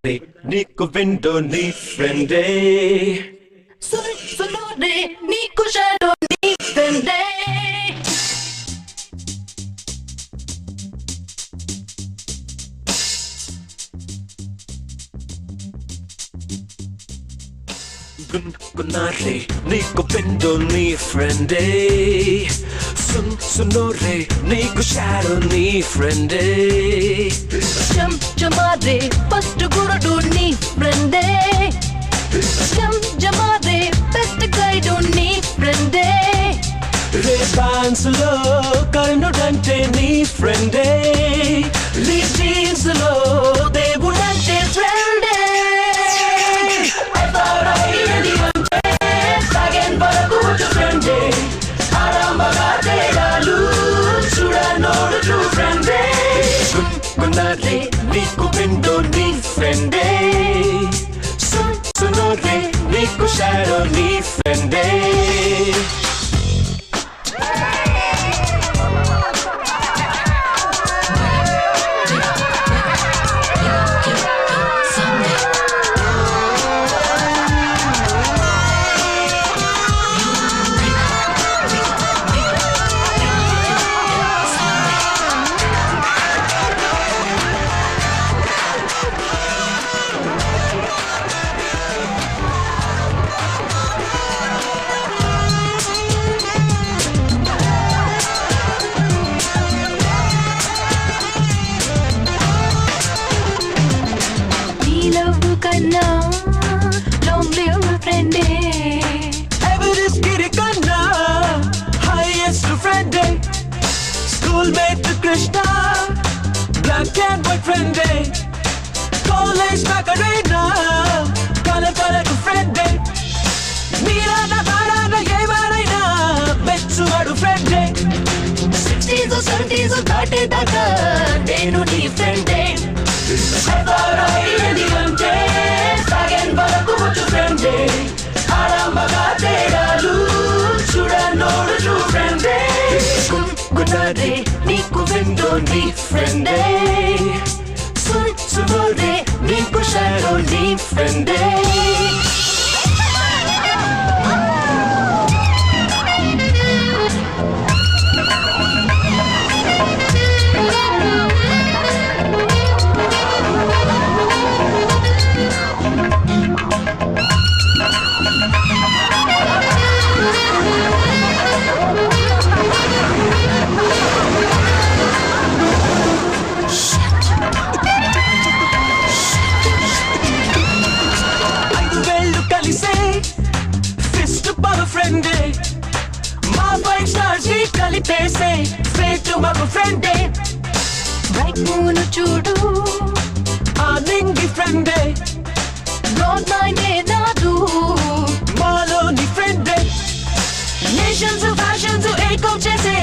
నీకు విండో నీ ఫ్రెండే సునోరే నీకు షాడో నీ ఫ్రెండే గున్నారే నీకు విండో నీ ఫ్రెండే సునోరే నీకు షాడో నీ ఫ్రెండే జమారే ఫస్ట్ గురుడు నీ ఫ్రెండే జమారే బెస్ట్ గైడ్ నీ ఫ్రెండే రే డాన్స్ లో కర్ణుడంటే నీ ఫ్రెండే నీ జీన్స్ లో దేవుడంటే ఫ్రెండే సాగన్ వరకు ఫ్రెండే ఆరంభగా తేడాలు చూడనోడు ట్రూ ఫ్రెండే గున్నారే నీకు విండో నీ ఫ్రెండే సునోరే నీకు షాడో నీ ఫ్రెండే Long live friend Everest Kirikana highest friend schoolmate to Krishna black and white friend college Macarena color to friend Mira na dara na yevaraina betchu adu friend 60s or 70s or date daga nenu nee friend Sagan వరకు ఫ్రెండే ఆరంభగా తేడాలు చూడనోడు true ఫ్రెండే గున్నారే నీకు window నీ ఫ్రెండే సునోరే నీకు shadow నీ ఫ్రెండే కలిపేసే straight to my friend bright moon చూడు ఆ నింగి friend broad minded నాదు మాలో నీ friend nations of fashions echo చేసే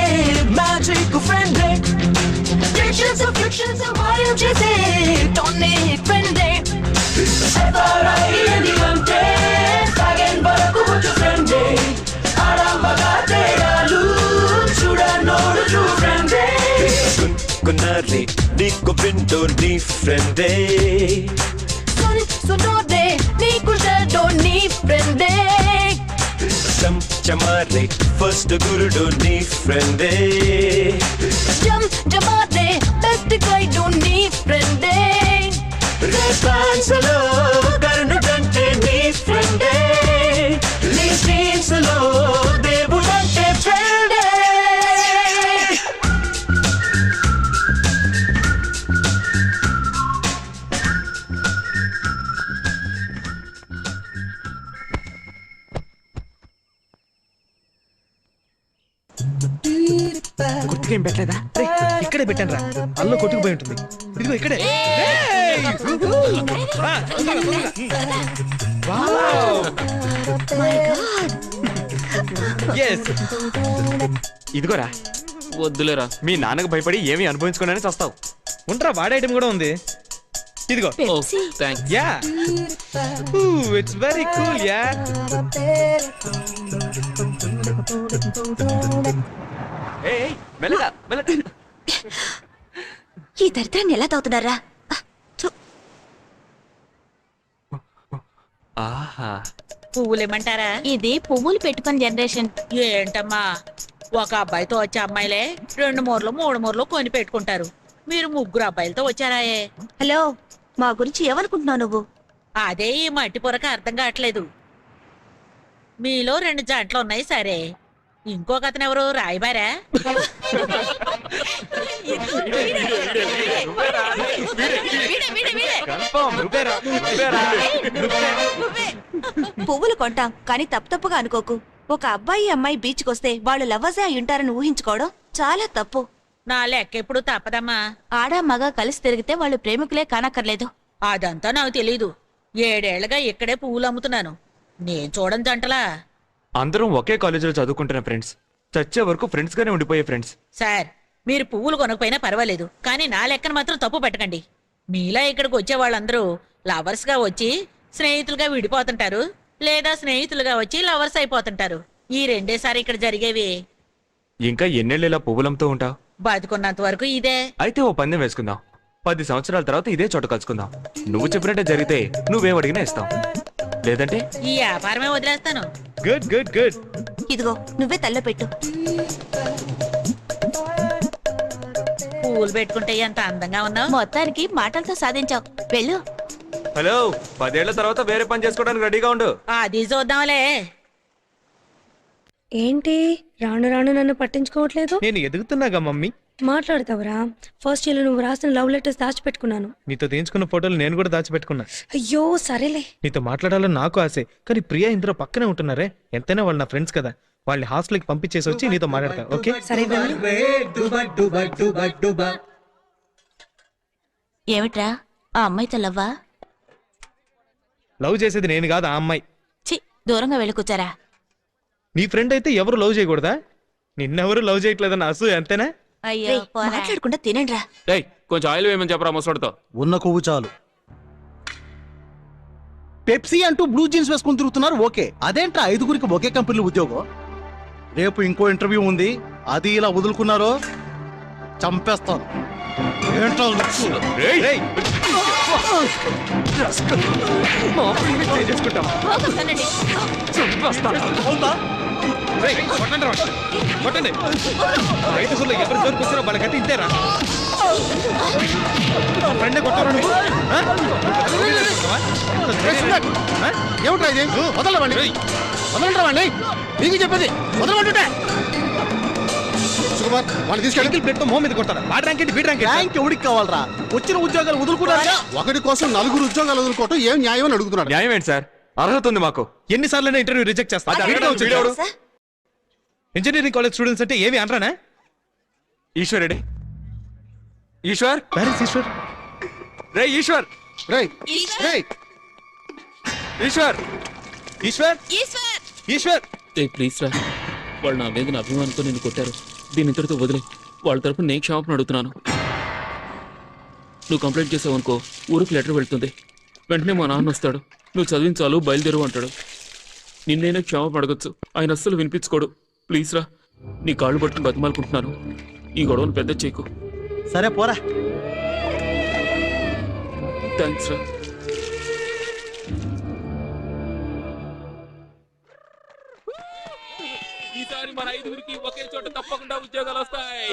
magic friend fictions of fictions మాయం చేసే tonic friend ఎవరైందంటే సాగన్ వరకు friend ఆరంభగా తేడాలు చూడనోడు ట్రూ ఫ్రెండ్ గున్నారే నీకు విండో నీ ఫ్రెండే సునోరే నీకు షాడో నీ ఫ్రెండే జమారే ఫస్ట్ గురుడు నీ ఫ్రెండే జమారే బెస్ట్ గైడ్ నీ ఫ్రెండే రే డాన్స్ లో కర్ణుడంటే నీ ఫ్రెండే నీ జీన్స్ లో దేవుడంటే ఫ్రెండే గుర్తుకేం పెట్టలేదా ఇక్కడే పెట్టాను రా అల్లో కొట్టుకుపోయి ఉంటుంది ఇదిగో ఇక్కడే ఇదిగోరా వద్దులేరా మీ నాన్నకు భయపడి ఏమీ అనుభవించుకోనని చస్తావు ఉంటారా వాడే ఐటమ్ కూడా ఉంది ఇదిగో thanks yeah it's very cool yeah మెల్లగా మెల్లగా ఈ దరిద్రాన్ని ఎలా తాగుతున్నారా ఆహా. పువ్వులు ఇమ్మంటారా? ఇది పువ్వులు పెట్టుకుని జనరేషన్. ఏంటమ్మా, ఒక అబ్బాయితో వచ్చే అమ్మాయిలే 2 మూరలు 3 మూరలు కొని పెట్టుకుంటారు. మీరు 3 అబ్బాయిలతో వచ్చారాయే. హలో, మా గురించి ఏమనుకుంటున్నావు నువ్వు? అదే ఈ మట్టి పొరక అర్థం కావట్లేదు. మీలో 2 జంటలు ఉన్నాయి సరే, ఇంకొక అతను ఎవరు? రాయబారా? పువ్వులు కొంటాం కానీ తప్పుగా అనుకోకు. ఒక అబ్బాయి అమ్మాయి బీచ్కి వస్తే వాళ్ళు లవ్వజే అయి ఉంటారని ఊహించుకోవడం చాలా తప్పు. నా లెక్క ఎప్పుడు తప్పదమ్మా. ఆడా మగ కలిసి తిరిగితే వాళ్ళు ప్రేమికులే కానక్కర్లేదు. అదంతా నాకు తెలీదు. 7 ఏళ్లుగా ఇక్కడే పువ్వులు అమ్ముతున్నాను. నేను చూడని జంటలా. అందరం ఒకే కాలేజీలో చదువుకుంటున్న ఫ్రెండ్స్, చచ్చే వరకు ఫ్రెండ్స్ గానే ఉండిపోయే ఫ్రెండ్స్. సార్, మీరు పువ్వులు కొనకపోయినా పర్వాలేదు, కానీ నా లెక్కన మాత్రం తప్పు పెట్టకండి. మీలా ఇక్కడికి వచ్చే వాళ్ళందరూ లవర్స్ గా వచ్చి స్నేహితులుగా విడిపోతుంటారు, లేదా స్నేహితులుగా వచ్చి లవర్స్ అయిపోతుంటారు. ఈ 2 సారి ఇక్కడ జరిగేవి. ఇంకా ఎన్నేళ్ళు ఇలా పువ్వులంతో ఉంటావు? బతుకున్నంత వరకు ఇదే. అయితే ఓ పందెం వేసుకుందాం. 10 సంవత్సరాల తర్వాత ఇదే చోట కలుసుకుందాం. నువ్వు చెప్పినట్టే జరిగితే నువ్వేమడిగినా ఇస్తాం, లేదంటే ఈ వ్యాపారమే వదిలేస్తాను. Good good good. ఇదిగో నువ్వే తల్ల పెట్టు. పువ్వులు పెట్టుకుంటే ఎంత అందంగా ఉన్నావు. మొత్తానికి మాటలతో సాధించావు. వెళ్ళు. హలో, 10 ఏళ్ల తర్వాత వేరే పని చేసుకోవడానికి రెడీగా ఉండు. అది చూద్దాంలే. ఏంటి రాను రాను నన్ను పట్టించుకోవట్లేదు? నేను ఎదుగుతున్నాగా మమ్మీ. మాట్లాడతావురా? ఫస్ట్ ఇయర్ నువ్వు రాసిన లవ్ లెటర్స్ దాచిపెట్టుకున్నాను. నీతో తీయించుకున్న ఫోటోలు నేను కూడా దాచిపెట్టుకున్నా. అయ్యో సరేలే. నీతో మాట్లాడాలని నాకు ఆశే, కానీ ప్రియా ఇంద్ర పక్కనే ఉంటున్నారే. ఎంతైనా వాళ్ళు నా ఫ్రెండ్స్ కదా. వాళ్ళని హాస్టల్కి పంపించేసి వచ్చి నీతో మాట్లాడతా. ఓకే సరే వెళ్ళు. ఏమిట్రా ఆ అమ్మాయితో లవ్వా? లవ్ చేసేది నేను కాదు, ఆ అమ్మాయి. చి, దూరంగా వెళ్ళి కూర్చారా. నీ ఫ్రెండ్ అయితే ఎవరు లవ్ చేయకూడదా? నిన్నెవరు లవ్ చేయట్లేదన్న అసూయ అంతేనా? అయ్యో మాట్లాడకుండా తినండిరా. ఏయ్, కొంచెం ఆయిల్ వేయమని చెప్పరా ముసడితో. ఉన్న కొవ్వు చాలు. పెప్సీ అంటూ బ్లూ జీన్స్ వేసుకుని తిరుగుతున్నారు. ఓకే, అదేంట్రా 5గురికి ఒకే కంపెనీలో ఉద్యోగం? రేపు ఇంకో ఇంటర్వ్యూ ఉంది, అది ఇలా వదులుకున్నారో చంపేస్తాను. ఏంట్రా లుక్స్? ఏమిట్రా ఇది? వదలవండి, వదలంటారా వాడిని? మీకు చెప్పేది వదలమంటుంటే. సుకుమార్, వాళ్ళు తీసుకెళ్ళి ప్లేట్ మో మీద కొట్టారా? వాడు ర్యాంక్ ఏంటి, వీడి ర్యాంక్ ఏంటి? ర్యాంక్ ఎవడికి కావాలరా? వచ్చిన ఉద్యోగాలు వదులుకున్నారా? ఒకటి కోసం 4 ఉద్యోగాలు వదులుకోవటం ఏం న్యాయం అని అడుగుతున్నాడు. న్యాయం ఏంటి సార్? అర్హత ఉంది మాకు. ఎన్నిసార్లు ఇంటర్వ్యూ రిజెక్ట్ చేస్తా. ఇంజనీరింగ్ కాలేజ్ స్టూడెంట్స్ అంటే ఏమి అనరానా? ఈశ్వర్ రెడ్డి. ఈశ్వర్, ఈశ్వర్ రే, ఈశ్వర్ రేయ్, రేయ్, ఈశ్వర్, ఈశ్వర్, ఈశ్వర్. ఏ ప్లీజ్ రా, వాళ్ళు నా మీద అభిమానంతో నిన్ను కొట్టారు. దీని ఇంతటితో వదిలే. వాళ్ళ తరపున నేను క్షమాపణ అడుగుతున్నాను. నువ్వు కంప్లైంట్ చేసావు అనుకో, ఊరికి లెటర్ వెళ్తుంది. వెంటనే మా నాన్న వస్తాడు. నువ్వు చదివించాలు, బయలుదేరు అంటాడు. నిన్నైనా క్షమాపణ అడగచ్చు, ఆయన అస్సలు వినిపించుకోడు. ప్లీజ్ రా, నీ కాళ్ళు పట్టుకుని బతిమాలుకుంటున్నాను. ఈ గొడవను పెద్ద చేయకు. సరే పోరా. థ్యాంక్స్ రా. ఈసారి మన 5గురికి ఒకే చోట తప్పకుండా ఉద్యోగాలు వస్తాయి.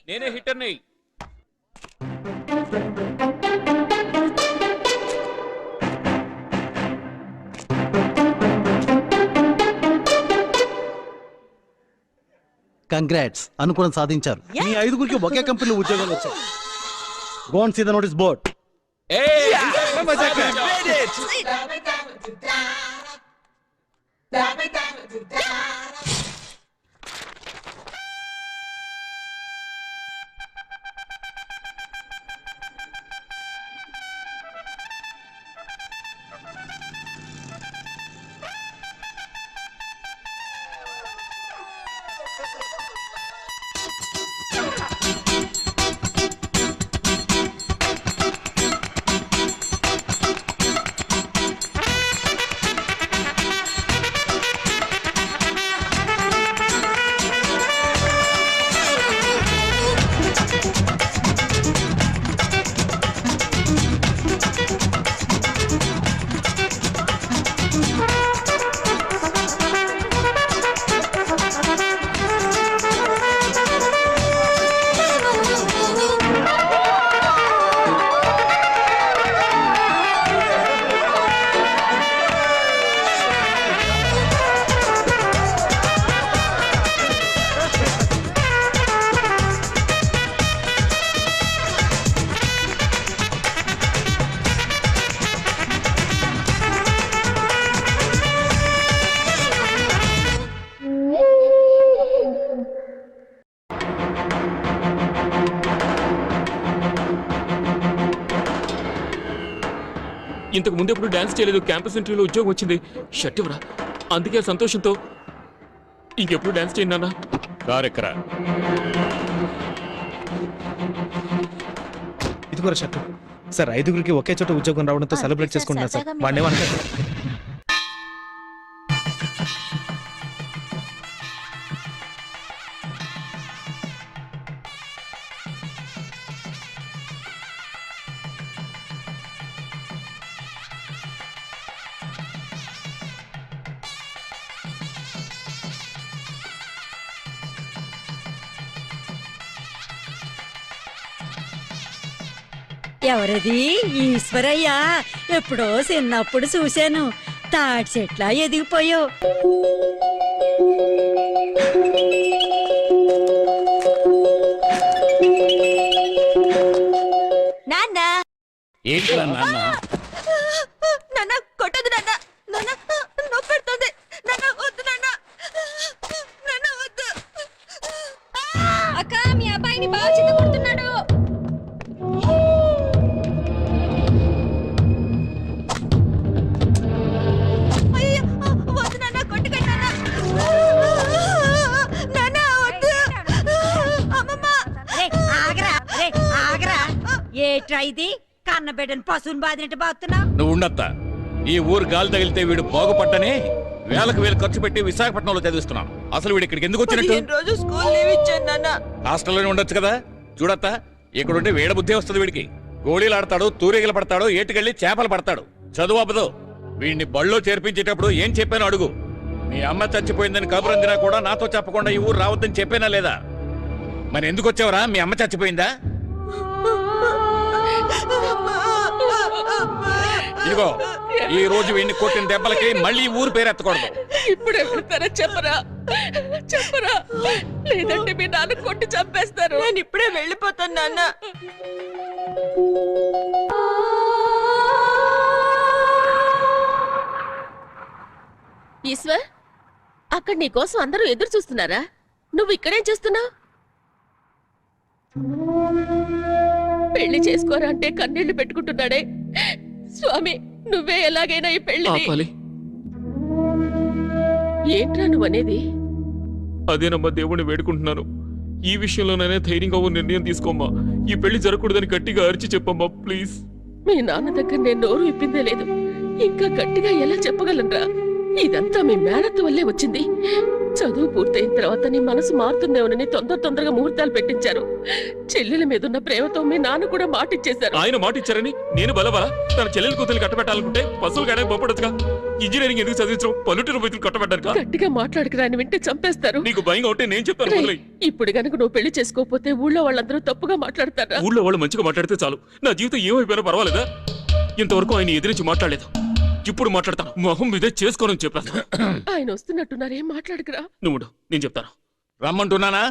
నేనే హిట్టర్ని. కంగ్రాట్స్, అనుకున్నది సాధించారు. మీ 5గురికి ఒకే కంపెనీలో ఉద్యోగాలు వచ్చాయి. Go and see the notice board. ఇంతకు ముందు ఎప్పుడు డాన్స్ చేయలేదు, క్యాంపస్ ఇంటర్వ్యూలో ఉద్యోగం వచ్చింది. షర్ట్ ఇవ్వరా, అందుకే సంతోషంతో ఇంకెప్పుడు డాన్స్ చేయండి నాన్న. కారెక్కరా ఇదిగోరా షర్ట్. సార్ 5గురికి ఒకే చోట ఉద్యోగం రావడంతో సెలబ్రేట్ చేసుకుంటున్నారు సార్. వాడిని ఏమన్నా ఎవరది? ఈశ్వరయ్య. ఎప్పుడో చిన్నప్పుడు చూశాను. తాటి చెట్లా ఎదిగిపోయావు. నాన్న ఏంట్రా నాన్న? నాన్న కొట్టదు నాన్న. నాన్న నొప్పి పెడుతుంది. నాన్న వద్దు నాన్న. నాన్న వద్దు. అక్క, మీ అబ్బాయిని బాగా చిన్న కొడుతున్నాడు. అయ్యో, వద్దు నాన్న, కొట్టకండి నాన్న. నాన్న వద్దు. అమ్మమ్మ. ఆగరా. ఏట్రా ఇది? కన్నబిడ్డను పశువుని బాధినట్టు బాగుతున్నావు. నువ్వు ఉండత్తా. ఈ ఊరు గాలి తగిలితే వీడు బాగుపట్టని వేలకు వేలు ఖర్చు పెట్టి విశాఖపట్నంలో చదివిస్తున్నాను. అసలు వీడు ఇక్కడికి ఎందుకు వచ్చినట్టు? రోజు స్కూల్ లీవ్ ఇచ్చాను నాన్న. హాస్టల్లోనే ఉండొచ్చు కదా. చూడత్తా, ఇక్కడుంటే వేడ బుద్ధి వస్తుంది వీడికి. గోళీలు ఆడతాడు, తూరేగలు పడతాడు, ఏటుకెళ్ళి చేపలు పడతాడు. చదువు అవ్వదు. వీడిని బళ్ళో చేర్పించేటప్పుడు ఏం చెప్పానో అడుగు. మీ అమ్మ చచ్చిపోయిందని కబురందినా కూడా నాతో చెప్పకుండా ఈ ఊరు రావద్దని చెప్పానా లేదా? మరి ఎందుకు వచ్చావురా? మీ అమ్మ చచ్చిపోయిందా? ఇదిగో, ఈ రోజు వీడిని కొట్టిన దెబ్బలకి మళ్ళీ ఊరు పేరు ఎత్తకూడదు. ఇప్పుడే వెళ్తారా? చెప్పరా, లేదంటే మీ నాన్న కొట్టి చంపేస్తారు. నేను ఇప్పుడే వెళ్ళిపోతాను నాన్న. ఈశ్వర్, అక్కడ నీ కోసం అందరూ ఎదురు చూస్తున్నారా? నువ్వు ఇక్కడేం చేస్తున్నావు? పెళ్లి చేసుకోరా అంటే కన్నీళ్లు పెట్టుకుంటున్నాడే. స్వామి, నువ్వే ఎలాగైనా ఈ పెళ్లి. ఆపాలి. ఏంట్రా నువ్వనేది? అదేనమ్మా, దేవుణ్ణి వేడుకుంటున్నాను. ఈ విషయంలోనైనా ధైర్యంగా ఓ నిర్ణయం తీసుకోమ్మా. ఈ పెళ్లి జరగకూడదని గట్టిగా అరిచి చెప్పమ్మా, ప్లీజ్. మీ నాన్న దగ్గర నేను నోరు ఇప్పిందే లేదు. ఇంకా గట్టిగా ఎలా చెప్పగలనరా? ఇదంతా మీ మేనత్త వల్లే వచ్చింది. చదువు పూర్తయిన తర్వాత నీ మనసు మారుతుందేమోనని తొందరగా ముహూర్తాలు పెట్టించారు. చెల్లెల మీదున్న ప్రేమతో మీ నాన్న కూడా మాటిచ్చేశారు. ఆయన మాటిచ్చారని నేను బలబల తన చెల్లెలు కూతురు కట్టబెట్టాలనుకుంటే పశువులు గానే బొప్పడచ్చుగా. ఇంజనీరింగ్ ఎందుకు చదివించడం? పల్లెటూరు బయటలు కట్టబెట్టారు. గట్టిగా మాట్లాడుకురా అని వింటే చంపేస్తారు. నీకు భయంగా ఉంటే నేను చెప్తాను. రేయ్, ఇప్పుడు గనుక నువ్వు పెళ్లి చేసుకోకపోతే ఊళ్ళో వాళ్ళందరూ తప్పుగా మాట్లాడతారా? ఊళ్ళో వాళ్ళు మంచిగా మాట్లాడితే చాలు. నా జీవితం ఏమైపోయినా పర్వాలేదా? ఇంతవరకు ఆయన ఎదిరించి మాట్లాడలేదు. ఇప్పుడు మాట్లాడతాను. మొహం మీదే చేసుకోనని చెప్పాను. ఆయన వస్తున్నట్టున్నారు, ఏం మాట్లాడుకురా. నువ్వు నేను చెప్తాను. రమ్మంటున్నానా?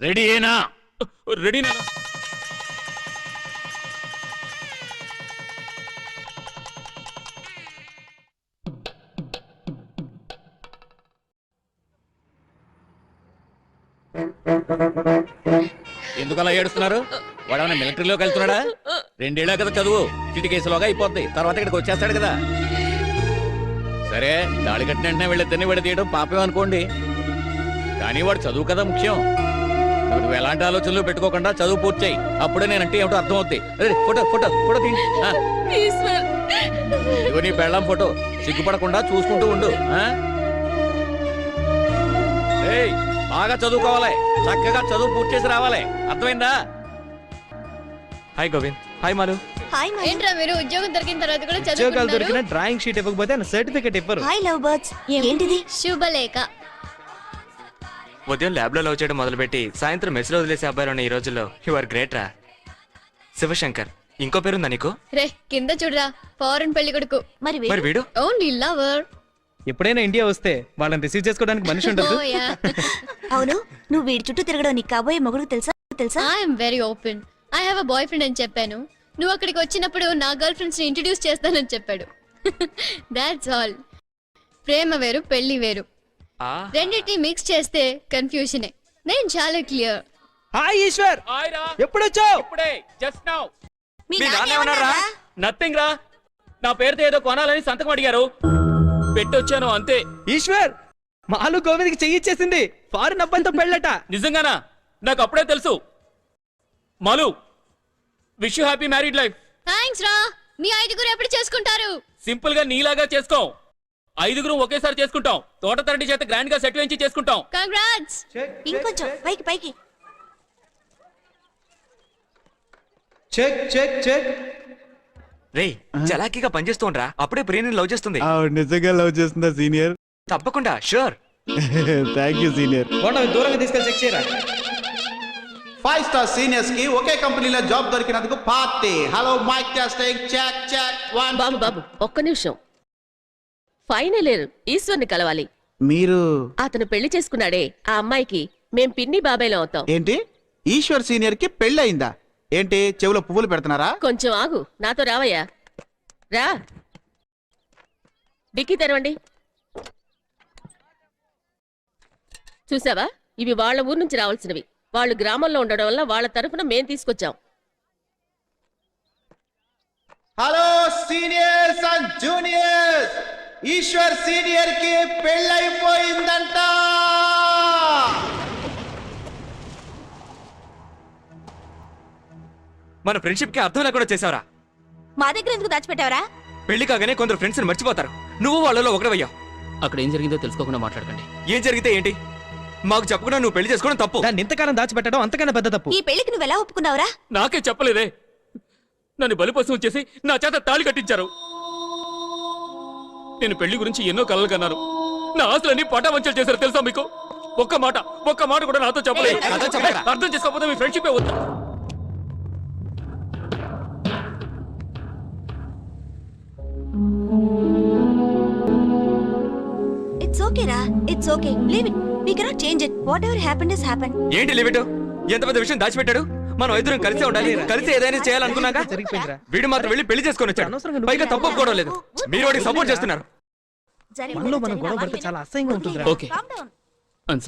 రెడీ ఏనా? రెడీనా? ఎందుకలా ఏడుస్తున్నారు? వాడేమన్నా మిలిటరీలోకి వెళ్తున్నాడా? 2 ఏళ్ళ కదా చదువు. చిటికేసులోగా అయిపోద్ది. తర్వాత ఇక్కడికి వచ్చేస్తాడు కదా. సరే, దాడి కట్టిన వెంటనే వీళ్ళిద్దరిని విడ తీయడం పాపం అనుకోండి. కానీ వాడు చదువు కదా ముఖ్యం. నువ్వు ఎలాంటి ఆలోచనలు పెట్టుకోకుండా చదువు పూర్తి చేయి. అప్పుడే నేనంటే ఏమిటో అర్థం అవుద్ది. ఫోటో ఫోటో ఫోటో తీయండి. ఇదిగో నీ పెళ్ళాం ఫోటో. సిగ్గుపడకుండా చూసుకుంటూ ఉండు. ఏయ్, బాగా చదువుకోవాలి. చక్కగా చదువు పూర్తి చేసి రావాలి. అర్థమైందా? Hi Govind. Hi Malu. Hi మై. ఏంట్రా మీరు ఉద్యోగం దొరికిన తర్వాత కూడా ఉద్యోగాలు చదువుకుంటున్నారు? దొరికిన డ్రాయింగ్ షీట్ ఇవ్వకపోతే సర్టిఫికెట్ ఇవ్వరు. Hi lovebirds. ఏంటిది? శుభలేఖ. ఉదయం ల్యాబ్ లో లవ్ చేయడం మొదలుపెట్టి సాయంత్రం మెస్ లో వదిలేసే అబ్బాయిలు ఉన్న ఈ రోజుల్లో యు ఆర్ గ్రేట్ రా. శివశంకర్. ఇంకో పేరుందా నీకు? రే కింద చూడరా, ఫారెన్ పెళ్లి కొడుకు. మరి వీడు ఓన్లీ లవర్. ఎప్పుడైనా ఇండియా వస్తే వాళ్ళని రిసీవ్ చేసుకోవడానికి మనిషి ఉండదు. అవును, నువ్వు వీడి చుట్టూ తిరగడం నీకు కాబోయే మొగుడు తెలుసా? I'm very open. I have a boy friend అని చెప్పాను. నువ్వు అక్కడికి వచ్చినప్పుడు నా గర్ల్ ఫ్రెండ్స్ ని ఇంట్రడ్యూస్ చేస్తానని చెప్పాడు. That's all. ప్రేమ వేరు, పెళ్లి వేరు. రెండింటిని మిక్స్ చేస్తే కన్ఫ్యూజనే. నేను చాలా క్లియర్. హాయ్ ఈశ్వర్. ఎప్పుడు వచ్చావు? ఇప్పుడే, జస్ట్ నౌ. మీ మీ నాన్న నాన్న ఏమన్నారా? నథింగ్ రా, నా పేరుతో ఏదో కొనాలని సంతకం అడిగారు, పెట్టొచ్చాను అంతే. ఈశ్వర్, మాలు గోవింద్కి చెయ్యిచ్చేసింది. ఫారిన్ అబ్బాయితో పెళ్ళట. నిజంగానా? నాకు అప్పుడే తెలుసు. Malu, wish you happy married life. Thanks రా. మీ 5గురు ఎప్పుడు చేసుకుంటారు? సింపుల్ గా నీలాగా చేసుకో. 5గురు ఒకేసారి చేసుకుంటాం. తోట తరటి చేత గ్రాండ్ గా సెట్ వేయించి చేసుకుంటాం. కంగ్రాట్స్. ఇంకొంచెం పైకి పైకి. Check check check. రే, చలాకీగా పనిచేస్తుండ్రా, అప్పుడే ప్రియని లవ్ చేస్తుంది. నిజంగా లవ్ చేస్తుందా సీనియర్? తప్పకుండా, షూర్. Thank you senior. దూరంగా తీసుకెళ్ళి చెక్ చేయరా. 5 స్టార్ సీనియర్స్ కి ఒకే కంపెనీలో జాబ్ దొరికినందుకు party. Hello mike testing check check 1. బాబు బాబు ఒక్క నిమిషం. ఫైనల్ ఇయర్ ఈశ్వర్ని కలవాలి. మీరు అతను పెళ్లి చేసుకున్నాడే, ఆ అమ్మాయికి మేం పిన్ని బాబాయ్లో అవుతాం. ఏంటి ఈశ్వర్ సీనియర్ కి పెళ్ళయిందా? ఏంటి చెవులో పువ్వులు పెడుతున్నారా? కొంచెం ఆగు, నాతో రావయ్యా. రా, డిక్కీ తెరవండి. చూసావా, ఇవి వాళ్ళ ఊరు నుంచి రావాల్సినవి. వాళ్ళు గ్రామంలో ఉండడం వల్ల వాళ్ళ తరఫున మేం తీసుకొచ్చాం. Hello seniors and juniors, Eshwar senior కి పెళ్ళైపోయిందంట. మన ఫ్రెండ్షిప్ కి అర్థం లేకుండా చేసావరా. మా దగ్గర ఎందుకు దాచిపెట్టావరా? పెళ్లి కాగానే కొందరు ఫ్రెండ్స్ మర్చిపోతారు. నువ్వు వాళ్ళలో ఒకడవయ్యావు. అక్కడ ఏం జరిగిందో తెలుసుకోకుండా మాట్లాడకండి. ఏం జరిగితే ఏంటి? మాకు చెప్పకుండా నువ్వు పెళ్లి చేసుకోవడం తప్పు. దాన్ని ఇంతకాలం దాచిపెట్టడం అంతకన్నా పెద్ద తప్పు. ఈ పెళ్లికి నువ్వు ఎలా ఒప్పుకున్నావురా? నాకే చెప్పలేదే. నన్ను బలిపశం చేసి నా చేత తాళి కట్టించారు. నేను పెళ్లి గురించి ఎన్నో కలలు కన్నాను. నా ఆస్తులన్నీ పటావంచలు చేశారు తెలుసా మీకు? ఒక్క మాట కూడా నాతో చెప్పలేదు. అర్థం చేసుకోకపోతే మీ ఫ్రెండ్షిప్ వద్దు. ఇట్స్ ఓకే రా, it's okay. Leave it. We cannot change it. Whatever happened is happened. ఏంటి లిమిట్? ఎంత పెద్ద విషయం దాచిపెట్టాడు. మనం ఇద్దరం కలిసే ఉండాలి, కలిసి ఏదైనా చేయాలనుకున్నాక వీడు మాత్రం వెళ్ళి పెళ్లి చేసుకొని వచ్చాడు. పైగా తప్పు ఒప్పుకోవడం లేదు. మీరు వాడికి సపోర్ట్ చేస్తున్నారు. మనలో మనం గొడవ పడితే చాలా అసహ్యంగా ఉంటుంది. ఓకే, ఐమ్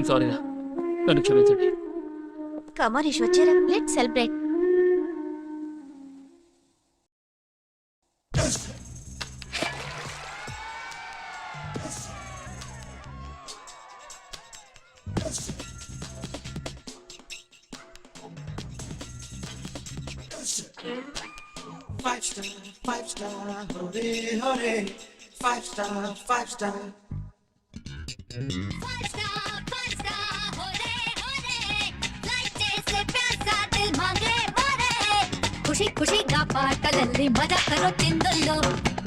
సారీ రా, నన్ను క్షమించండి. Come on Eshwar, cheer up. Let's celebrate. Five star, hore hore. 5 star, 5 star. 5 star Hore Hore like చేసే ప్యాసా దిల్ మాంగే మరే ఖుషి ఖుషిగా పాటలన్నీ మజా కరో చిందుల్లో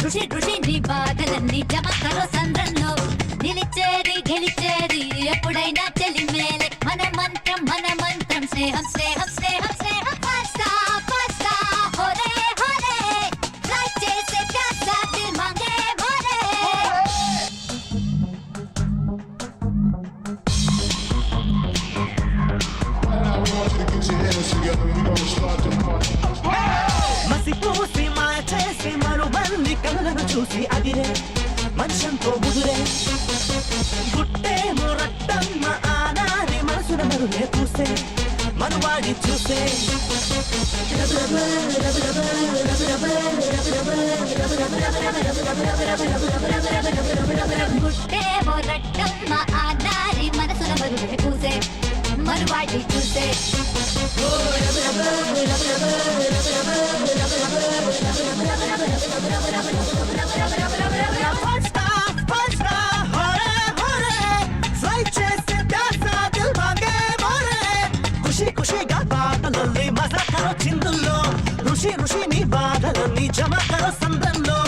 ఋషి ఋషి నీ బాధలన్నీ జమ కరో సంద్రంలో నిలిచేది గెలిచేది ఎప్పుడైనా చెలి మేలే మన మంత్రం స్నేహం స్నేహం స్నేహం స్నేహం 5 star హోరే హోరే లైక్ చేసే ప్యాసా దిల్ మాంగే మరే మసిపూసి మాయ చేసి మరుబంది కళ్ళను చూసి అదిరే మనుషంతో ముదురే గుట్టేమో రట్టమ్మ ఆనారి మనసున మరులే పూసే మనువాడి చూసే గుట్టేమో రట్టమ్మ ఆనారి మనసున మరులే పూసే మనువాడి చూసే ఖుషిగా పాటలన్నీ మజా కరో చిందుల్లో ఋషి ఋషి నీ బాధలన్నీ జమ కరో సంద్రంలో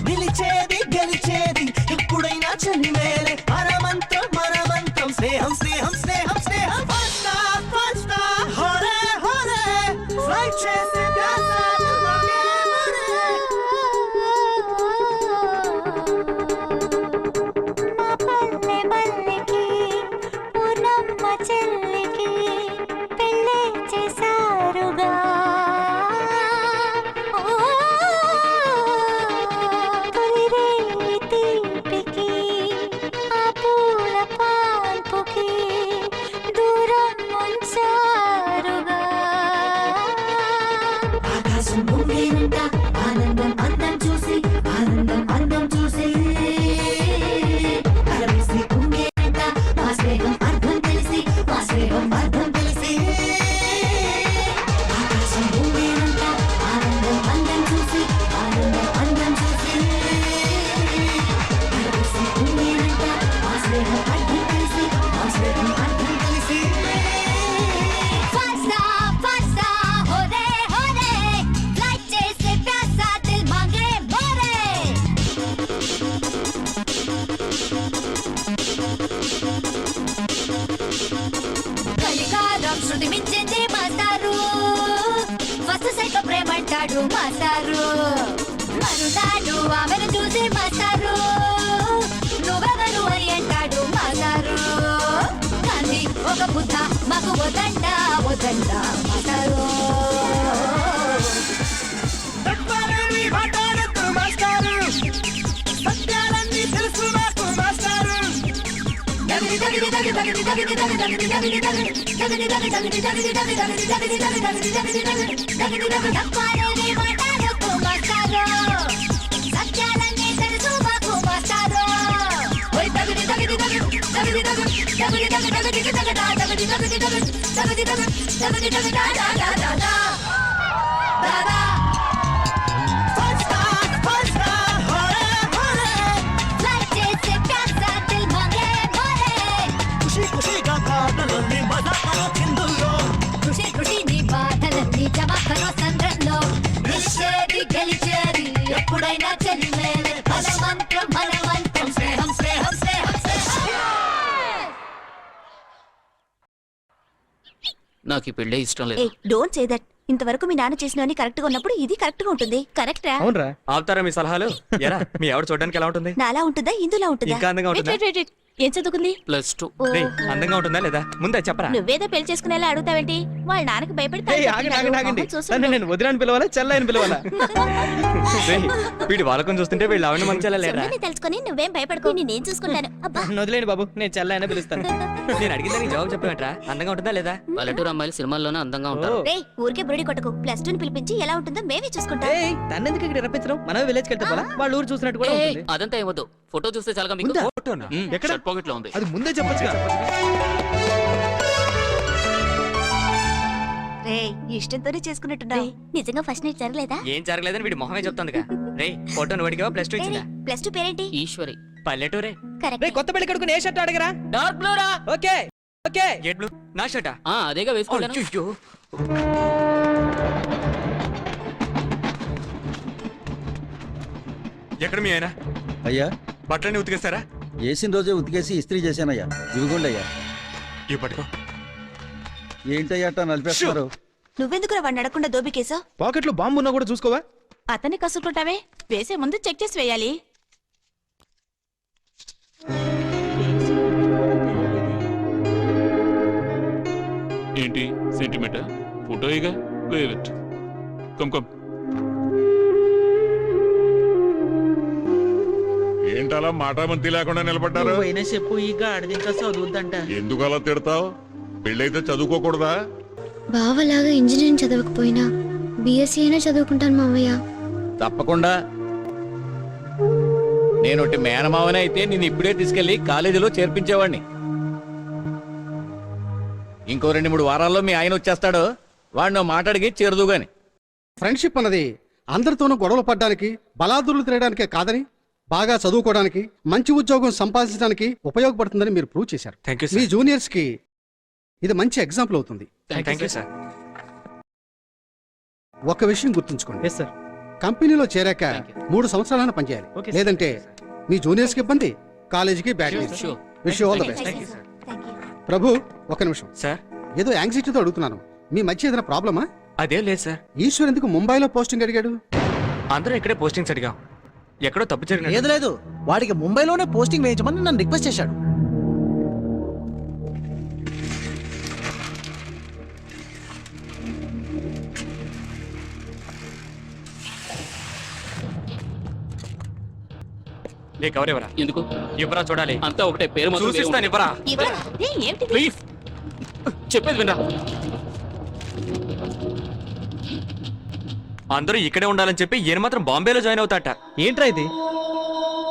నిలిచేది గెలిచేది ఎప్పుడైనా చలి మేలే మన మంత్రం స్నేహం స్నేహం స్నేహం స్నేహం 5 star హోరే హోరే ఫ్లైట్ చేసే ప్యాసా పల్లె మల్లికి పూర్ణమ్మ చెల్లికి పెళ్ళి చేశారుగా తొలిరే తీపికి స్నేహం అర్థం తెలిసి ఆకాశం భూమినంతా ఆనందం అందం చూసి ఆనందం అందం చూసి ఆకాశం భూమినంతా ఆ స్నేహం అర్థం తెలిసి ఆ స్నేహం అర్థం తెలిసి ఫాస్టా ఫాస్టా హోరే హోరే ఫ్లైట్ చేసే ప్యాసా దిల్ మాంగే మోరే కలికాలం శృతి మించింది మాస్టారు ఫస్ట్ సైట్ లో ప్రేమంటాడు మాస్టారు మరునాడు ఆమెను చూసి మాస్టారు నువ్వెవరు అని అంటాడు మాస్టారు కానీ ఒక బుద్ధ మాకు వదండ వదండ మాస్టారు తత్వాలని మాట్లాడుతూ మాస్టారు సత్యాలన్నీ తెలుసు నాకు మాస్టారు సత్యాలన్నీ తెలుసు మాకు మాస్టారు ఫ్లైట్ చేసే ప్యాసా దిల్ మాంగే మోరే ఖుషి ఖుషిగా పాటలన్నీ మజాకరో చిందుల్లో ఖుషి ఖుషి నీ బాధలన్నీ జమాకరో సంద్రంలో గెలిచేది గెలిచేది ఎప్పుడైనా చెలిమేలే మనమంత్రం మనమంత్రం స్నేహం స్నేహం స్నేహం స్నేహం నాకు ఈ పెళ్ళే ఇష్టం ఏ లేదు. Don't say that. ఇంతవరకు మీ నాన్న చేసినవన్నీ కరెక్ట్ గా ఉన్నప్పుడు ఇది కరెక్ట్ గా ఉంటుంది. కరెక్టా? అవునరా? ఆపుతారా మీ సలహాలు? ఎరా మీ ఆవిడ చూడడానికి ఎలా ఉంటుంది? నాలా ఉంటుందా ఇందులా ఉంటుందా? ఇంకా అందంగా ఉంటుందా? ఏం చదువుకుంది? +2. రేయ్, అందంగా ఉంటుందా లేదా ముందే చెప్పరా? నువ్వేదో పెళ్లి చేసుకునేలా అడుగుతావేంటి? వాళ్ళ నాన్నకి ఏయ్, ఆగండి, ఆగండి, ఆగండి. నన్ను నేను వదినాన్ని పిలవాలా చెల్లాయని పిలవాలా? రేయ్, వీడి వాళ్ళకం చూస్తుంటే వీళ్ళు ఆవిడ మంచి లేరా? తెలుసుకొని నువ్వేం భయపడుకో, నేను చూసుకుంటాను. అబ్బా నన్ను వదిలేండి బాబు, నేను చెల్లాయన పిలుస్తాను. నేను అడిగిన దానికి జవాబు చెప్పేమంటరా? అందంగా ఉంటుందా లేదా? పల్లెటూరు అమ్మాయిలు సినిమాల్లోనే అందంగా ఉంటారు. రే ఊరికే బురుడి కొట్టకు. +2 ని పిలిపించి ఎలా ఉంటుందో మేమే చూసుకుంటాం. ఏయ్, తన్నెందుకు ఇక్కడ రప్పించడం? మనం విలేజ్కి వెళ్తే పోలా? వాళ్ళ ఊరు చూసినట్టు కూడా ఉంటుంది. అదంతా ఏమొద్దు, ఫోటో చూస్తే చాలుగా మీకు. ఉందా? ఫోటోనా? ఎక్కడ? షర్ట్ పాకెట్ లో ఉంది. అది ముందే చెప్పొచ్చుగా. రే ఇష్టంతోనే చేసుకున్నట్టున్నావు. నిజంగా ఫస్ట్ నైట్ జరగలేదా? ఏం జరగలేదని వీడి మొహమే చెప్తుందిగా. రేయ్, ఫోటో నువ్వు +2 ఇచ్చిందా? +2 పేరేంటి? ఈశ్వరి. పల్లెటూరే. కరెక్ట్. రే కొత్త పెళ్లి కొడుకుని ఏ షర్ట్ అడగరా? డార్క్ బ్లూ రా. Okay okay. గేట్ బ్లూ నా షర్టా? అదేగా వేసుకోలేను. అయ్యో. ఎక్కడ మీ ఆయన? అయ్యా బట్టలన్నీ ఉతికేస్తారా? వేసిన రోజే ఉతికేసి ఇస్త్రీ చేశానయ్యా. ఇవిగోండి అయ్యా. ఇవి పట్టుకో. ఏంటయ్యా అట్టా నలిపేస్తున్నారు? నువ్వెందుకు వాడిని అడగకుండా దోబికేసావు? పాకెట్ లో బాంబు ఉన్నా కూడా చూసుకోవా? అతన్ని కసుకుంటావే, వేసే ముందు చెక్ చేసి వేయాలి. ఏంటి సెంటిమెంట్? ఫోటోయిగా వేవ్ ఇట్. Come come. ఏంటలా మాటామంతి లేకుండా నిలబడ్డారు? పోయిన చెప్పు ఈ గాడిద ఇంకా చదువుద్దంట. ఎందుకు అలా తిడతావు? పెళ్ళైతే చదువుకోకూడదా? బావలాగా ఇంజనీరింగ్ చదవకపోయినా బీఎస్సీ అయినా చదువుకుంటాను మావయ్య. తప్పకుండా. నేను మేనమావనే అయితే నేను ఇప్పుడే తీసుకెళ్లి కాలేజీలో చేర్పించేవాడిని. ఇంకో 2-3 వారాల్లో మీ ఆయన వచ్చేస్తాడు. వాడిని మాట్లాడికి చేరదు గాని. ఫ్రెండ్షిప్ అన్నది అందరితోనూ గొడవలు పడ్డానికి, బలాదులు తిరగడానికే కాదని, బాగా చదువుకోవడానికి, మంచి ఉద్యోగం సంపాదించడానికి ఉపయోగపడుతుందని మీరు ప్రూవ్ చేశారు. Thank you me sir. Juniors కి ఇది మంచి ఎగ్జాంపుల్ అవుతుంది. Thank you sir. ఒక విషయం గుర్తుంచుకోండి, ఎస్ సార్. కంపెనీలో చేరాక Thank you. 3 సంవత్సరాలైనా పనిచేయాలి. Okay, sir. లేదంటే మీ జూనియర్స్ కి ఇబ్బంది, కాలేజీకి bad Sure, news. sure. Wish you all the Thank you. Best. Thank you, sir. Thank you. Prabhu ఒక నిమిషం, సార్, ఏదో యాంగ్జైటీతో అడుగుతున్నాను. మీ మధ్య ఏదైనా ప్రాబ్లమా? అదేం లేదు సార్. ఈశ్వర్ ఎందుకు ముంబైలో పోస్టింగ్ అడిగాడు? అందరూ ఇక్కడే పోస్టింగ్స్ అడిగాం. ఎక్కడో తప్పు జరిగినట్టు. లేదు లేదు, వాడికి ముంబైలోనే పోస్టింగ్ వేయించమని నన్ను రిక్వెస్ట్ చేశాడు. లే కవర్ ఎవరా? ఎందుకు? ఇవ్వరా చూడాలి. అంతా ఒకటే, పేరు మాత్రం వేరే చూసిస్తాను, ఉంది. ఇవ్వరా? ఇవ్వరా? రే, ఏమిటి? ప్లీజ్ చెప్పేది వినరా. అందరూ ఇక్కడే ఉండాలని చెప్పి ఈయన మాత్రం బాంబేలో జాయిన్ అవుతాట. ఏంట్రా ఇది?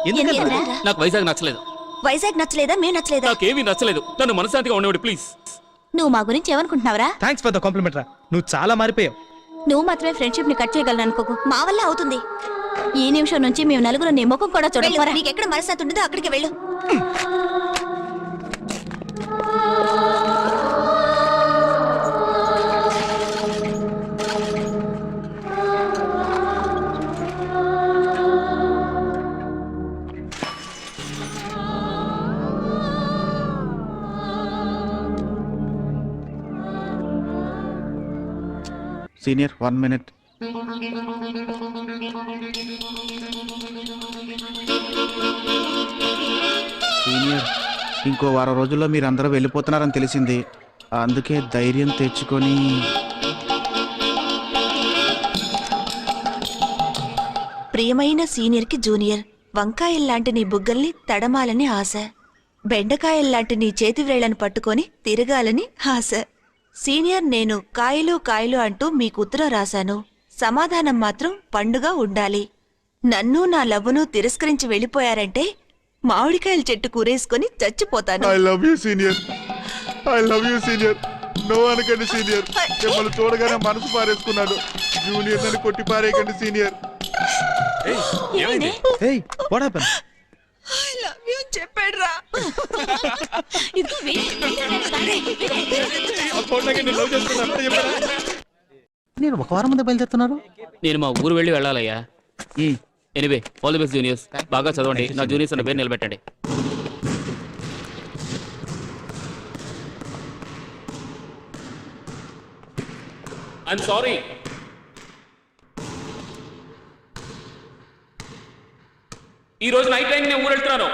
ఎందుకంటే ఎందుకన్నా? నాకు వైజాగ్ నచ్చలేదు. వైజాగ్ నచ్చలేదా? మేము నచ్చలేదా? నాకేమీ నచ్చలేదు. నన్ను మనశాంతిగా ఉండేవాడు ప్లీజ్. నువ్వు మా గురించి ఏమనుకుంటున్నావురా? థ్యాంక్స్ ఫర్ ద కాంప్లిమెంట్ రా, నువ్వు చాలా మారిపోయావు. నువ్వు మాత్రమే ఫ్రెండ్షిప్ ని కట్ చేయగలను అనుకోకు, మా వల్ల అవుతుంది. ఈ నిమిషం నుంచి మేము నలుగురు నీ ముఖం కూడా చూడకపోరా. నీకు ఎక్కడ మనశ్శాంతి ఉంటుందో అక్కడికి వెళ్ళు. Senior 1 minute. సీనియర్, ఇంకో వారం రోజుల్లో మీరందరూ వెళ్ళిపోతున్నారని తెలిసింది. అందుకే ధైర్యం తెచ్చుకొని ప్రియమైన సీనియర్కి జూనియర్, వంకాయల్లాంటి నీ బుగ్గల్ని తడమాలని ఆశ, బెండకాయల్లాంటి నీ చేతి వ్రేళ్లను పట్టుకొని తిరగాలని ఆశ. సీనియర్, నేను కాయలు కాయలు అంటూ మీకు ఉత్తరం రాశాను. సమాధానం మాత్రం పండుగ ఉండాలి. నన్ను నా లవ్వును తిరస్కరించి వెళ్ళిపోయారంటే మామిడికాయల చెట్టు కూరేసుకొని చచ్చిపోతాను. I love you senior, I love you senior. No అనకండి సీనియర్, మిమ్మల్ని చూడగానే మనసు పారేసుకున్నాడు. జూనియర్ నన్ను కొట్టి పారేయకండి సీనియర్. ఏమైంది? Hey, what happen? I love you చెప్పాడురా. నేను ఒక వారం ముందే బయలుదేరుతున్నారు. నేను మా ఊరు వెళ్ళి వెళ్ళాలయ్యా. Anyway, all the best juniors. బాగా చదవండి, నా జూనియర్స్ అన్న పేరు నిలబెట్టండి. I'm sorry. ఈ రోజు నైట్ టైం నేను ఊరు వెళ్తున్నాను.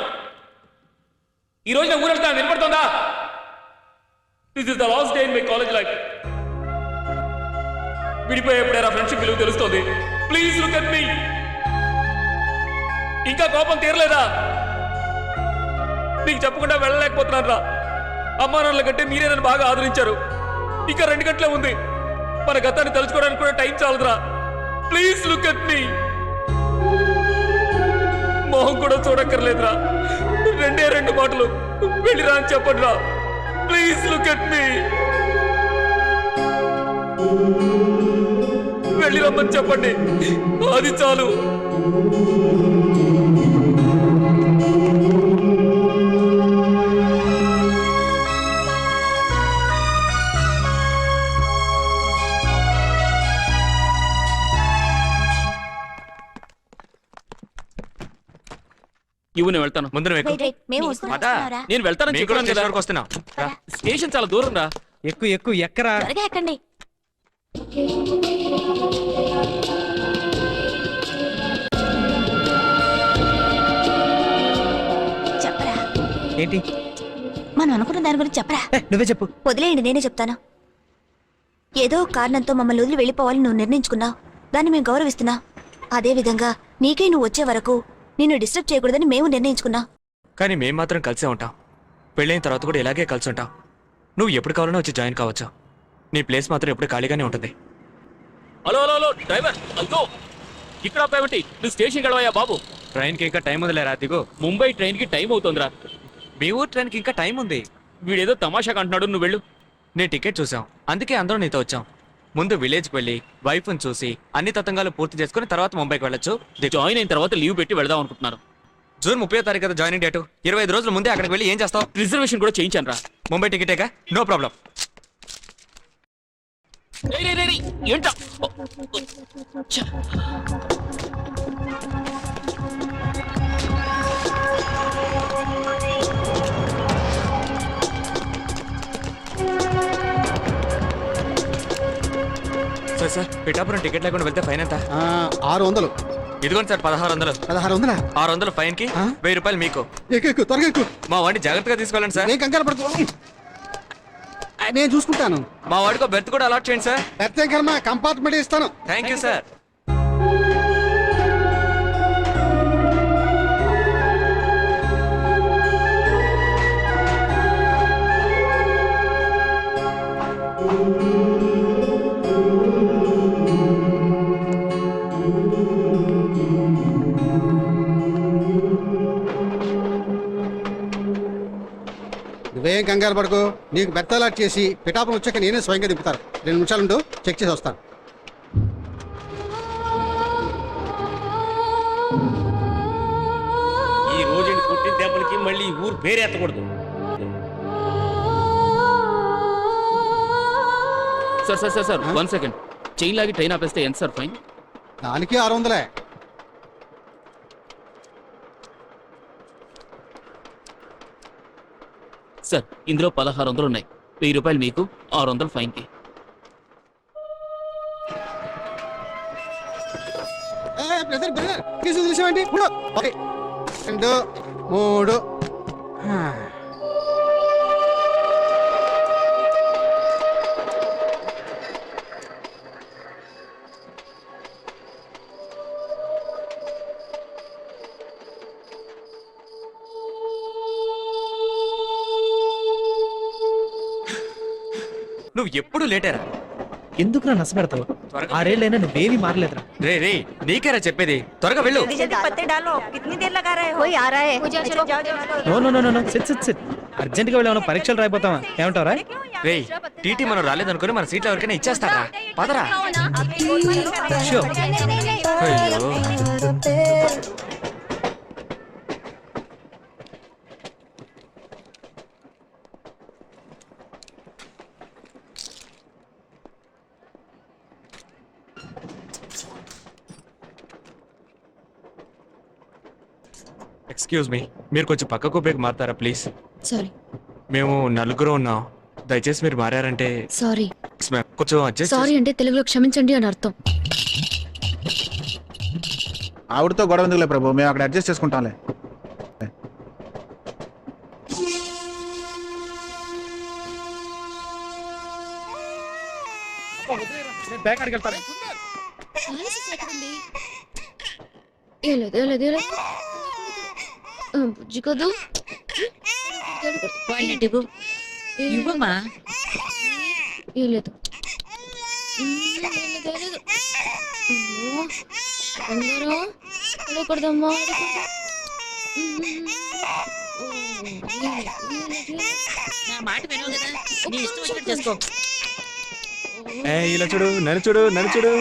ఈ రోజు నేను ఊరు వెళ్తాను, వినపడుతుందా? This is the last day in my college life. విడిపోయేప్పుడైనా ఫ్రెండ్షిప్ విలువ తెలుస్తుంది. Please look at me. ఇంకా కోపం తీరలేదా? నీకు చెప్పకుండా వెళ్ళలేకపోతున్నాను రా. అమ్మా నాన్నల కంటే మీరే నన్ను బాగా ఆదరించారు. ఇంకా 2 గంటలే ఉంది. మన గతాన్ని తలుచుకోవడానికి కూడా టైం చాలదురా. ప్లీజ్ లుక్ అట్ మీ. మొహం కూడా చూడక్కర్లేదురా. 2 మాటలు వెళ్ళిరా అని చెప్పండి రా. ప్లీజ్ లుక్ అట్ మీ. వెళ్ళి రమ్మని చెప్పండి, అది చాలు. ఇవ్వు, నేను వెళ్తాను. ముందు నువ్వు ఎక్కు. మేము పదా. నేను వెళ్తానని మేము కూడా చెప్పాను స్టేషన్ కదా. వరకు వస్తున్నాం. రా. స్టేషన్ చాలా దూరం రా. ఎక్కు ఎక్కరా. త్వరగా ఎక్కండి. చెప్పరా, ఏంటి? మనం అనుకున్న దాని గురించి చెప్పరా. నువ్వే చెప్పు. వదిలేయండి, నేనే చెప్తాను. ఏదో ఒక కారణంతో మమ్మల్ని వదిలి వెళ్ళిపోవాలని నువ్వు నిర్ణయించుకున్నావు. దాన్ని మేము గౌరవిస్తున్నాం. అదే విధంగా నీకే నువ్వు వచ్చే వరకు నిన్ను డిస్టర్బ్ చేయకూడదని మేము నిర్ణయించుకున్నాం. కానీ మేము మాత్రం కలిసే ఉంటాం. పెళ్ళైన తర్వాత కూడా ఇలాగే కలిసి ఉంటాం. నువ్వు ఎప్పుడు కావాలన్నా వచ్చి జాయిన్ కావచ్చు. నీ ప్లేస్ మాత్రం ఎప్పుడు ఖాళీగానే ఉంటుంది. హలో హలో హలో డ్రైవర్, అదో ఇక్కడ ఆపేమిటి? నువ్వు స్టేషన్ గడవయ్యా బాబు. ట్రైన్కి ఇంకా టైం ఉందిలేరా దిగు. ముంబై ట్రైన్కి టైం అవుతుందిరా. మీ ఊరు ట్రైన్కి ఇంకా టైం ఉంది. వీడేదో తమాషాగా అంటున్నాడు, నువ్వు వెళ్ళు. నేను టికెట్ చూసాం, అందుకే అందరం నీతో వచ్చాం. ముందు విలేజ్కి వెళ్ళి వైఫ్ని చూసి అన్ని తతంగాలు పూర్తి చేసుకుని తర్వాత ముంబైకి వెళ్ళొచ్చు. జాయిన్ అయిన తర్వాత లీవ్ పెట్టి వెళదాం అనుకుంటున్నారు. జూన్ 30వ తారీఖు కదా జాయినింగ్ డేటు. 25 రోజుల ముందే అక్కడికి వెళ్ళి ఏం చేస్తావు? రిజర్వేషన్ కూడా చేయించాను రా. ముంబై టికెటేగా, నో ప్రాబ్లం. ఏంటా? సార్ పిఠాపురం టికెట్ లేకుండా వెళ్తే ఫైన్ ఎంత? 600. ఇదిగోండి సార్ 1600. 1600. 600 ఫైన్ కి 1000 రూపాయలు మీకు. ఎక్కు, త్వరగా ఎక్కు. మా వాడిని జాగ్రత్తగా తీసుకెళ్ళండి సార్. నేను కంగారు పడుకో, నేను చూసుకుంటాను. మా వాడికి బెర్త్ కూడా అలాట్ చేయండి సార్. ప్రత్యేక కర్మ, కంపార్ట్మెంట్ ఇస్తాను. Thank you sir. నువ్వేం కంగారు పడుకో, నీకు బెర్త్ అలాట్ చేసి పిఠాపురం వచ్చాక నేనే స్వయంగా దింపుతాను. 2 నిమిషాలుంటూ చెక్ చేసి వస్తాను. ఈ రోజు పుట్టిన దెబ్బలకి మళ్ళీ ఈ ఊరు పేరు ఎత్తకూడదు. Sir sir sir sir 1 second. Chain లాగి ట్రైన్ ఆపేస్తే ఎంత సార్ ఫైన్? దానికి 600. సార్ ఇందులో 1600 ఉన్నాయి. 1000 రూపాయలు మీకు, 600 ఫైన్కి. బ్రదర్ బ్రదర్ కేసు చూసామండి. 1 2 3. నువ్వు ఎప్పుడు లేటేరా? ఎందుకు నష్టపెడతావు? 6 ఏళ్ళైనా నువ్వేమీ మారలేదురా. రే రే నీకేరా చెప్పేది, త్వరగా వెళ్ళు. No no no no sit sit sit. Urgent గా వెళ్ళాము, పరీక్షలు రాయిపోతావా? ఏమంటావరా? రే టీటీ మనం రాలేదనుకుని మన సీట్లు ఎవరికైనా ఇచ్చేస్తారా? పదరా. షూర్. అయ్యో ఎక్స్క్యూజ్ మీ, మీరు కొంచెం పక్కకు బేక్ మారుతారా ప్లీజ్? సారీ మేము నలుగురు ఉన్నాం, దయచేసి మీరు మారారంటే. సారీ కొంచెం అడ్జస్ట్. సారీ అంటే తెలుగులో క్షమించండి అని అర్థం. ఆవిడతో గొడవ ఎందుకులే ప్రభు, మేము అక్కడ అడ్జస్ట్ చేసుకుంటాంలే. బ్యాగ్ అడిగి వెళ్తారా? ఏం లేదు ఏం లేదు ఏం లేదు. బుజ్జి కదూ. వాళ్ళింటికు ఇవ్వమా. ఏం లేదు అడగకూడదమ్మా. నా మాట వినవు కదా, నీ ఇష్టం వచ్చినట్టు చేసుకో. ఇలా చూడు, నన్ను చూడు, నన్ను చూడు.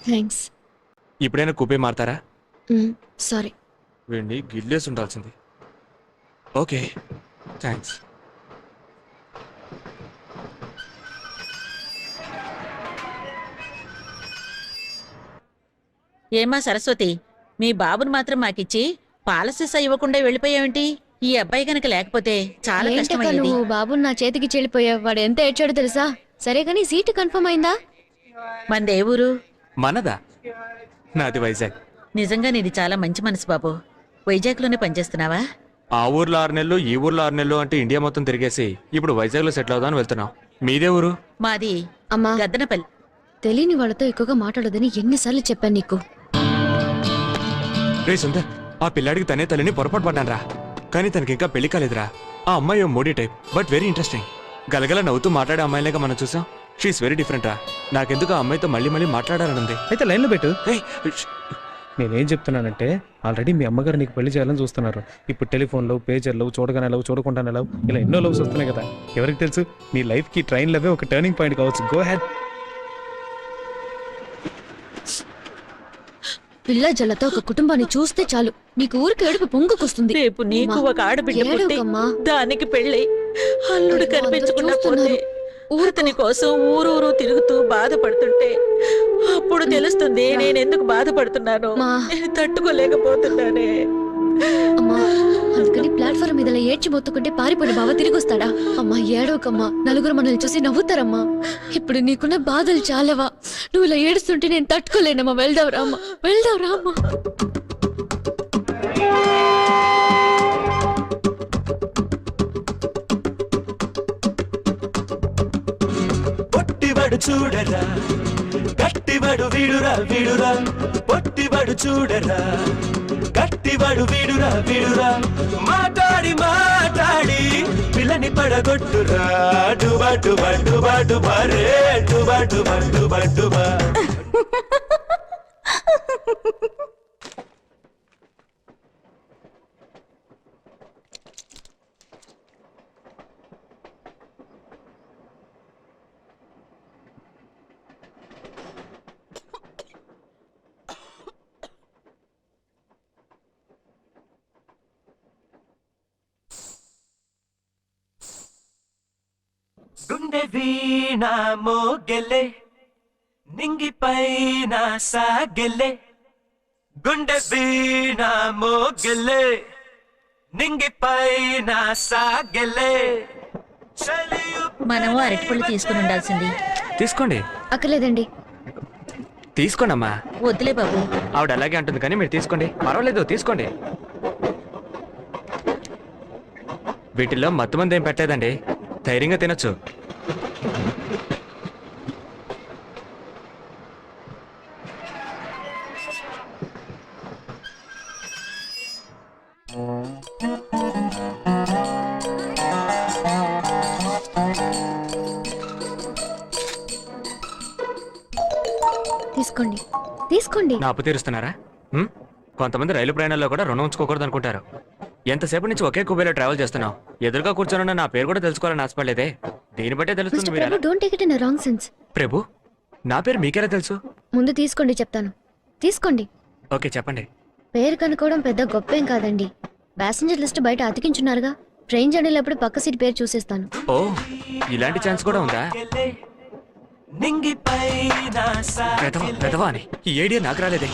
థ్యాంక్స్. ఇప్పుడైనా కూపే మారుతారా? సారీ. వెండి గిల్లేసి ఉండాల్సింది. Okay thanks. ఏమా సరస్వతి, మీ బాబుని మాత్రం మాకిచ్చి పాలసీసా ఇవ్వకుండా వెళ్ళిపోయావేంటి? ఈ అబ్బాయి గనక లేకపోతే చాలా కష్టమయ్యేది. నువ్వు బాబుని నా చేతికి చెల్లిపోయావు. వాడు ఎంత ఏడ్చాడో తెలుసా? సరే కానీ సీటు కన్ఫర్మ్ అయిందా? మనదే ఊరు? మనదా? నాది వైజాగ్. నిజంగా నీది చాలా మంచి మనసు బాబు. వైజాగ్ లోనే పనిచేస్తున్నావా? ఆ ఊర్లో 6 నెలలు, ఈ ఊర్లో 6 నెలలు అంటే ఇండియా మొత్తం తిరిగేసి ఇప్పుడు వైజాగ్ లో సెటిల్ అవుదామని వెళ్తున్నాం. మీదే ఊరు? మాది అమ్మా గద్దనపల్లి. తెలియని వాళ్ళతో ఎక్కువగా మాట్లాడదని ఎన్నిసార్లు చెప్పాను నీకు. రే సుందర్, ఆ పిల్లాడికి తనే తల్లిని పొరపాటు పడ్డానరా. కానీ తనకి ఇంకా పెళ్లి కాలేదురా. ఆ అమ్మాయి Modi type, but very interesting. గలగల నవ్వుతూ మాట్లాడే అమ్మాయిలేగా మనం చూసాం. షీఈస్ వెరీ డిఫరెంట్ రా. నాకెందుకు ఆ అమ్మాయితో మళ్ళీ మళ్ళీ మాట్లాడాలనుంది. అయితే లైన్లో పెట్టు. నేనేం చెప్తున్నానంటే, ఆల్రెడీ మీ అమ్మగారు నీకు పెళ్లి చేయాలని చూస్తున్నారు. ఇప్పుడు టెలిఫోన్లో, పేజర్లో, చూడగానే లవ్, చూడకుండానే లవ్, ఇలా ఎన్నో లవ్స్ వస్తున్నాయి కదా. ఎవరికి తెలుసు, నీ లైఫ్కి ట్రైన్ లవే ఒక టర్నింగ్ పాయింట్ కావచ్చు. Go head. పిల్ల జల్లతో ఒక కుటుంబాన్ని చూస్తే చాలు నీకు ఊరికి ఏడుపు పొంగుకొస్తుంది. రేపు నీకు ఒక ఆడబిడ్డ పుట్టి ఏడవకమ్మా. దానికి పెళ్ళి అల్లుడు కనిపించకుండా పోతే అతని కోసం ఊరూరు తిరుగుతూ బాధపడుతుంటే అప్పుడు తెలుస్తుంది నేనెందుకు బాధపడుతున్నాను. మా. నేను తట్టుకోలేకపోతున్నానే. అమ్మా అందుకని ప్లాట్ఫామ్ మీద ఏడ్చి మొత్తుకుంటే పారిపోయిన బావ తిరిగి వస్తాడా? అమ్మా ఏడవకమ్మా, నలుగురు మనల్ని చూసి నవ్వుతారమ్మా. ఇప్పుడు నీకున్న బాధలు చాలవా? నువ్వు ఇలా ఏడుస్తుంటే నేను తట్టుకోలేనమ్మా. వెళ్దాం రామ్మా, వెళ్దాం రామ్మా. పొట్టివాడు చూడరా, గట్టివాడు వీడురా వీడురా. పొట్టివాడు చూడరా, గట్టివాడు వీడురా వీడురా. మాట్లాడి మాట్లాడి పిల్లని పడగొట్టురా. డుబా డుబా డుబా డుబా రే డుబా డుబా డుబా డుబా. గుండె వీణ మోగెలే, నింగిపైన సాగెలే. గుండె వీణ మోగెలే, నింగిపైన సాగెలే. మనము అరటిపళ్ళు తీసుకుని ఉండాల్సింది. తీసుకోండి. అక్కర్లేదండి. తీసుకోండి అమ్మా. వద్దులే బాబు. ఆవిడ అలాగే అంటుంది కానీ మీరు తీసుకోండి, పర్వాలేదు తీసుకోండి. వీటిల్లో మత్తు మంది ఏం పెట్టలేదండి, ధైర్యంగా తినొచ్చు. తీసుకోండి, తీసుకోండి. నా అప్పు తీరుస్తున్నారా? కొంతమంది రైలు ప్రయాణాల్లో కూడా రుణం ఉంచుకోకూడదు అనుకుంటారు. ఎంతసేపు నుంచి ఒకే కుబేలో ట్రావెల్ చేస్తున్నావు, ఎదురుగా కూర్చోనున్న నా పేరు కూడా తెలుసుకోవాలని ఆశపడలేదే. దీన్ని బట్టే తెలుస్తుంది మీరు ఎలా- don't take it in a wrong sense. Prabhu, నా పేరు మీకెలా తెలుసు? ముందు తీసుకోండి, చెప్తాను. తీసుకోండి. ఓకే చెప్పండి. పేరు కనుక్కోవడం పెద్ద గొప్పేం కాదండి. ప్యాసింజర్ లిస్ట్ బయట అతికించున్నారుగా. ట్రైన్ జర్నీలప్పుడు పక్క సీట్ పేరు చూసేస్తాను. ఓ, ఇలాంటి ఛాన్స్ కూడా ఉందా? పెదవా అని ఈ ఐడియా నాకు రాలేదే.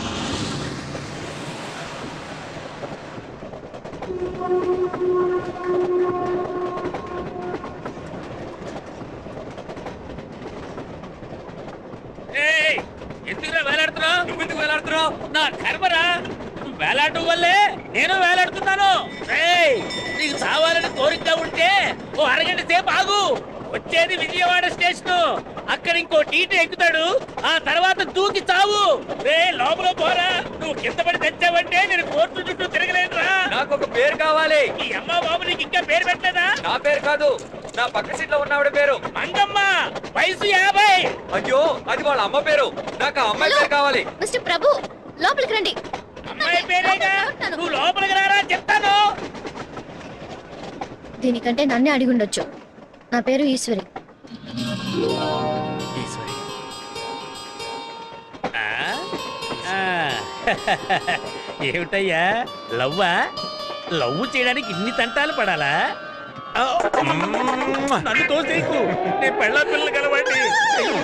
ఎందుకు వేలాడుతున్నావు? నువ్వెందుకు వేలాడుతున్నావు? నా కర్మరా, నువ్వు వేలాడటం వల్లే నేను వేలాడుతున్నాను. నీకు చావాలని కోరికగా ఉంటే ఓ అరగంట సేపు ఆగు. వచ్చేది విజయవాడ స్టేషన్, అక్కడ ఇంకో టీటీ ఎక్కుతాడు, ఆ తర్వాత దూకి చావు. రే లోపల పోరా, నువ్వు కింద పడి తెచ్చావంటే నేను కోర్టు చుట్టూ తిరగలేనురా. నాకు ఒక పేరు కావాలి. ఈ అమ్మ బాబు నీకు ఇంకా పేరు పెట్టలేదా? నా పేరు కాదు, నా పక్క సీట్ లో ఉన్నవాడి పేరు మంగమ్మ, వయసు 50. అయ్యో, అది వాళ్ళ అమ్మ పేరు. నాకు ఆ అమ్మాయి పేరు కావాలి. మిస్టర్ ప్రభు, లోపలికి రండి. అమ్మాయి పేరేగా, నువ్వు లోపలికి రారా చెప్తాను. దీనికంటే నన్నే అడిగి ఉండొచ్చు. నా పేరు ఈశ్వరి. ఈశ్వరి. ఏమిటయ్యా లవ్వా? లవ్ చేయడానికి ఇన్ని తంటాలు పడాలా? నన్ను తోసేకు, నేను పెళ్ళ పిల్లలు కలవండి.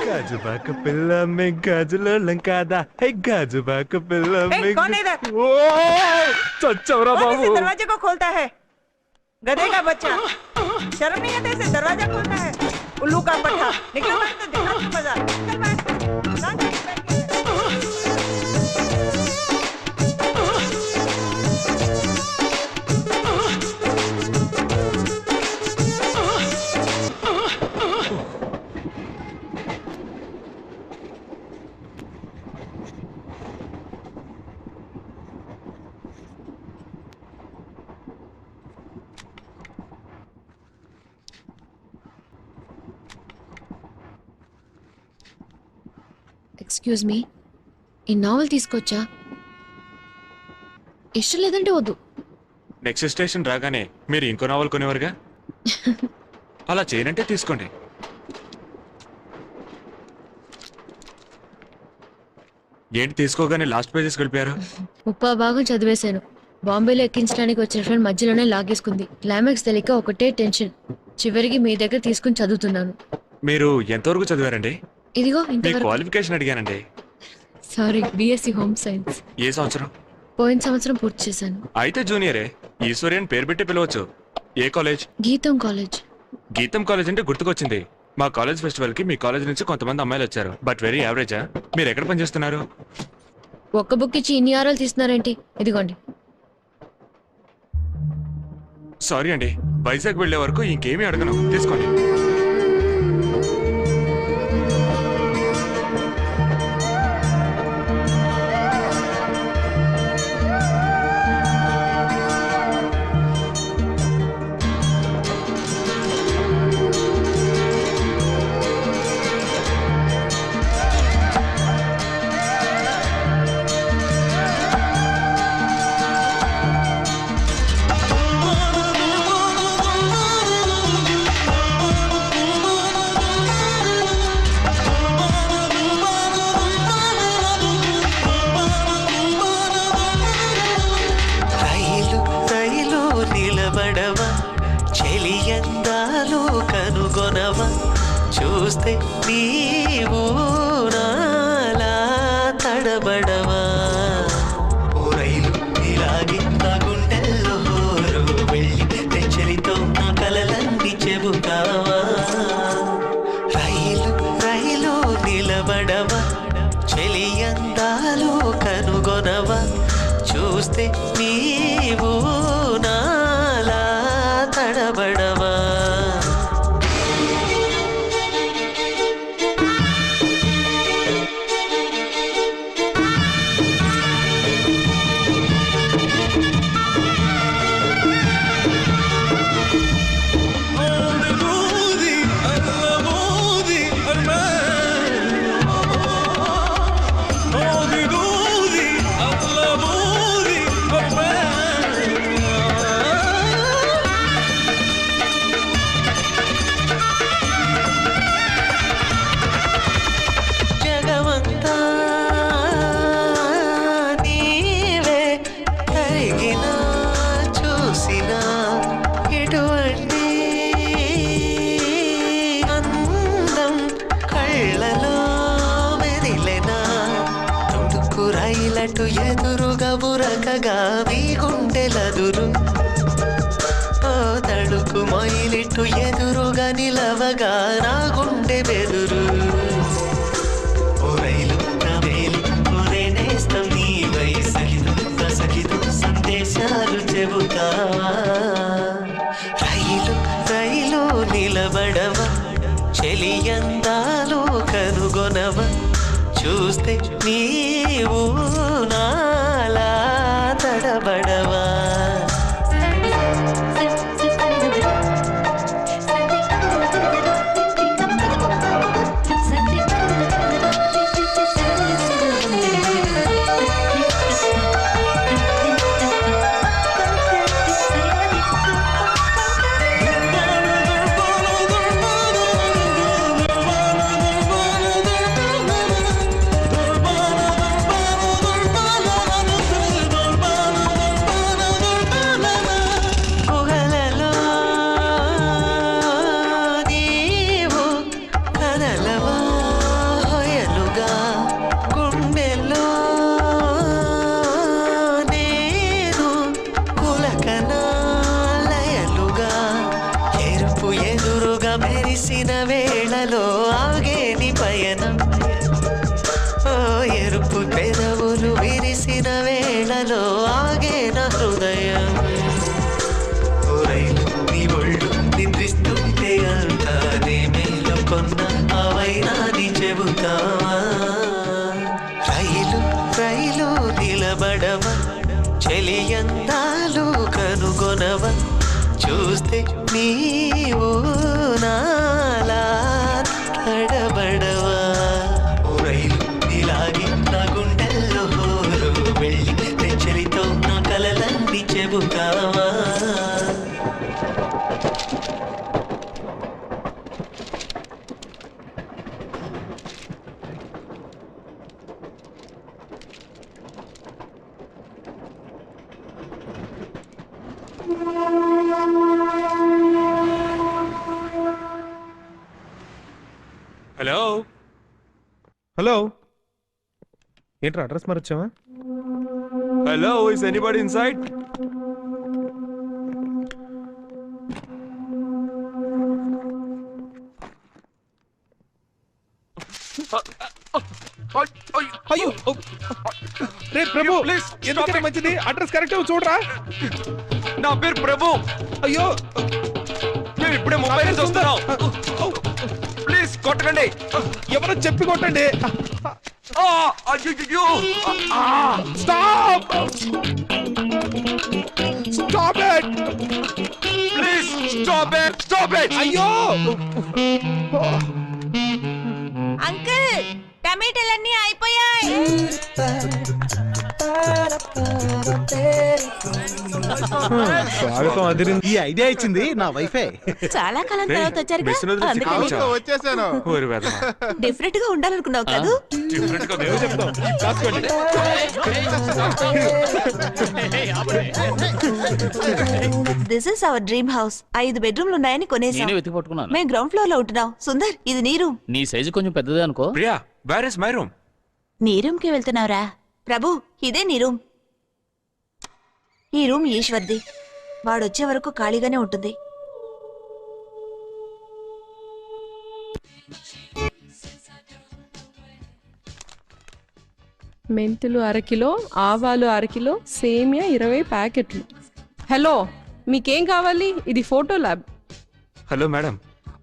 గాజుబాక పిల్ల మే గాజులోళ్ళం కాదా? హే గాజుబాక పిల్ల మే చచ్చవరా బాబు. दरवाजे को खोलता है गधे का बच्चा. शर्म नहीं आता? ऐसे दरवाजा खोलता है उल्लू का पट्टा. निकल बाहर तो दिखा तू बाजार. निकल बाहर. ఎక్స్క్యూజ్ మీ, ఈ నావల్ తీసుకొచ్చా? ఇష్టం లేదంటే వద్దు. నెక్స్ట్ స్టేషన్ రాగానే మీరు ఇంకో నావల్ కొనేవారుగా. అలా చేయనంటే తీసుకోండి. ఏంటి తీసుకోగానే లాస్ట్ పేజెస్ వెళ్ళిపోయారు? ముప్పా భాగం చదివేశాను. బాంబేలో ఎక్కించడానికి వచ్చిన ఫ్రెండ్ మధ్యలోనే లాగేసుకుంది. క్లైమాక్స్ తెలియక ఒకటే టెన్షన్. చివరికి మీ దగ్గర తీసుకుని చదువుతున్నాను. మీరు ఎంతవరకు చదివారండి? ఇదిగో మీ ఇంతవరకు. క్వాలిఫికేషన్ అడిగానండి. Sorry, BSc home science. ఏ సంవత్సరం? పోయిన సంవత్సరం పూర్తి చేశాను. అయితే జూనియరే, ఈశ్వరి అని పేరు పెట్టి పిలవచ్చు. ఏ కాలేజ్? గీతం కాలేజ్. గీతం కాలేజ్ అంటే గుర్తుకొచ్చింది. మా కాలేజ్ ఫెస్టివల్ కి మీ కాలేజ్ నుంచి కొంతమంది అమ్మాయిలు వచ్చారు, బట్ వెరీ యావరేజా. మీరు ఎక్కడ పనిచేస్తున్నారు? ఒక్క బుక్ ఇచ్చి ఇన్ని ఆరాలు తీస్తున్నారేంటి? ఇదిగోండి. సారీ అండి, వైజాగ్ వెళ్లే వరకు ఇంకేమీ అడగను, తీసుకోండి. రైలు రైలు నిలబడవా, చెలియందాలు కనుగొనవా, చూస్తే నీవు నాలా తడబడవా. ఓ రైలు ఇలాగే నా గుండెల్లో హోరు, వెళ్ళి తెచ్చలితో నా కలలన్నీ చెబుతావా. రైలు రైలు నిలబడవా, చెలియందాలు కనుగొనవా, చూస్తే నీవు నాలా తడబడవా. జగమంతా నీవే, కరిగినా చూసినా ఎటువంటి అందం కళ్ళలో మెదిలెనా. తుడుకు రైలటు ఎదురుగా బురకగా మీ గుండెలదురు, ఓ తడుకు మైలిటు ఎదురుగా నిలవగా నా గుండె బెదురు. ఓ రైలు నా వేలి నేస్తం నీవై, సఖిదు సందేశాలు చెబుతావా. రైలు రైలు నిలబడవా, చెలియందాలు కనుగొనవా, చూస్తే నీవు నాలా తడబడవా. గుహలలో నీవు కదలవా హొయలుగా, గుండెల్లో నేను కులకనా లయలుగా. ఎరుపు ఎదురుగా మెరిసిన వేళలో ఆగేని పయనం, ఓ ఎరుపు పెదవులు విరిసిన వేళలో ఆగేన హృదయం. ఓ రైలు నీ ఒళ్ళు నిద్రిస్తుంటే అంతానే మేలుకొన్న అవైనాని చెబుతావా. రైలు రైలు నిలబడవా, చెలియందాలు కనుగొనవా, చూస్తే నీవు నాలా తడబడవా. ఓ రైలు ఇలాగే నా గుండెల్లో హోరు, వెళ్ళి తెచ్చలితో నా కలలన్నీ చెబుతావా. హలో హలో, ఏంట్రా అడ్రస్ మరొచ్చావా? Hello, is anybody inside? అయ్యో రే ప్రభు ప్లీజ్ ఎందుకంటే మంచిది అడ్రస్ కరెక్ట్ చూడరా. నా పేరు ప్రభు. అయ్యో మేము ఇప్పుడే ముంబై నుంచి వస్తున్నాం. ప్లీజ్ కొట్టకండి. ఎవరో చెప్పి కొట్టండి. అయ్యో stop stop it please stop it stop it. అయ్యో అంకుల్ టమాటాలన్నీ అయిపోయాయి. స్వాగతం అదిరింది. ఈ ఐడియా ఇచ్చింది నా వైఫే. చాలా కాలం తర్వాత వచ్చారు. వచ్చేసాను. డిఫరెంట్ గా ఉండాలనుకున్నావు కాదు. చెప్తాం కాసుకోండి. This is our dream house. 5 బెడ్రూమ్లు ఉన్నాయని కొనేసాం. నేనే వెతికి పట్టుకున్నాను. మేము గ్రౌండ్ ఫ్లోర్ లో ఉంటున్నాం. సుందర్, ఇది నీ రూమ్. నీ సైజు కొంచెం పెద్దదే అనుకో. Priya, where is my room? నీ రూమ్ కి వెళ్తున్నావురా? ప్రభు, ఇదే నీ రూమ్. ఈ రూమ్ ఈశ్వర్ది. వాడొచ్చే వరకు ఖాళీగానే ఉంటుంది. మెంతులు 1/2 కిలో, ఆవాలు 1/2 కిలో, సేమియా 20 ప్యాకెట్లు. హలో, మీకేం కావాలి? ఇది photo lab. Hello madam.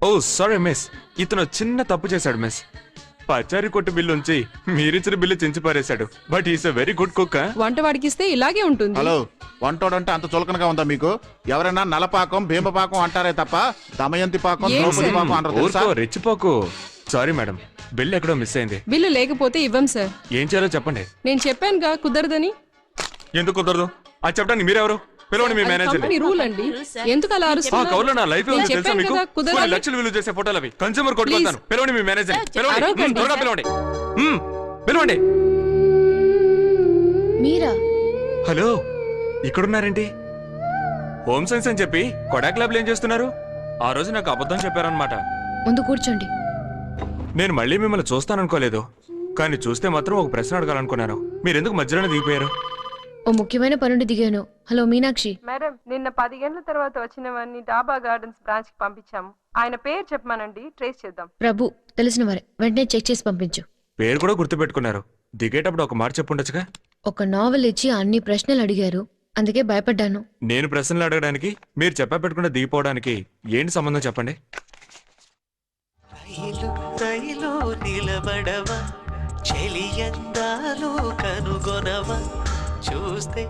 Oh sorry miss, ఇతను చిన్న తప్పు చేశాడు మిస్. పచారీ కొట్టు బిల్లు ఉంచి మీరిచ్చిన బిల్లు చించి పారేశాడు. But is a very good cook. వంట వాడికిస్తే ఇలాగే ఉంటుంది. హలో, వంటోడంటే అంత చులకనగా ఉందా మీకు? ఎవరైనా నలపాకం భీమపాకం అంటారే తప్ప దమయంతి పాకం ఏం ద్రౌపది సార్? పాకం అంటారు తెలుసా? ఊరుకో, రెచ్చిపోకు. సారీ మేడం, బిల్ ఎక్కడో మిస్ అయింది. బిల్లు లేకపోతే ఇవ్వం సార్. ఏం చేయాలో చెప్పండి. నేను చెప్పానుగా కుదరదని. ఎందుకు కుదరదు? అది చెప్పడానికి మీరెవరు? పిలవండి మీ మేనేజర్. కంపెనీ రూల్ అండి. ఎందుకు అలా ఆ అరుస్తున్నారు? కవర్లో నా లైఫ్ నేను తెలుసా చెప్పాను మీకు? కదా, కొన్ని కుదరదని. లక్షలు విలువ చేసే ఫోటోలు అవి. కన్స్యూమర్ కొట్టుకొస్తాను. పిలవండి మీ మేనేజర్. పిలవండి. అరవకండి. త్వరగా పిలవండి. పిలవండి. మీరా? హలో, ఇక్కడున్నారేంటి? హోమ్ సైన్స్ అని చెప్పి కొడాక్ ల్యాబ్లో ఏం చేస్తున్నారు? ఆ రోజు నాకు అబద్ధం చెప్పారనమాట. ముందు కూర్చోండి. నేను మళ్ళీ మిమ్మల్ని చూస్తాననుకోలేదు, కానీ చూస్తే మాత్రం ఒక ప్రశ్న అడగాలనుకున్నాను. మీరెందుకు మధ్యలోనే దిగిపోయారు? ఓ ముఖ్యమైన పనుండి దిగాను. హలో మీనాక్షి. మేడం, నిన్న 10 గంటల తర్వాత వచ్చినవన్నీ డాబా గార్డెన్స్ బ్రాంచ్ కి పంపించాము. ఆయన పేరు చెప్పమానండి, ట్రేస్ చేద్దాం. ప్రభు, తెలిసిన వారే. వెంటనే చెక్ చేసి పంపించు. పేరు కూడా గుర్తుపెట్టుకున్నారు. దిగేటప్పుడు ఒక మాట చెప్పుండొచ్చుగా. ఒక నావెల్ ఇచ్చి అన్ని ప్రశ్నలు అడిగారు, అందుకే భయపడ్డాను. నేను ప్రశ్నలు అడగడానికి, మీరు చెప్పా పెట్టకుండా దిగిపోవడానికి ఏంటి సంబంధం చెప్పండి. రైలు నిలబడవా, చెలియందాలు కనుగొనవా, చూస్తే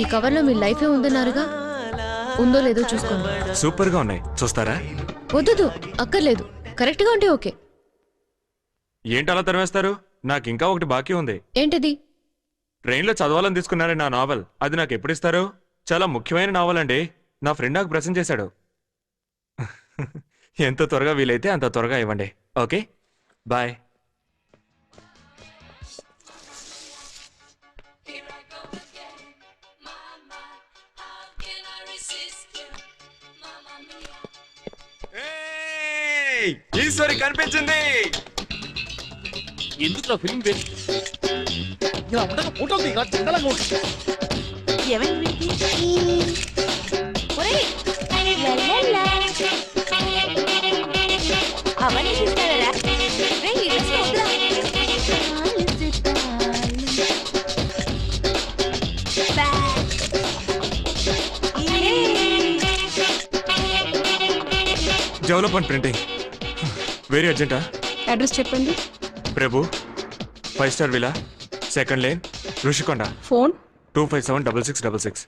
ఈ కవర్లో మీ లైఫే ఉందన్నారుగా, ఉందో లేదో చూసుకోండి. సూపర్ గా ఉన్నాయి, చూస్తారా? వద్దు, అక్కర్లేదు. కరెక్ట్ గా ఉంటే ఓకే. ఏంటి అలా తరిమేస్తారు? నాకు ఇంకా ఒకటి బాకీ ఉంది. ఏంటది? ట్రైన్లో చదవాలని తీసుకున్నారే నా నావెల్, అది నాకు ఎప్పుడు ఇస్తారు? చాలా ముఖ్యమైన నావెల్ అండి. నా ఫ్రెండ్ నాకు ప్రెజెంట్ చేశాడు. ఎంత త్వరగా వీలైతే అంత త్వరగా ఇవ్వండి. Okay, bye. ఈశ్వరి కనిపించింది. ఎందుకు ఫిల్మ్ వేస్ట్? ఇలా ఉండగా ఫోటో దిగా చందలంగా ఉంటుంది. డెవలప్మెంట్ ప్రింటింగ్ వెరీ అర్జెంటా? అడ్రస్ చెప్పండి. Prabhu, 5 star villa, 2nd lane, Rushikonda. Phone 25766666.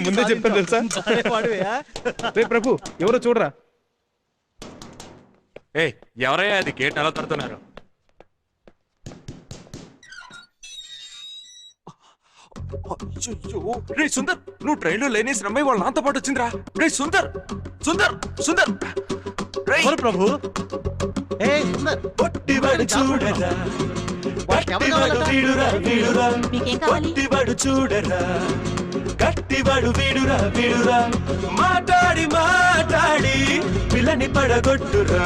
ముందే చెప్పాను తెలుసా? రే ప్రభు, ఎవరో చూడరా. ఏ ఎవరయ్యా అది? గేట్ అలా తడుతున్నారు. రే సుందర్, నువ్వు ట్రైన్లో లేనేసి రమ్మాయి వాళ్ళు నాతో పాటు వచ్చిందిరా. రే సుందర్, సుందర్, సుందర్. ఎవరు ప్రభు? ఏ సుందర్, పొట్టివాడు చూడరా, గట్టివాడు వీడురా వీడురా, పొట్టివాడు చూడరా, గట్టివాడు వీడురా వీడురా, మాట్లాడి మాట్లాడి పిల్లని పడగొట్టురా.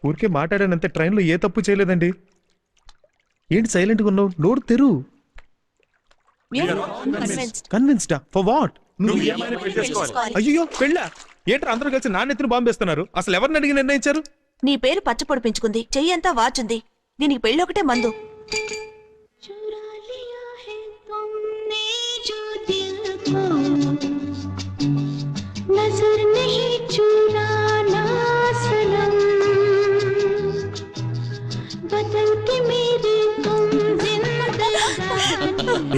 ఊరికే మాట్లాడానంతే, ట్రైన్లో ఏ తప్పు చేయలేదండి. ఏంటి సైలెంట్గా ఉన్నావు? నోరు తెరు. కన్విన్స్డా ఫర్ వాట్? అయ్యో పెళ్ళా? ఏంటి అందరూ కలిసి నాన్నెత్తిన బాంబేస్తున్నారు? అసలు ఎవరిని అడిగి నిర్ణయించారు? నీ పేరు పచ్చ పొడిపించుకుంది, చెయ్యంతా వాచుంది, దీనికి పెళ్ళి ఒకటే మందు.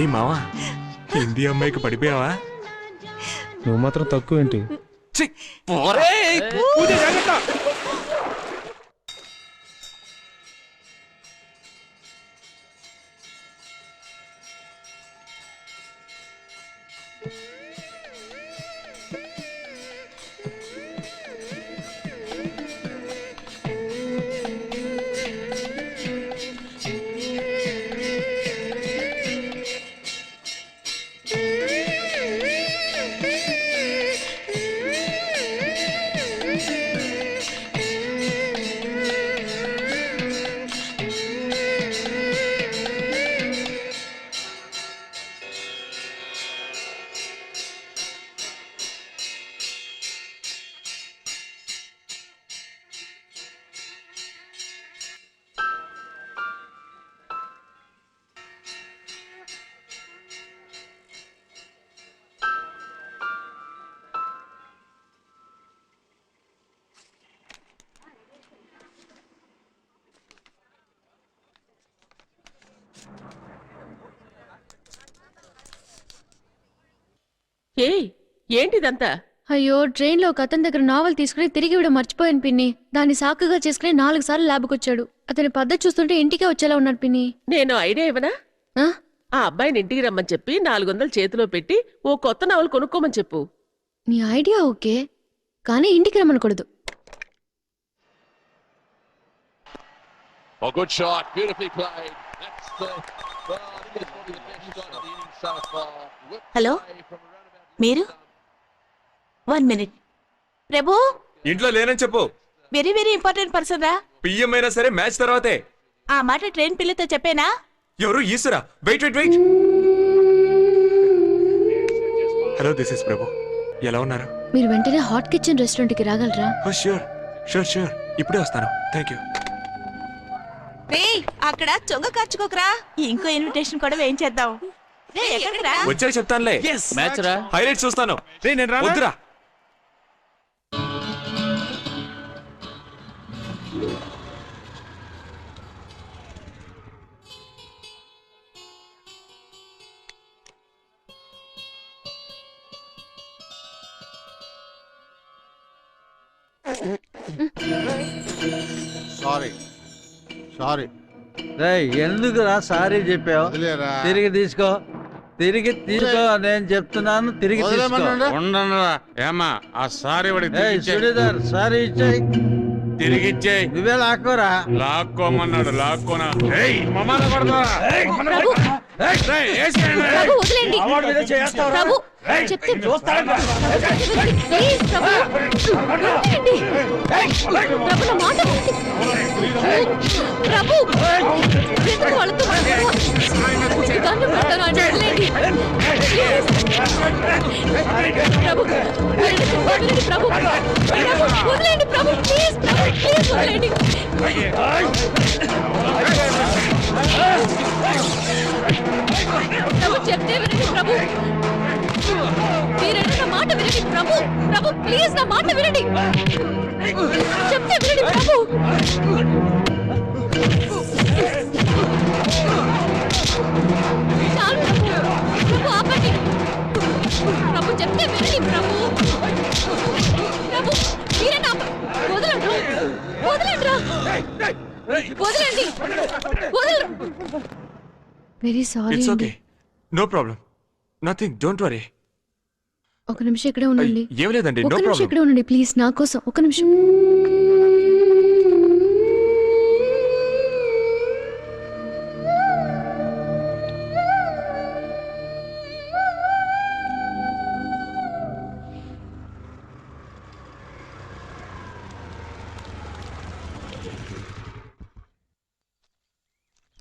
ఏ మావా, హిందీ అమ్మాయికి పడిపోయావా? నువ్వు మాత్రం తక్కువ ఏంటి? ఏంటిదంతా? అయ్యో, ట్రైన్లో ఒక అతని దగ్గర నావల్ తీసుకుని తిరిగి ఇవ్వడం మర్చిపోయాను పిన్ని. దాన్ని సాకుగా చేసుకుని 4 సార్లు ల్యాబ్కి వచ్చాడు. అతని పద్ధతి చూస్తుంటే ఇంటికే వచ్చేలా ఉన్నాడు పిన్ని. నేను ఐడియా ఇవ్వనా? ఆ అబ్బాయిని ఇంటికి రమ్మని చెప్పి 400 చేతిలో పెట్టి ఓ కొత్త నావల్ కొనుక్కోమని చెప్పు. నీ ఐడియా ఓకే, కానీ ఇంటికి రమ్మనకూడదు. హలో, మీరు 1 minute. ప్రభు, ఇంట్లో లేనని చెప్పు. వెరీ వెరీ ఇంపార్టెంట్ పర్సన్ రా. పిఎం అయినా సరే మ్యాచ్ తర్వాతే. ఆ మాట ట్రైన్ పిల్లతో చెప్పేనా? ఎవరు? ఈశ్వరా. Wait wait wait. Hello, this is Prabhu. ఎలా ఉన్నారు? మీరు వెంటనే హాట్ కిచెన్ రెస్టారెంట్కి రాగలరా? ష్యూర్ ష్యూర్ ష్యూర్, ఇప్పుడే వస్తాను. Thank you. అక్కడ చొంగ కార్చుకోకరా. ఇంకో ఇన్విటేషన్ కూడా వేయించేద్దాం. వచ్చాక చెప్తానులే. మ్యాచ్ రా, హైలైట్స్ చూస్తాను. వద్దురా. సారీ ఎందుకురా సారీ చెప్పావు? తిరిగి తీసుకో, నేను చెప్తున్నాను. తిరిగి ఏమా ఆ సారీ సుడీదార్ సారీ ఇచ్చాయి, తిరిగి ఇచ్చేయి. నువ్వే లాక్కోరా. లాక్కోమన్నాడు, లాక్కోనా? ప్రభు, వదిలేండి. ప్రభు, చెప్తే ప్లీజ్ ప్రభు, వదిలేండి. ప్రభు, నా మాట వినండి. ప్రభు, ఎందుకు వాళ్ళతో దండం పెడతాను అని వదిలేండి. ప్లీజ్. ప్రభు, వదిలేండి ప్రభు. ప్రభు, వదిలేండి ప్రభు. ప్లీజ్ ప్రభు, ప్లీజ్ వదిలేండి. ప్రభు, చెప్తే వినండి ప్రభు. మీరైనా నా మాట వినండి ప్రభు. ప్రభు, ప్లీజ్ నా మాట వినండి. చెప్తే వినండి ప్రభు. చాలు ప్రభు. ప్రభు, ఆపండి. ప్రభు, చెప్తే వినండి ప్రభు. ప్రభు, మీరైనా వదలండి. వదలండి. వదలండి. వదలండి. Very sorry. It's okay, no problem, nothing, don't worry. ఒక నిమిషం ఇక్కడే ఉండండి. ఏం లేదండి, ఒక నో నిమిషం ప్రాబ్లం. ఇక్కడే ఉండండి ప్లీజ్, నా కోసం ఒక నిమిషం.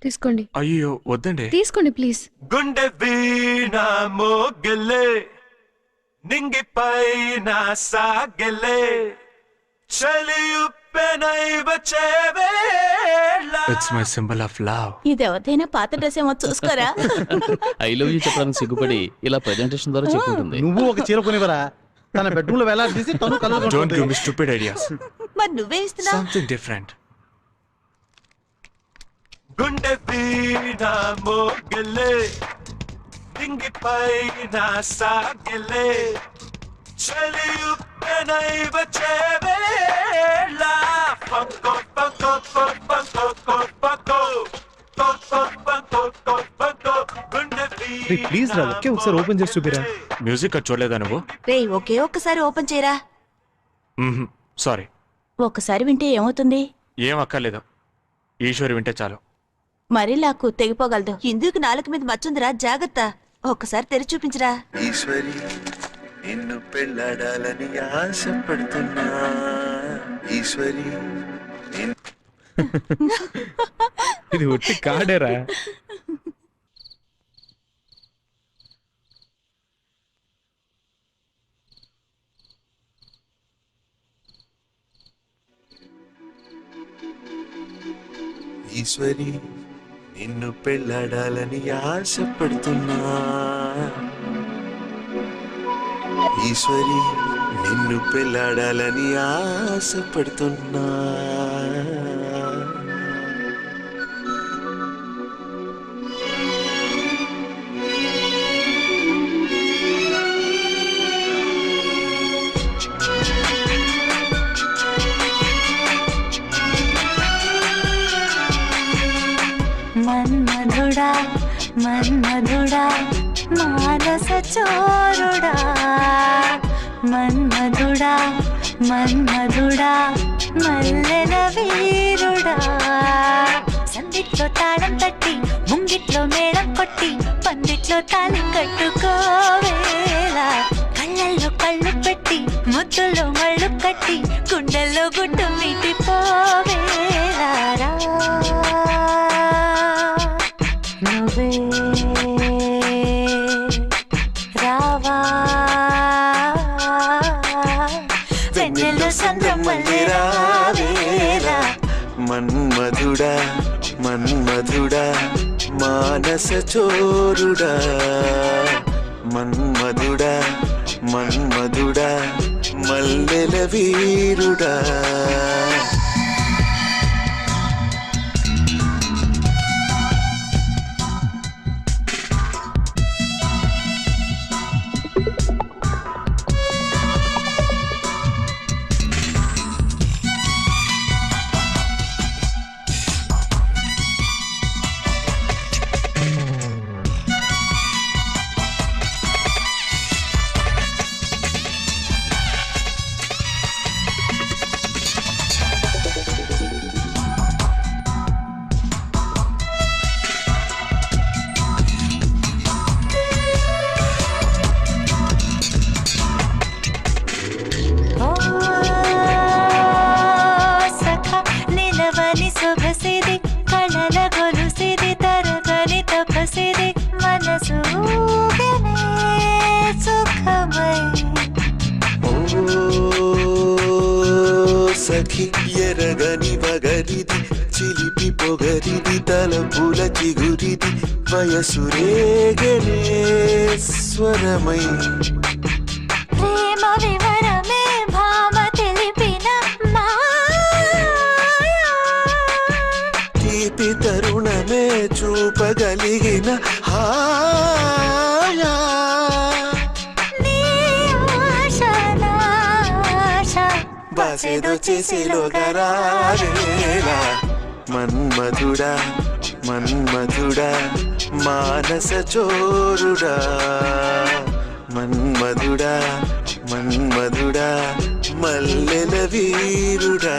తీసుకోండి. అయ్యో వద్దండి. తీసుకోండి ప్లీజ్. గుండె వీణ మోగలే నింగిపైన సాగలే చలియుప్పెనై వచ్చేవేళ. It's my symbol of love. ఇది ఎవరిదైనా పాత డ్రెస్ ఏమో చూసుకోరా. ఐ లవ్ యూ చెప్పడానికి సిగ్గుపడి ఇలా ప్రెజెంటేషన్ ద్వారా చెప్పుకుంటుంది. నువ్వు ఒక చీర కొనివరా, తన బెడ్రూమ్ లో వేలాడదీసి తను don't give colour me stupid ideas. మరి నువ్వే ఇస్తున్నావు. Something different. గుండె వీణ మోగలే నింగిపైన సాగలే చలియుప్పెనై వచ్చేవేళ. పంకో పంకో పంకో పంకో ప్లీజ్ రా, ఒకే ఒకసారి ఓపెన్ చేసి చూపిరా. మ్యూజిక్ అది చూడలేదా నువ్వు? రే ఒకే ఒక్కసారి ఓపెన్ చేయరా. సారీ. ఒక్కసారి వింటే ఏమవుతుంది? ఏం అక్కర్లేదు, ఈశ్వరి వింటే చాలు. మరీ లాక్కు తెగిపోగలదు. ఇందుకు నాలుగు మీద మచ్చుందిరా, జాగ్రత్త. ఒక్కసారి తెరి చూపించరా. ఈశ్వరి నిన్ను పెళ్ళాడాలని ఆశపడుతున్నా. ఈశ్వరి ఇది ఒట్టి కాడేరా. ఈశ్వరి నిన్ను పెళ్ళాడాలని ఆశపడుతున్నా. ఈశ్వరి నిన్ను పెళ్ళాడాలని ఆశపడుతున్నా. మన్మధుడా మన్మధుడా మానస చోరుడా, మన్మధుడా మన్మధుడా మల్లెల వీరుడా. సందిట్లో తాళం తట్టి ముంగిట్లో మేళం కొట్టి పందిట్లో తాళి కట్టుకోవేలా. కళ్ళల్లో కళ్ళు పెట్టి ముద్దులో మళ్ళు కట్టి గుండెల్లో గుడ్డు మీటిపోవేలా. నువ్వే రావా వెన్నెల్లో సంద్రం మళ్ళీ రావేలా. మన్మధుడా మన్మధుడా మానస చోరుడా. మన్మధుడా మన్మధుడా మల్లెల వీరుడా. సొగసిది కళల గొలుసిది తరగని తపసిది మనసు సుఖమై. సఖి ఎరగని వగరిది చిలిపి పొగరిది తలపుల చిగురిది వయసు రేగనే స్వరమై. ప్రేమ వివరమే భామ తెలిపిన తీపి తరుణమే చూపగలిగిన హాయా. బాసేదో చేసేలోగా రావేలా. మన్మధుడా మన్మధుడా మానస చోరుడా. మన్మధుడా మన్మధుడా మల్లెల వీరుడా.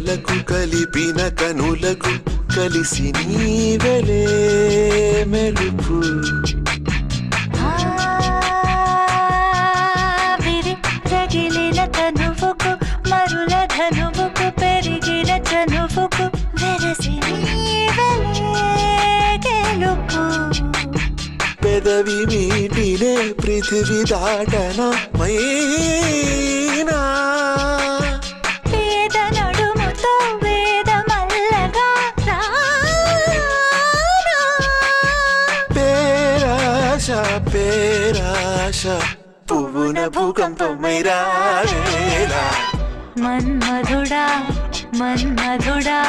కలలకు కలిపిన కనులకు కలిసి నీవెలే మెలుపు రగిలిన తనువుకు మరుల ధనువుకు పెరిగిన చనువుకు వెరసి గెలుపు పెదవి మీటినే పృథివి దాటన మైనా పేద నడుముతో వేద మల్లగా పేరాశ పేరాశ పువ్వున భూకంపమై రావేలా మన్మధుడా మన్మధుడా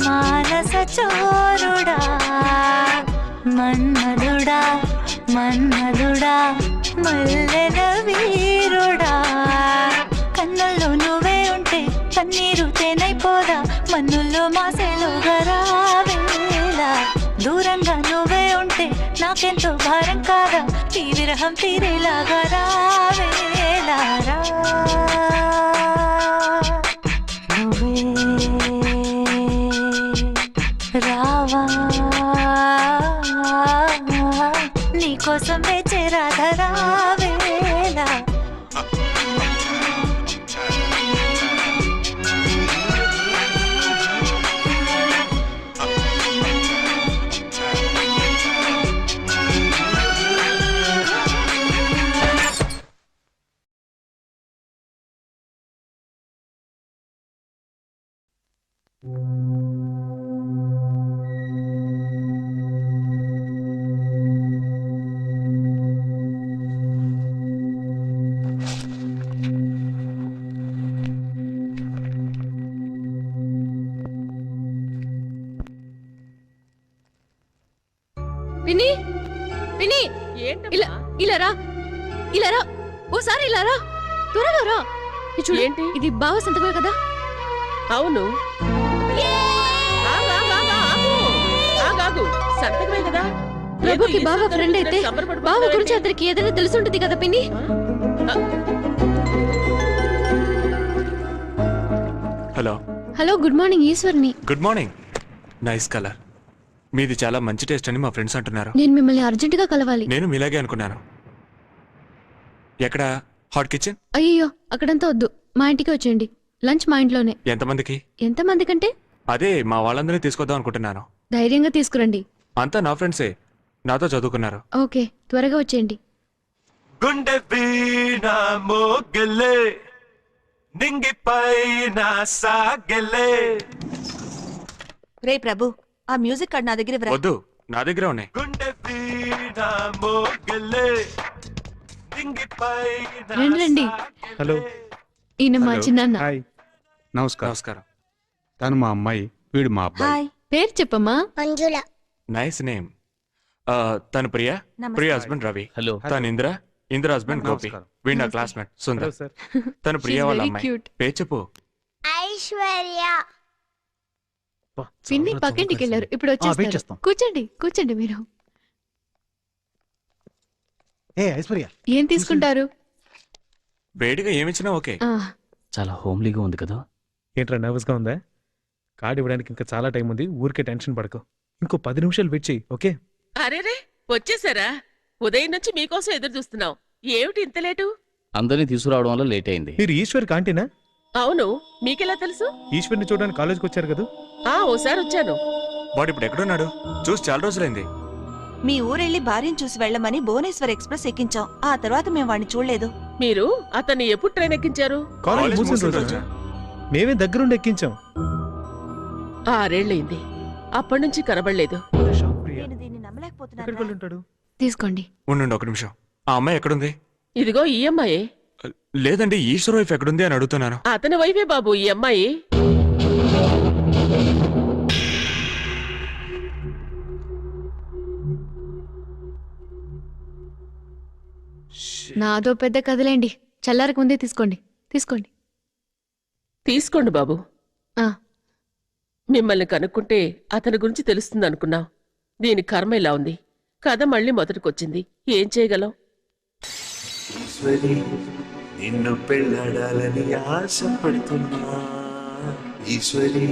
మానస చోరుడా మన్మధుడా మన్మధుడా మల్లెల వీరుడా కన్నుల్లో నువ్వే ఉంటే కన్నీరు తేనైపోదా మన్నుల్లో మాసెలో గరావేలా దూరంగా నువ్వే ఉంటే నాకెంతో భారం కాదా ఈ విరహం తీరేలాగా రావేలా నువ్వే రావా నీకోసం వేచే రాధరావేలా విని విని ఇలా ఇలా రా ఇలా రా ఓసారి ఇలా రా త్వరగా రా చూడు ఏంటి ఇది బావ సంతకమే కదా అవును సంతకమే కదా ప్రభుకి బావ ఫ్రెండ్ అయితే బావ గురించి అతనికి ఏదైనా తెలుసుంటది కదా పిన్ని హలో హలో గుడ్ మార్నింగ్ ఈశ్వర్ని గుడ్ మార్నింగ్. Nice colour. మీది చాలా మంచి టేస్ట్ అని మా ఫ్రెండ్స్ అంటున్నారు. నేను మిమ్మల్ని అర్జెంటుగా కలవాలి. నేను మీలాగే అనుకున్నాను. ఎక్కడ? Hot kitchen? అయ్యో అక్కడంతా వద్దు, మా ఇంటికి వచ్చేయండి. లంచ్ మా ఇంట్లోనే. ఎంతమందికి? ఎంతమంది కంటే అదే మా వాళ్ళందరినీ తీసుకొద్దాం అనుకుంటున్నాను. ధైర్యంగా తీసుకురండి. అంతా నా ఫ్రెండ్సే, నాతో చదువుకున్నారు. ఓకే త్వరగా వచ్చేయండి. గుండె వీణ మోగలే నింగిపైన సాగలే. రే ప్రభు, ఆ మ్యూజిక్ కార్డ్ నా దగ్గర ఇవ్వరా? వద్దు, నా దగ్గర ఉన్నాయి. గుండె వీణ మోగలే నింగిపైన రండి రండి. హలో. ఈయన మా చిన్నాన్న. హాయ్. నమస్కారం. నమస్కారం. తను మా అమ్మాయి, వీడు మా అబ్బాయి. హాయ్. పేరు చెప్పమ్మా. మంజుల. Nice name. తను ప్రియా, నమస్తే. ప్రియా హస్బెండ్ రవి. హలో. తను ఇంద్ర, ఇంద్ర హస్బెండ్ గోపి. నమస్కారం. వీడు నా క్లాస్మేట్ సుందర్. Hello sir. తను ప్రియా She's వాళ్ళ very అమ్మాయి. cute. పేరు చెప్పు. ఐశ్వర్య. పిన్ని పక్కింటికి వెళ్ళారు, ఇప్పుడు వెయిట్ వచ్చేస్తారు. చేస్తాం. కూర్చోండి కూర్చోండి మీరు. ఏ ఐశ్వర్య, ఏం తీసుకుంటారు? వేడిగా ఏమిచ్చినా ఓకే. ఆ, చాలా హోమ్లీగా ఉంది కదా. ఏంట్రా నర్వస్గా ఉందా? కార్డు ఇవ్వడానికి ఇంకా చాలా టైం ఉంది. ఊరికే టెన్షన్ పడకు. ఇంకో 10 నిమిషాలు వెయిట్ చెయ్యి. ఓకే? అరేరే వచ్చేసారా? ఉదయం నుంచి మీకోసం ఎదురు చూస్తున్నాం. ఏమిటి ఇంత లేటు? అందరినీ తీసుకురావడం వల్ల లేట్ అయింది. మీరు ఈశ్వర్ కాంటీనా? అవును, మీకెలా తెలుసు? ఈశ్వర్ని చూడడానికి కాలేజ్కి వచ్చారు కదా? ఓసారి వచ్చాను. వాడు ఇప్పుడు ఎక్కడున్నాడు? చూసి చాలా రోజులైంది. మీ ఊరెళ్ళి భార్యను చూసి వెళ్ళమని భువనేశ్వర్ ఎక్స్ప్రెస్ ఎక్కించాం. ఆ తర్వాత మేము వాడిని చూడలేదు. మీరు అతన్ని ఎప్పుడు ట్రైన్ ఎక్కించారు? కాలేజ్ కాలేజ్ మూసిన మూసిన రోజు రోజా? మేమే దగ్గరుండి ఎక్కించాం. 6 ఏళ్ళయింది. అప్పటి నుంచి కనబడలేదు. నేను దీన్ని నమ్మలేకపోతున్నాను. ఎక్కడికి వెళ్ళి ఉంటాడు? తీసుకోండి. ఉండండి ఒక నిమిషం. ఆ అమ్మాయి ఎక్కడుంది? ఇదిగో ఈ అమ్మాయి. లేదండి, ఈశ్వర్ వైఫ్ ఎక్కడుంది అని అడుగుతున్నాను. అతని వైఫే బాబు ఈ అమ్మాయి. నాదో పెద్ద కదలేండి, చల్లారకు ముందే తీసుకోండి. తీసుకోండి. తీసుకోండి బాబు. ఆ, మిమ్మల్ని కనుక్కుంటే అతని గురించి తెలుస్తుంది అనుకున్నాం. దీని కర్మ ఇలా ఉంది. కథ మళ్ళీ మొదటికొచ్చింది. ఏం చేయగలం? నిన్ను పెళ్ళాడాలని ఆశపడుతున్నా. ఈశ్వరి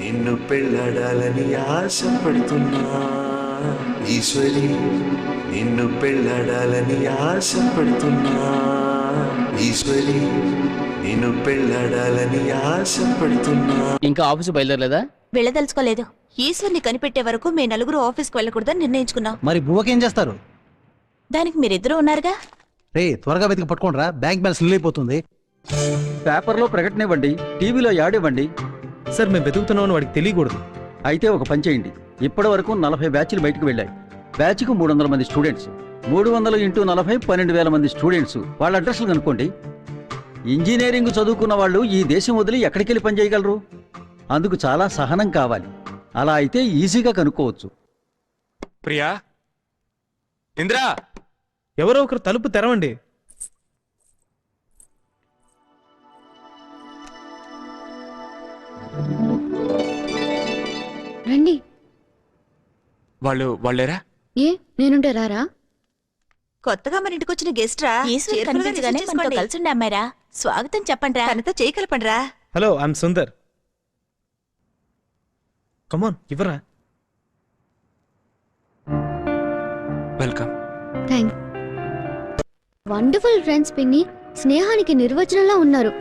నిన్ను పెళ్ళాడాలని ఆశపడుతున్నా ఈశ్వరి నిన్ను పెళ్ళాడాలని ఆశపడుతున్నా ఈశ్వరి నిన్ను పెళ్ళాడాలని ఆశపడుతున్నా. ఇంకా ఆఫీసు బయలుదేరలేదా? వెళ్ళదలుచుకోలేదు. ఈశ్వర్ని కనిపెట్టే వరకు మే నలుగురు ఆఫీస్కి వెళ్ళకూడదని నిర్ణయించుకున్నాం. మరి బువ్వకేం చేస్తారు? దానికి మీరిద్దరూ ఉన్నారుగా. రే త్వరగా వెతికి పట్టుకోండిరా, బ్యాంక్ బ్యాలెన్స్ ఫుల్ అయిపోతుంది. పేపర్లో ప్రకటన ఇవ్వండి, టీవీలో యాడ్ ఇవ్వండి. సార్ మేము వెతుకుతున్నామని వాడికి తెలియకూడదు. అయితే ఒక పని చేయండి. ఇప్పటి వరకు 40 బ్యాచ్లు బయటకు వెళ్ళాయి. బ్యాచ్కు 300 మంది స్టూడెంట్స్. 300 × 40 12,000 మంది స్టూడెంట్స్. వాళ్ళ అడ్రస్లు కనుక్కోండి. ఇంజనీరింగ్ చదువుకున్న వాళ్ళు ఈ దేశం వదిలి ఎక్కడికి వెళ్ళి పని చేయగలరు? అందుకు చాలా సహనం కావాలి. అలా అయితే ఈజీగా కనుక్కోవచ్చు. ప్రియా, ఇంద్రా, ఎవరో ఒకరు తలుపు తెరవండి. రండి. వాళ్ళేరా? ఏ నేనుంటే రారా? కొత్తగా మన ఇంటికి వచ్చిన గెస్ట్ రా. కలిసి ఉండే అమ్మాయిరా. స్వాగతం చెప్పండి రా. తనతో చేయగలపండి రా. Hello, I'm Sundar. కమాన్, ఇవ్వరా. వెల్కమ్. థ్యాంక్. వండర్ఫుల్ ఫ్రెండ్స్ పిన్ని. స్నేహానికి నిర్వచనంలా ఉన్నారు.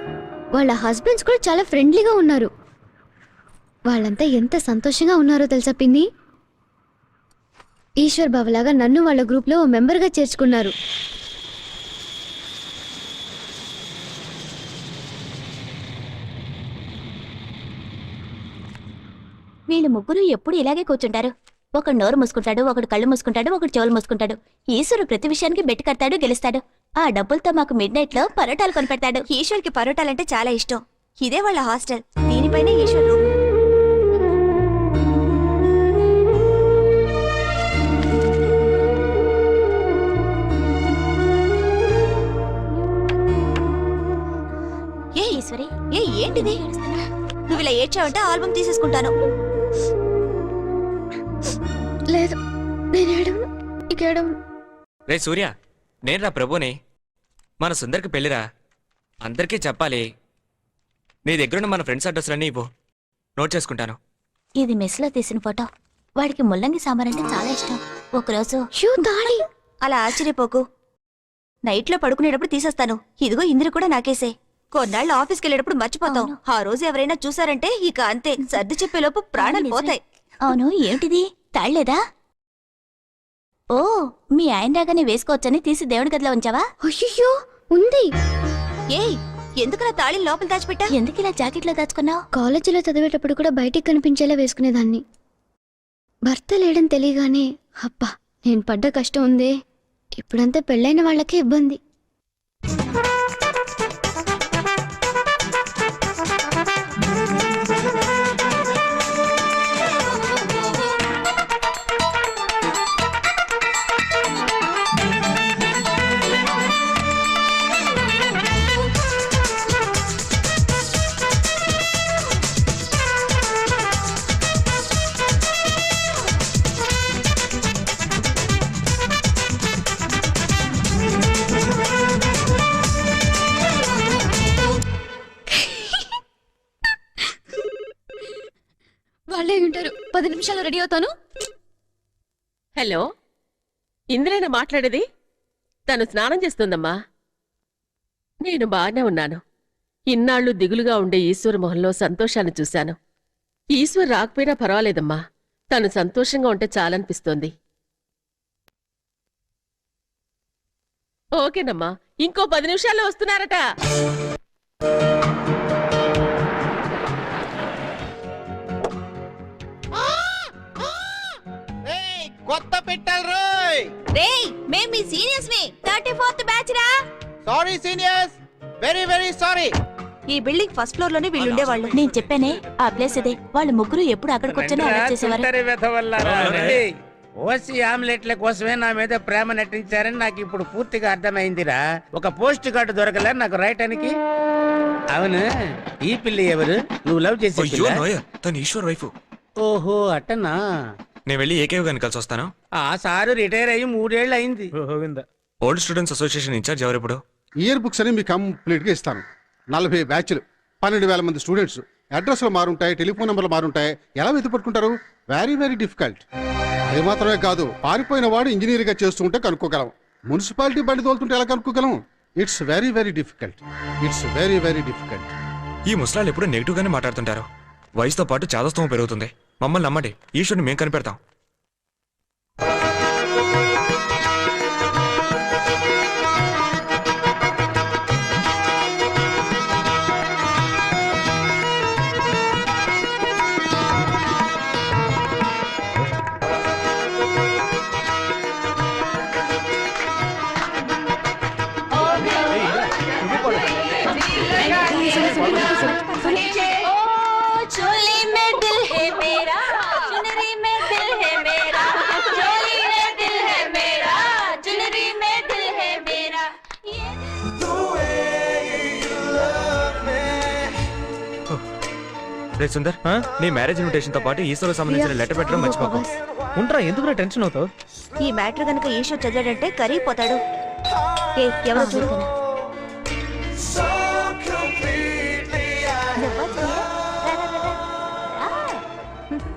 వాళ్ళ హస్బెండ్స్ కూడా చాలా ఫ్రెండ్లీగా ఉన్నారు. వాళ్ళంతా ఎంత సంతోషంగా ఉన్నారో తెలుసా పిన్ని? ఈశ్వర్ బాబులాగా నన్ను వాళ్ళ గ్రూప్లో ఓ మెంబర్గా చేర్చుకున్నారు. వీళ్ళు ముగ్గురు ఎప్పుడు ఇలాగే కూర్చుంటారు. ఒకడు నోరు మూసుకుంటాడు, ఒకడు కళ్ళు మూసుకుంటాడు, ఒకడు చెవులు మూసుకుంటాడు. ఈశ్వరు ప్రతి విషయానికి బెట్టు కడతాడు, గెలుస్తాడు. ఆ డబ్బులతో మాకు మిడ్ నైట్ లో పరోటాలు కొనిపెడతాడు. ఈశ్వర్కి పరోటాలంటే చాలా ఇష్టం. ఇదే వాళ్ళ హాస్టల్. దీనిపైనే ఈశ్వర్ రూమ్. ఏ ఈశ్వరి, ఏంటిది? నువ్వు ఇలా ఏడ్చావంటే ఆల్బమ్ తీసేసుకుంటాను. లేదు, నేను ఏడవను. ఇక ఏడవను. రే సూర్య, నేనురా ప్రభుని. మన సుందర్కి పెళ్ళిరా. అందరికీ చెప్పాలి. నీ దగ్గరున్న మన ఫ్రెండ్స్ అడ్రస్లన్నీ ఇవ్వు, నోట్ చేసుకుంటాను. ఇది మెస్ లో తీసిన ఫోటో. వాడికి ముల్లంగి సాంబార్ అంటే చాలా ఇష్టం. ఒకరోజు అలా ఆశ్చర్యపోకు. నైట్ లో పడుకునేటప్పుడు తీసేస్తాను. ఇదిగో ఇందిర కూడా నాకేసే. కొన్నాళ్ళు ఆఫీస్కి వెళ్ళేటప్పుడు మర్చిపోతాం. ఆ రోజు ఎవరైనా చూసారంటే ఇక అంతే. సర్ది చెప్పేలోపు ప్రాణాలు పోతాయి. అవును, ఏమిటిది? తాళ్లేదా? ఓ, మీ ఆయన రాగానే వేసుకోవచ్చని తీసి దేవుడి గదిలో ఉంచావా? అయ్యో ఉంది. ఏయ్, ఎందుకలా తాళి లోపల దాచిపెట్టా? ఎందుకు ఇలా జాకెట్లో దాచుకున్నావు? కాలేజీలో చదివేటప్పుడు కూడా బయటికి కనిపించేలా వేసుకునేదాన్ని. భర్త లేడని తెలియగానే అబ్బా నేను పడ్డ కష్టం ఉందే. ఇప్పుడంతా పెళ్ళైన వాళ్ళకే ఇబ్బంది. వాళ్ళే ఉంటారు. 10 నిమిషాలు రెడీ అవుతాను. హలో, ఇందులోనే మాట్లాడేది? తను స్నానం చేస్తుందమ్మా. నేను బాగానే ఉన్నాను. ఇన్నాళ్ళు దిగులుగా ఉండే ఈశ్వర్ మొహంలో సంతోషాన్ని చూశాను. ఈశ్వర్ రాకపోయినా పర్వాలేదమ్మా. తను సంతోషంగా ఉంటే చాలనిపిస్తోంది. ఓకేనమ్మా, ఇంకో 10 నిమిషాల్లో వస్తున్నారట. కొత్త పెట్టాలి రోయ్. రేయ్, మేము మీ సీనియర్స్ ని. 34th బ్యాచ్ రా. Sorry seniors, very very sorry. ఈ బిల్డింగ్ ఫస్ట్ ఫ్లోర్ లోనే వీళ్ళు ఉండేవాళ్ళు. నేను చెప్పానే, ఆ ప్లేస్ ఇదే. వాళ్ళు ముగ్గురు ఎప్పుడు అక్కడికి వచ్చానో అలా చేసేవారు. ఓసి ఆమ్లెట్ల కోసమే నా మీద ప్రేమ నటించారని నాకు ఇప్పుడు పూర్తిగా అర్థమైందిరా. ఒక పోస్ట్ కార్డు దొరకలే నాకు రాయటానికి. అవును, ఈ పిల్ల ఎవరు? నువ్వు లవ్ చేసే పిల్ల? తను ఈశ్వర్ వైఫ్. ఓహో అట్టనా. నేను వెళ్ళి ఏకేవ్ గారిని కలిసి వస్తాను. ఆ సారు రిటైర్ అయ్యి 3 ఏళ్ళు అయింది. ఓల్డ్ స్టూడెంట్స్ అసోసియేషన్ ఇన్ఛార్జ్ ఎవరు ఇప్పుడు? ఇయర్ బుక్స్ అని మీకు కంప్లీట్ గా ఇస్తాను. 40 బ్యాచ్లు, 12,000 మంది స్టూడెంట్స్, అడ్రస్లు మారుంటాయి, టెలిఫోన్ నెంబర్లు మారుంటాయి. ఎలా వెతుపట్టుకుంటారు? Very very difficult. అది మాత్రమే కాదు, పారిపోయిన వాడు ఇంజనీర్గా చేస్తుంటే కనుక్కోగలం. మున్సిపాలిటీ బండి తోలుతుంటే ఎలా కనుక్కోగలం? It's very very difficult. It's very very difficult. ఈ ముసలాళ్ళు ఎప్పుడు నెగిటివ్ గానే మాట్లాడుతుంటారు. వయసుతో పాటు చాదస్తవం పెరుగుతుంది. మమ్మల్ని నమ్మండి, ఈశ్వరుని మేము కనిపెడతాం. चोली में दिल है मेरा, चुनरी में दिल है मेरा, चोली में दिल है मेरा, चुनरी में दिल है मेरा. రే సుందర్, నీ మ్యారేజ్ ఇన్విటేషన్ తో పాటు ఈశ్వరకు సంబంధించిన లెటర్ పెట్టడం మర్చిపోకు. ఉంటా, ఎందుకు టెన్షన్ అవుతావు? ఈ మ్యాటర్ గనుక ఈశ్వర్ చదివాడంటే కరిగిపోతాడు. ఎవరు చూడు.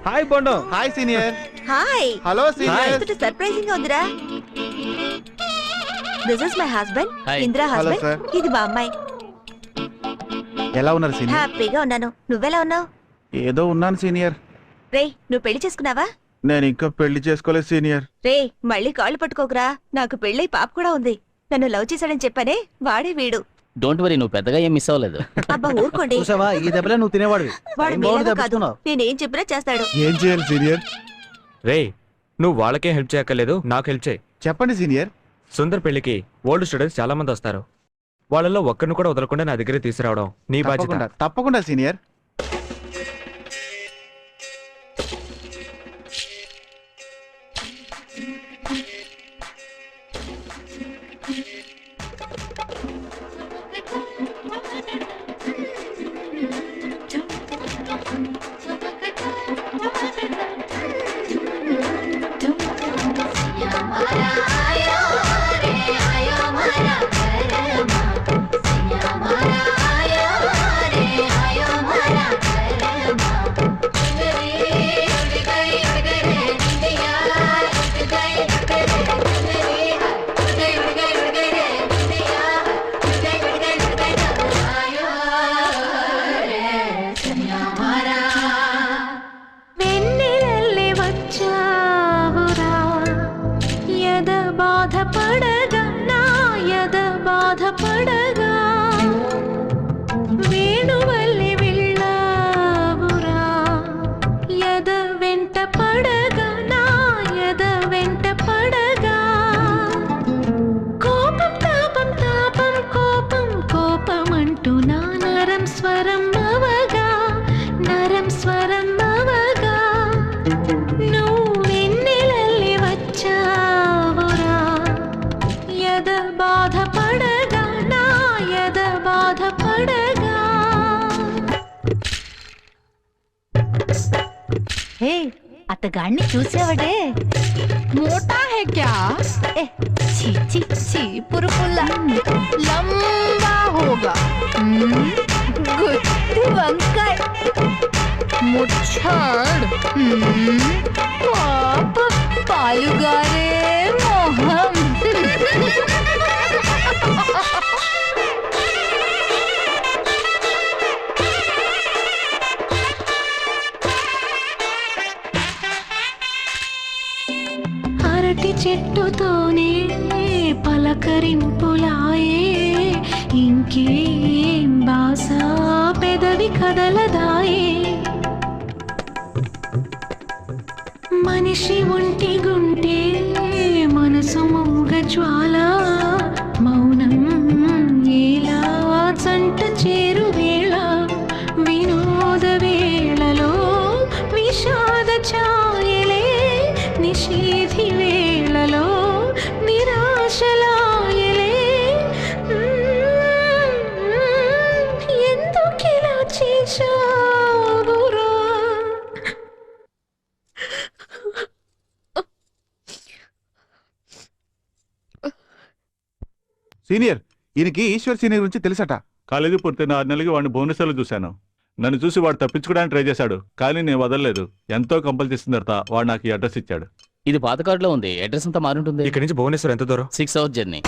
Hi Bondo. Hi senior. Hi. Hello senior. Surprising గా ఉందిరా. This is my husband, Hi. Indra Hello, husband. ఇది మా అమ్మాయి. ఎలా ఉన్నారు సీనియర్? హ్యాపీగా ఉన్నాను. నువ్వెలా ఉన్నావు? ఏదో ఉన్నాను సీనియర్. రే, నువ్వు పెళ్లి చేసుకున్నావా? నేను ఇంకా పెళ్లి చేసుకోలేదు సీనియర్. రే, మళ్ళీ కాళ్ళు పట్టుకోకురా. నాకు పెళ్ళై పాప కూడా ఉంది. నన్ను లవ్ చేశాడని చెప్పానే, వాడే వీడు. డోంట్ వరీ, నువ్వు పెద్దగా ఏం మిస్ అవ్వలేదు. అబ్బా ఊరుకోండి. చూసావా, ఈ దెబ్బలే నువ్వు తినేవాడివి. వాడు ఏం మీలాగా బాగుంది కాదు. దెబ్బతున్నావు? నేనేం చెప్పినా చేస్తాడు. ఏం చేయాలి సీనియర్? రే, నువ్వు వాళ్ళకేం హెల్ప్ చేయక్కర్లేదు, నాకు హెల్ప్ చేయి. చెప్పండి సీనియర్. సుందర్ పెళ్లికి ఓల్డ్ స్టూడెంట్స్ చాలా మంది వస్తారు. వాళ్ళలో ఒక్కరిని కూడా వదలకుండా నా దగ్గర తీసుకురావడం నీ బాధ్యత. తప్పకుండా సీనియర్. అతగాడిని చూసావడే? మోటా హై క్యా? ఏ ఛీ ఛీ ఛీ పురుపుల్ల. లంబా హోగా. గుత్తి వంకాయ. ముచ్చాడ్. పాప పాలుగారే మోహం. అరటి చెట్టుతోనే పలకరింపులాయే, ఇంకేం బాసా పెదవి కదలదాయే. మనిషి ఒంటి గుంటే మనసు మూగ జ్వాల, మౌనం ఎలా జంట చేరు వేళ, వినోద వేళలో విషాద ఛాయలే, నిషేధి వేళలో నిరాశలాయలే. ఎందుకిలా చేశావురా? సీనియర్, ఈయనకి ఈశ్వర్ సీనియర్ గురించి తెలుసట. కాలేజీ పూర్తయిన 6 నెలలకి వాడిని భువనేశ్వర్లో చూశాను. నన్ను చూసి వాడు తప్పించుకోవడానికి ట్రై చేశాడు, కానీ నేను వదలలేదు. ఎంతో కంపల్ చేసిన తర్వాత వాడు నాకు ఈ అడ్రస్ ఇచ్చాడు. ఇది పాత కార్డులో ఉంది, అడ్రస్ అంతా మారుంటుంది. ఇక్కడి నుంచి భువనేశ్వర్ ఎంత దూరం? 6 hours జర్నీ.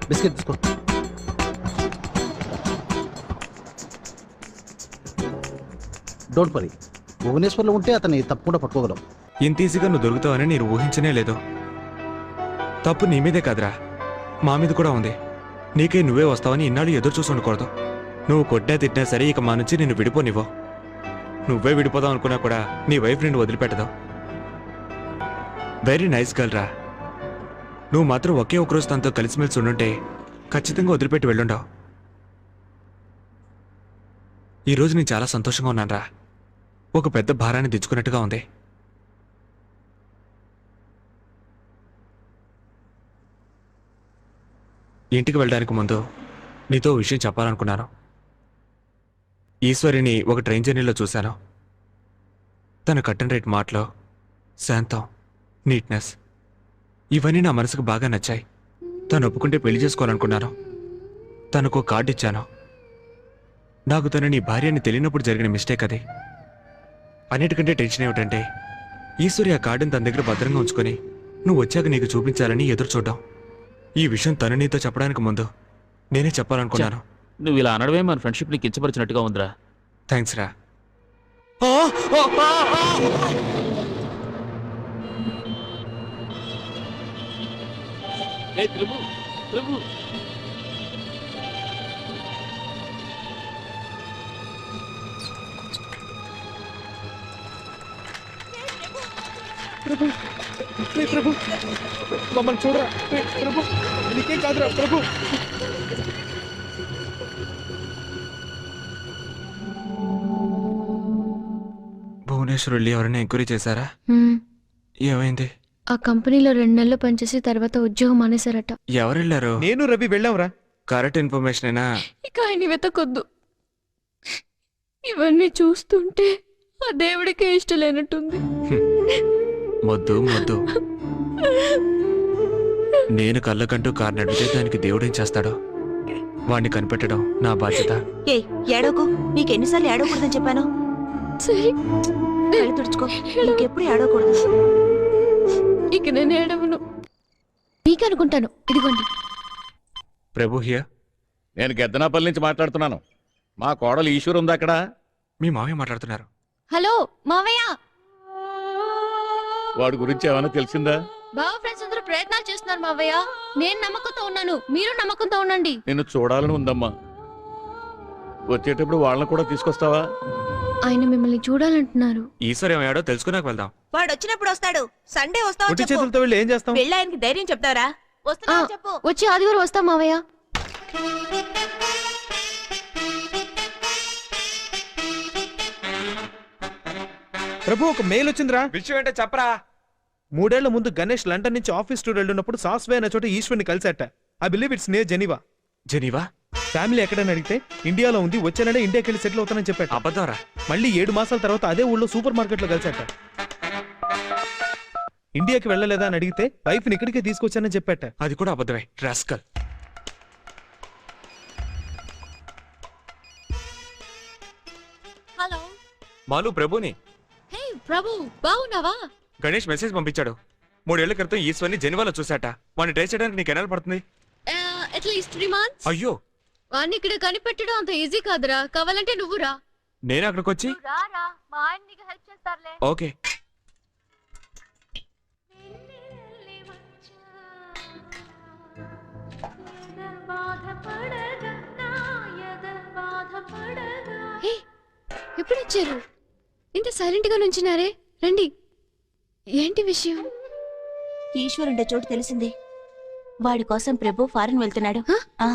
బిస్కెట్ తీసుకో. డోంట్ వరీ, భువనేశ్వర్లో ఉంటే అతన్ని తప్పకుండా పట్టుకోగలం. ఇంత ఈజీగా నువ్వు దొరుకుతావని నేను ఊహించనే లేదు. తప్పు నీ మీదే కాదురా, మా మీద కూడా ఉంది. నీకే నువ్వే వస్తావని ఇన్నాళ్ళు ఎదురు చూసి ఉండకూడదు. నువ్వు కొట్టినా తిట్టినా సరే ఇక మా నుంచి నిన్ను విడిపోనివ్వు. నువ్వే విడిపోదాం అనుకున్నా కూడా నీ వైఫ్ నిన్ను వదిలిపెట్టదు. వెరీ నైస్ గర్ల్ రా. నువ్వు మాత్రం ఒకే ఒకరోజు తనతో కలిసిమెలిసి ఉండుంటే ఖచ్చితంగా వదిలిపెట్టి వెళ్ళుండవు. ఈరోజు నేను చాలా సంతోషంగా ఉన్నాను రా. ఒక పెద్ద భారాన్ని దించుకున్నట్టుగా ఉంది. ఇంటికి వెళ్ళడానికి ముందు నీతో విషయం చెప్పాలనుకున్నాను. ఈశ్వరిని ఒక ట్రైన్ జర్నీలో చూశాను. తన కట్టన్ రేట్ మాటలో శాంతం, నీట్నెస్ ఇవన్నీ నా మనసుకు బాగా నచ్చాయి. తను ఒప్పుకుంటే పెళ్లి చేసుకోవాలనుకున్నాను. తనకు కార్డు ఇచ్చాను. నాకు తను నీ భార్య అని తెలియనప్పుడు జరిగిన మిస్టేక్ అది. అన్నిటికంటే టెన్షన్ ఏమిటంటే ఈశ్వరి ఆ కార్డుని తన దగ్గర భద్రంగా ఉంచుకొని నువ్వు వచ్చాక నీకు చూపించాలని ఎదురు చూడ్డాం. ఈ విషయం తను నీతో చెప్పడానికి ముందు నేనే చెప్పాలనుకున్నాను. నువ్వు ఇలా అనడమే మన ఫ్రెండ్షిప్ ని కించపరిచినట్టుగా ఉందిరా. థ్యాంక్స్ రా. ప్రభు మమ్మల్ని చూడరా ప్రభు, నీకేం కాదురా ప్రభు. భువనేశ్వర్ వెళ్ళి ఎవరైనా ఎంక్వైరీ చేశారా? ఏమైంది? ఆ కంపెనీలో 2 నెలలు పనిచేసి తర్వాత ఉద్యోగం మానేశారట. ఎవరు వెళ్ళారు? నేను రవి వెళ్ళాంరా. కరెక్ట్ ఇన్ఫర్మేషన్ అయినా ఇక ఆయన వెతకొద్దు. ఇవన్నీ చూస్తుంటే ఆ దేవుడికే ఇష్టం లేనట్టుంది. మొద్దు మొద్దు. నేను కళ్ళకంటూ కారు నడిపితే దానికి దేవుడేం చేస్తాడో వాడిని కనిపెట్టడం నా బాధ్యత. ఏ ఏడోకు, నీకెన్నిసార్లు ఏడవకూడదని చెప్పాను. సరే కళ్ళు తుడుచుకో, ఇంకెప్పుడు ఏడవకూడదు. ఇక నేను ఏడవను. మీకనుకుంటాను. ఇదిగోండి. ప్రభు హియర్. నేను గెద్దనాపల్లి నుంచి మాట్లాడుతున్నాను. మా కోడలు ఈశ్వర్ ఉంది అక్కడ. మీ మావయ్య మాట్లాడుతున్నారు. హలో మావయ్య. వాడి గురించి ఏమైనా తెలిసిందా? బావ ఫ్రెండ్స్ అందరూ ప్రయత్నాలు చేస్తున్నారు మావయ్య. నేను నమ్మకంతో ఉన్నాను, మీరు నమ్మకంతో ఉండండి. నిన్ను చూడాలని ఉందమ్మా. వచ్చేటప్పుడు వాళ్ళని కూడా తీసుకొస్తావా? ఆయన మిమ్మల్ని చూడాలంటున్నారు. ఈశ్వర్ ఏమయ్యాడో తెలుసుకున్నాక వెళ్దాం. వాడు వచ్చినప్పుడు వస్తాడు. సండే వస్తావు ఒట్టి చేతులతో వెళ్ళి ఏం చేస్తాం? వెళ్ళి ఆయనకి ధైర్యం చెప్తావరా? వస్తున్నా చెప్పు. వచ్చి ఆదివారం వస్తాం మావయ్య. ప్రభు ఒక మెయిల్ వచ్చిందిరా. విషయం ఏంటో చెప్పరా. 3 ఏళ్ల ముందు గణేష్ లండన్ నుంచి ఆఫీస్ టూర్ వెళ్ళినప్పుడు సాస్వే అనే చోట ఈశ్వర్ని కలిసాట. I believe it's near Geneva. Geneva? Family ఎక్కడని అడిగితే ఇండియాలో ఉంది, వచ్చే నెల ఇండియాకి వెళ్ళి సెటిల్ అవుతానని చెప్పాట. అబద్ధంరా. మళ్ళీ 7 మాసాల తర్వాత అదే ఊళ్ళో సూపర్ మార్కెట్ లో కలిసాట. ఇండియాకి వెళ్ళలేదా అని అడిగితే వైఫ్ ని ఇక్కడికే తీసుకొచ్చానని చెప్పాట. అది కూడా అబద్ధమే. రాస్కల్. హలో మాలు ప్రభుని. హే ప్రభు, బాగున్నావా? గణేష్ మెసేజ్ పంపించాడు. 3 ఏళ్ల క్రితం ఈశ్వర్ని జెనీవాలో చూశాట. వాడిని ట్రేస్ చేయడానికి నీకు ఎన్నాళ్ళు పడుతుంది? At least 3 months. అయ్యో, వాడిని ఇక్కడ కనిపెట్టడం అంత ఈజీ కాదురా. కావాలంటే నువ్వు రా. నేను అక్కడికి వచ్చి రారా, మా ఆయన నీకు హెల్ప్ చేస్తారులే. ఓకే. హే, ఎప్పుడు వచ్చారు? ఇంత సైలెంట్ గా నుంచున్నారే. రండి. ఏంటి విషయం? ఈశ్వరుండే చోటు తెలిసింది. వాడి కోసం ప్రభు ఫారెన్ వెళ్తున్నాడు. ఆ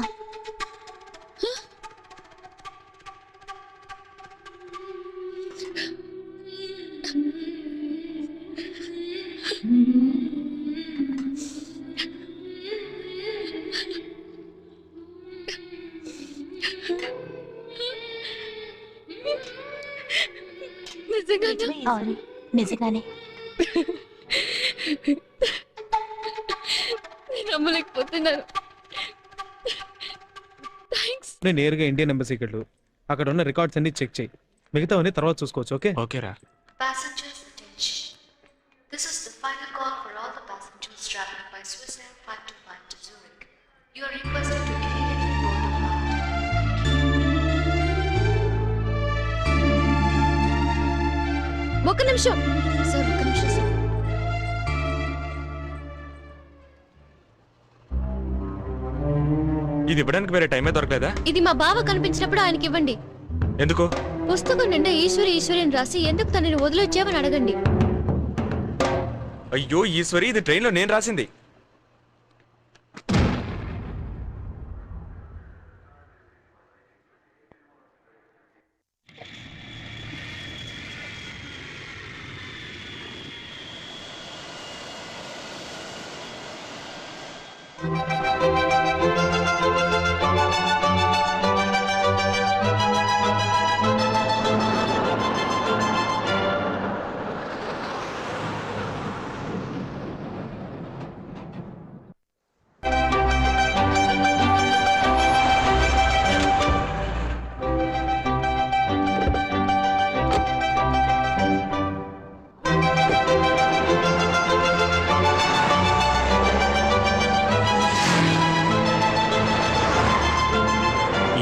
అవును, నిజంగానే. నమ్మలేకపోతున్నాను. నేను నేరుగా ఇండియన్ ఎంబసీకి వెళ్ళు. అక్కడ ఉన్న రికార్డ్స్ అన్ని చెక్ చేయి. మిగతావన్నీ తర్వాత చూసుకోవచ్చు. ఓకే ఓకేరా. Passengers attention. This is the final call for all the passengers traveling by Swiss Air 525 to Zurich. You are requested to immediately board the flight. ఒక్క నిమిషం సార్, ఒక్క నిమిషం సార్. ఇది ఇవ్వడానికి వేరే టైమే దొరకలేదా? ఇది మా బావ కనిపించినప్పుడు ఆయనకి ఇవ్వండి. ఎందుకు? పుస్తకం నిండా ఈశ్వరి ఈశ్వరి అని రాసి ఎందుకు తనని వదిలొచ్చావని అడగండి. అయ్యో ఈశ్వరి, ఇది ట్రైన్లో నేను రాసింది.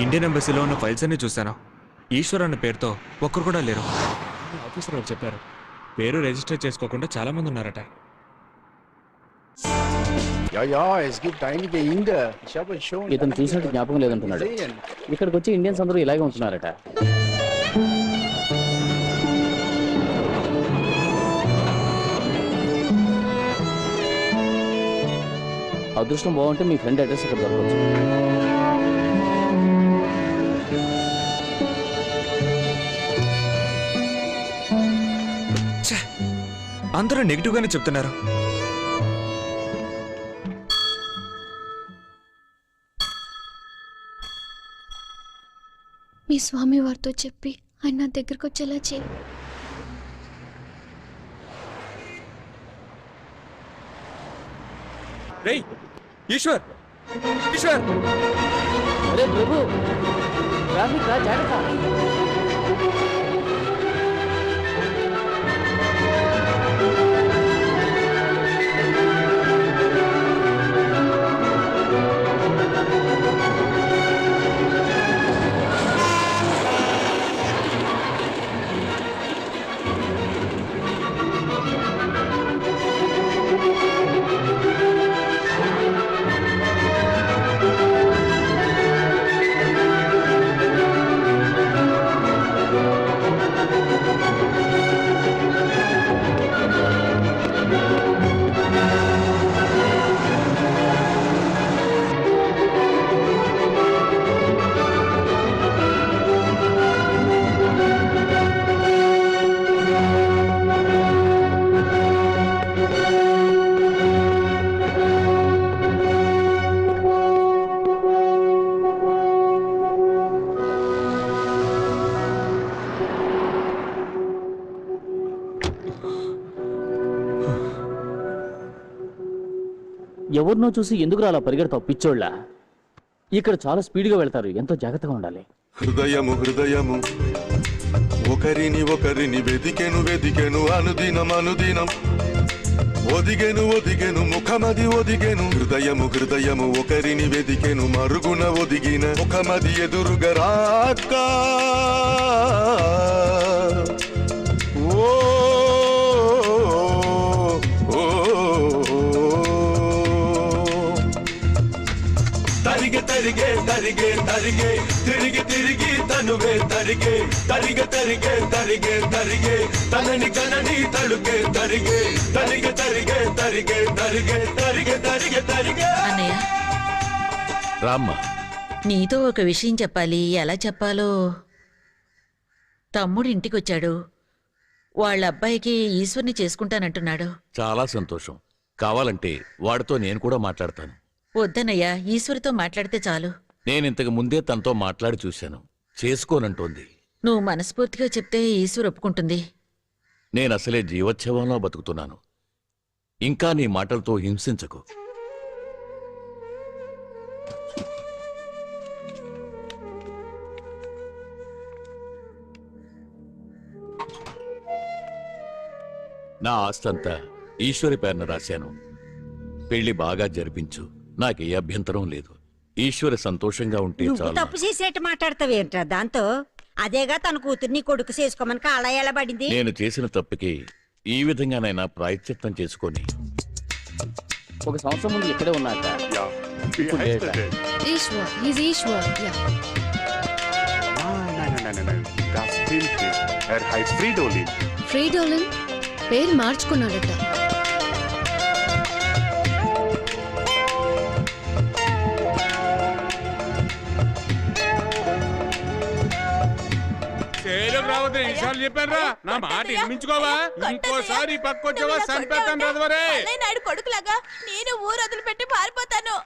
ఇండియన్ ఎంబసీలో ఉన్న ఫైల్స్ అన్ని చూశాను. ఈశ్వర్ అన్న పేరుతో ఒక్కరు కూడా లేరు. ఆఫీసర్ వాళ్ళు చెప్పారు, పేరు రిజిస్టర్ చేసుకోకుండా చాలా మంది ఉన్నారట. ఇతను చూసినట్టు జ్ఞాపకం లేదంటున్నాడు. ఇక్కడికి వచ్చి ఇండియన్స్ అందరూ ఇలాగే ఉంటున్నారట. అదృష్టం బాగుంటే మీ ఫ్రెండ్ అడ్రస్ ఇక్కడ దొరకవచ్చు. అందరూ నెగిటివ్ గానే చెప్తున్నారు. మీ స్వామి వారితో చెప్పి ఆయన నా దగ్గరకు వచ్చేలా చేయి. రేయ్ ఈశ్వర్, ఈశ్వర్! అరే ప్రభు, ట్రాఫిక్ రా, జాగ్రత్త. ఎవరినో చూసి ఎందుకు అలా పరిగెడతావు పిచ్చోళ్ళ? ఇక్కడ చాలా స్పీడ్గా వెళ్తారు, ఎంతో జాగ్రత్తగా ఉండాలి. హృదయము హృదయము ఒకరిని ఒకరిని వెదికెను వెదికెను అనుదినం అనుదినం ఒదిగెను ఒదిగెను ముఖమది ఒదిగెను. హృదయము హృదయము ఒకరిని వెదికెను మరుగున ఒదిగిన ముఖమది ఎదురుగా రాక తరిగే తరిగే తరిగే తరిగే తిరిగి తిరిగి తనువే తరిగే తరిగే తరిగే తరిగే తరిగే తనని కనని తడుకే తరిగే తరిగే తరిగే తరిగే తరిగే తరిగే తరిగే తరిగే. అన్నయ్య, రామ్మ, నీతో ఒక విషయం చెప్పాలి. ఎలా చెప్పాలో. తమ్ముడు ఇంటికి వచ్చాడు. వాళ్ళ అబ్బాయికి ఈశ్వర్ని చేసుకుంటానంటున్నాడు. చాలా సంతోషం. కావాలంటే వాడితో నేను కూడా మాట్లాడతాను. వద్దనయ్యా, ఈశ్వరితో మాట్లాడితే చాలు. నేనింతకు ముందే తనతో మాట్లాడి చూశాను, చేసుకోనంటోంది. నువ్వు మనస్ఫూర్తిగా చెప్తే ఈశ్వర్ ఒప్పుకుంటుంది. నేనసలే జీవోత్సవంలో బతుకుతున్నాను. ఇంకా నీ మాటలతో హింసించకు. నా ఆస్తంతా ఈశ్వరి పేరున రాశాను. పెళ్లి బాగా జరిపించు, నాకే అభ్యంతరం లేదు. ఈశ్వరి సంతోషంగా ఉంటే నువ్వు చాలు. తప్పు చేసేట్టు మాట్లాడతావేంట్రా దాంతో? అదేగా తన కూతుర్ని కొడుకు చేసుకోమని కాళ్ళ ఎలా పడింది. నేను చేసిన తప్పుకి ఈ విధంగానైనా ప్రాయశ్చిత్తం చేసుకొని 1 సంవత్సరం ముందు ఇక్కడే ఉన్నాక ఈశ్వర్ హీస్ ఈశ్వర్ యా ఫ్రీడోలిన్ పేరు మార్చుకున్నాడట. రావద్దు విషయాలు చెప్పారా? నా మాట వినిపించుకోవా? ఇంకోసారి పక్కొచ్చావా చంపేస్తాను రదవరే. నాయుడు కొడుకులాగా నేను ఊరు వదిలిపెట్టి పారిపోతాను.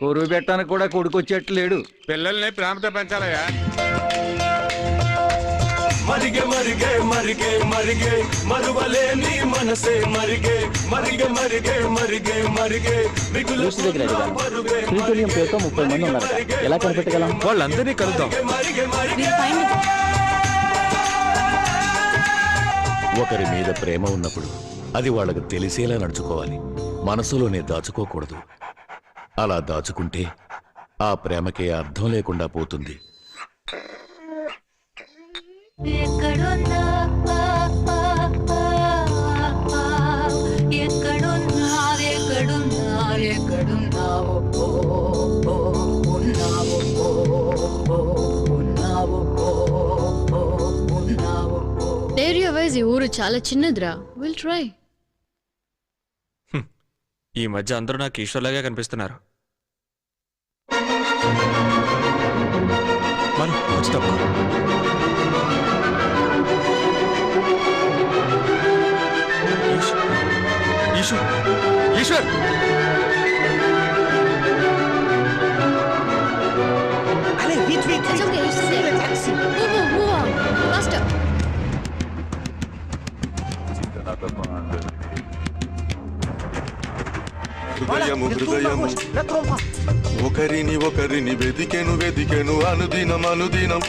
కొరువు పెట్టడానికి కూడా కొడుకొచ్చేట్లు లేడు. పిల్లల్ని ప్రేమతో పెంచాలయ్యా. మరిగే మరిగే మరిగే మరిగే మరువలేని మనసే మరిగే మరిగే మరిగే మరిగే మరిగే శ్రీతుల్యం పేరుతో 30 మంది ఉన్నారు. ఎలా కనిపెట్టగలం? వాళ్ళందరినీ కలుద్దాం. ఒకరి మీద ప్రేమ ఉన్నప్పుడు అది వాళ్ళకు తెలిసేలా నడుచుకోవాలి. మనసులోనే దాచుకోకూడదు. అలా దాచుకుంటే ఆ ప్రేమకే అర్థం లేకుండా పోతుంది. ఏరియా వైజ్ ఈ ఊరు చాలా చిన్నదిరా. Will try. ఈ మధ్య అందరూ నాకు ఈశ్వర్లాగా కనిపిస్తున్నారు. Eshwar It's okay, it's safe. Move on. Faster. హృదయము హృదయము ఒకరిని ఒకరిని వెదికెను వెదికెను అనుదినం అనుదినం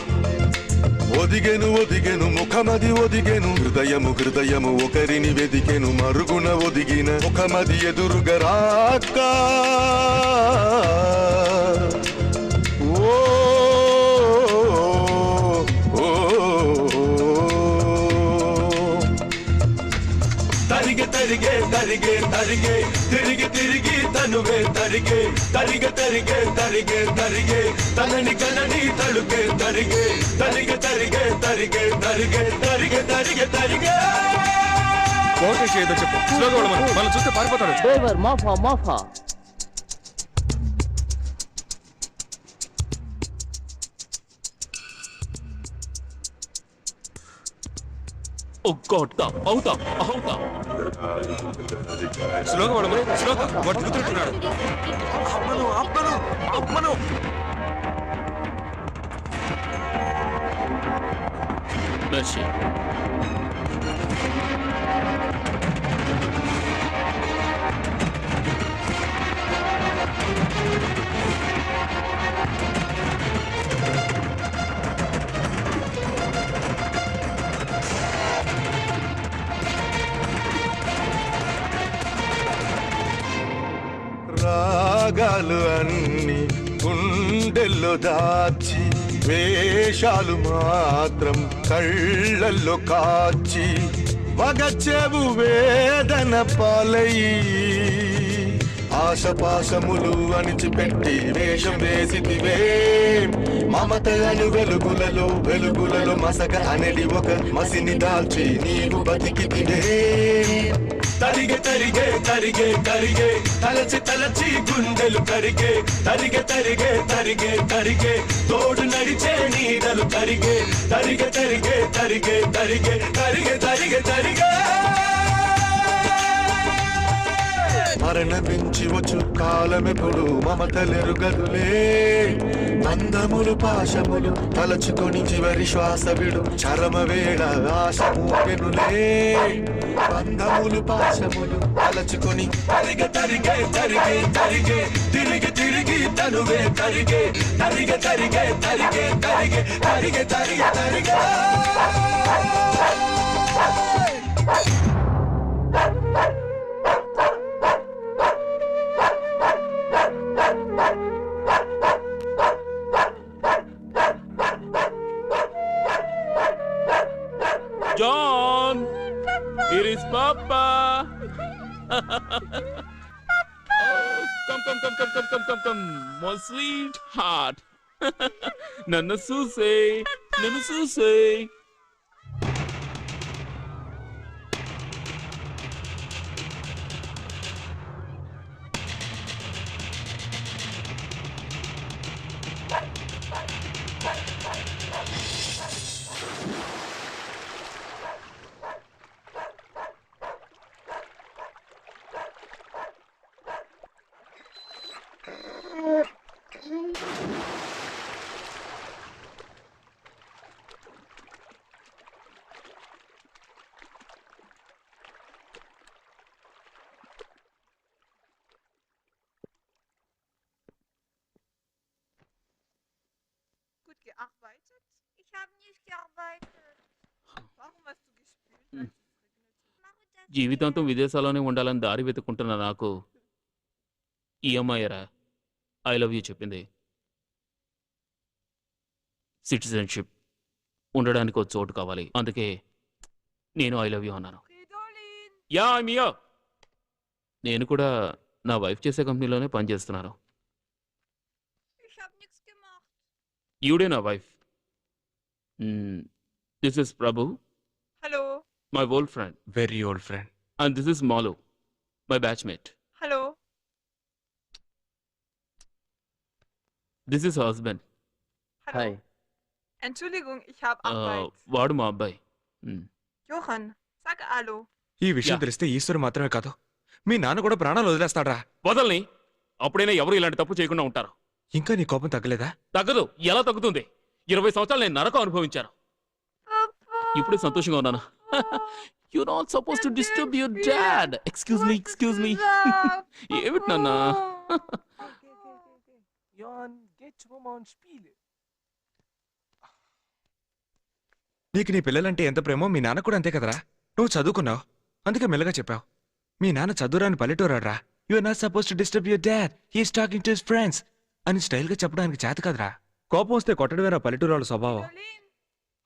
ఒదిగెను ఒదిగెను ముఖమది ఒదిగెను హృదయము హృదయము ఒకరిని వెదికెను మరుగున ఒదిగిన ముఖమది ఎదురుగా రాక తరిగే తరిగే తరిగే తరిగే తిరిగి తిరిగి తనువే తరిగే తరిగే తరిగే తరిగే తరిగే తనని కనని తడుకే తరిగే తరిగే తరిగే తరిగే తరిగే తరిగే తరిగే తరిగే ఏదో చెప్పు. స్లోగా మనం చూస్తే పారిపోతాడు. స్లోగా వాడమని స్లోగా వాడు తిరుగుతున్నాడు. రాగాలు అన్ని గుండెల్లో దాచి వేషాలు మాత్రం కళ్ళల్లో కాచి వగచెవు వేదన పాలయి ఆశపాశములు అణిచిపెట్టి వేషం వేసితివే మమత అను వెలుగులలో మసక అనేది ఒక మసిని దాల్చి నీవు బతికితివే తరిగే తరిగే తరిగే తరిగే తలచి తలచి గుండెలు కరిగే తరిగే తరిగే తరిగే తరిగే తోడు నడిచే నీడలు తరిగే తరిగే తరిగే తరిగే తరిగే తరిగే తరిగే తరిగే మరణమించి వచ్చు కాలమెప్పుడు మమతలెరుగదులే బంధములు పాశములు తలచుకొని చివరి శ్వాస విడు చరమ వేళ ఆశ మూపెనులే బంధములు పాశములు తలచుకొని తరిగే తరిగే తరిగే తరిగే తిరిగి తిరిగి తనువే తరిగే తరిగే తరిగే తరిగే తరిగే తరిగే తరిగే తరిగే John, here is Papa. Oh, come, my sweetheart. Nana Susie. Gut gearbeitet? Ich habe nicht gearbeitet. Warum hast du gespielt? జీవితాంతం విదేశాల్లోనే ఉండాలని దారి వెతుక్కుంటున్న నాకు ఈ అమ్మాయిరా ఐ లవ్ యూ చెప్పింది. సిటిజన్షిప్ ఉండడానికి ఒక చోటు కావాలి, అందుకే నేను ఐ లవ్ యూ అన్నాను. యా మియా, నేను కూడా నా వైఫ్ చేసే కంపెనీలోనే పనిచేస్తున్నాను. ఈవిడే నా wife. This is Prabhu. Hallo. My old friend. Very old friend. And this is Malu, my batchmate. Hallo. This is her husband. Hallo. Hi. Entschuldigung, ich habe Arbeit. వాడు మా అబ్బాయి. Johann, sag Hallo. ఈ విషయం తెలిస్తే ఈశ్వరు మాత్రమే కాదు, మీ నాన్న కూడా ప్రాణాలు వదిలేస్తాడ్రా. వదల్ని, అప్పుడైనా ఎవరు ఇలాంటి తప్పు చేయకుండా ఉంటారు. ఇంకా నీ కోపం తగ్గలేదా? తగ్గదు. ఎలా తగ్గుతుంది? 20 సంవత్సరాలు నేను నరకం అనుభవించాను. ఇప్పుడే సంతోషంగా ఉన్నాను. You're not supposed to disturb your dad. Excuse me. ఏమిటి నాన్న? నీకు నీ పిల్లలంటే ఎంత ప్రేమో మీ నాన్న కూడా అంతే కదరా. నువ్వు చదువుకున్నావు, అందుకే మెల్లగా చెప్పావు. మీ నాన్న చదువురాని పల్లెటూరాడ్రా. You are not suppose to disturb your dad, he is talking to his friends అని స్టైల్ గా చెప్పడానికి చేత కదరా. కోపం వస్తే కొట్టడమేరా పల్లెటూరాల స్వభావం.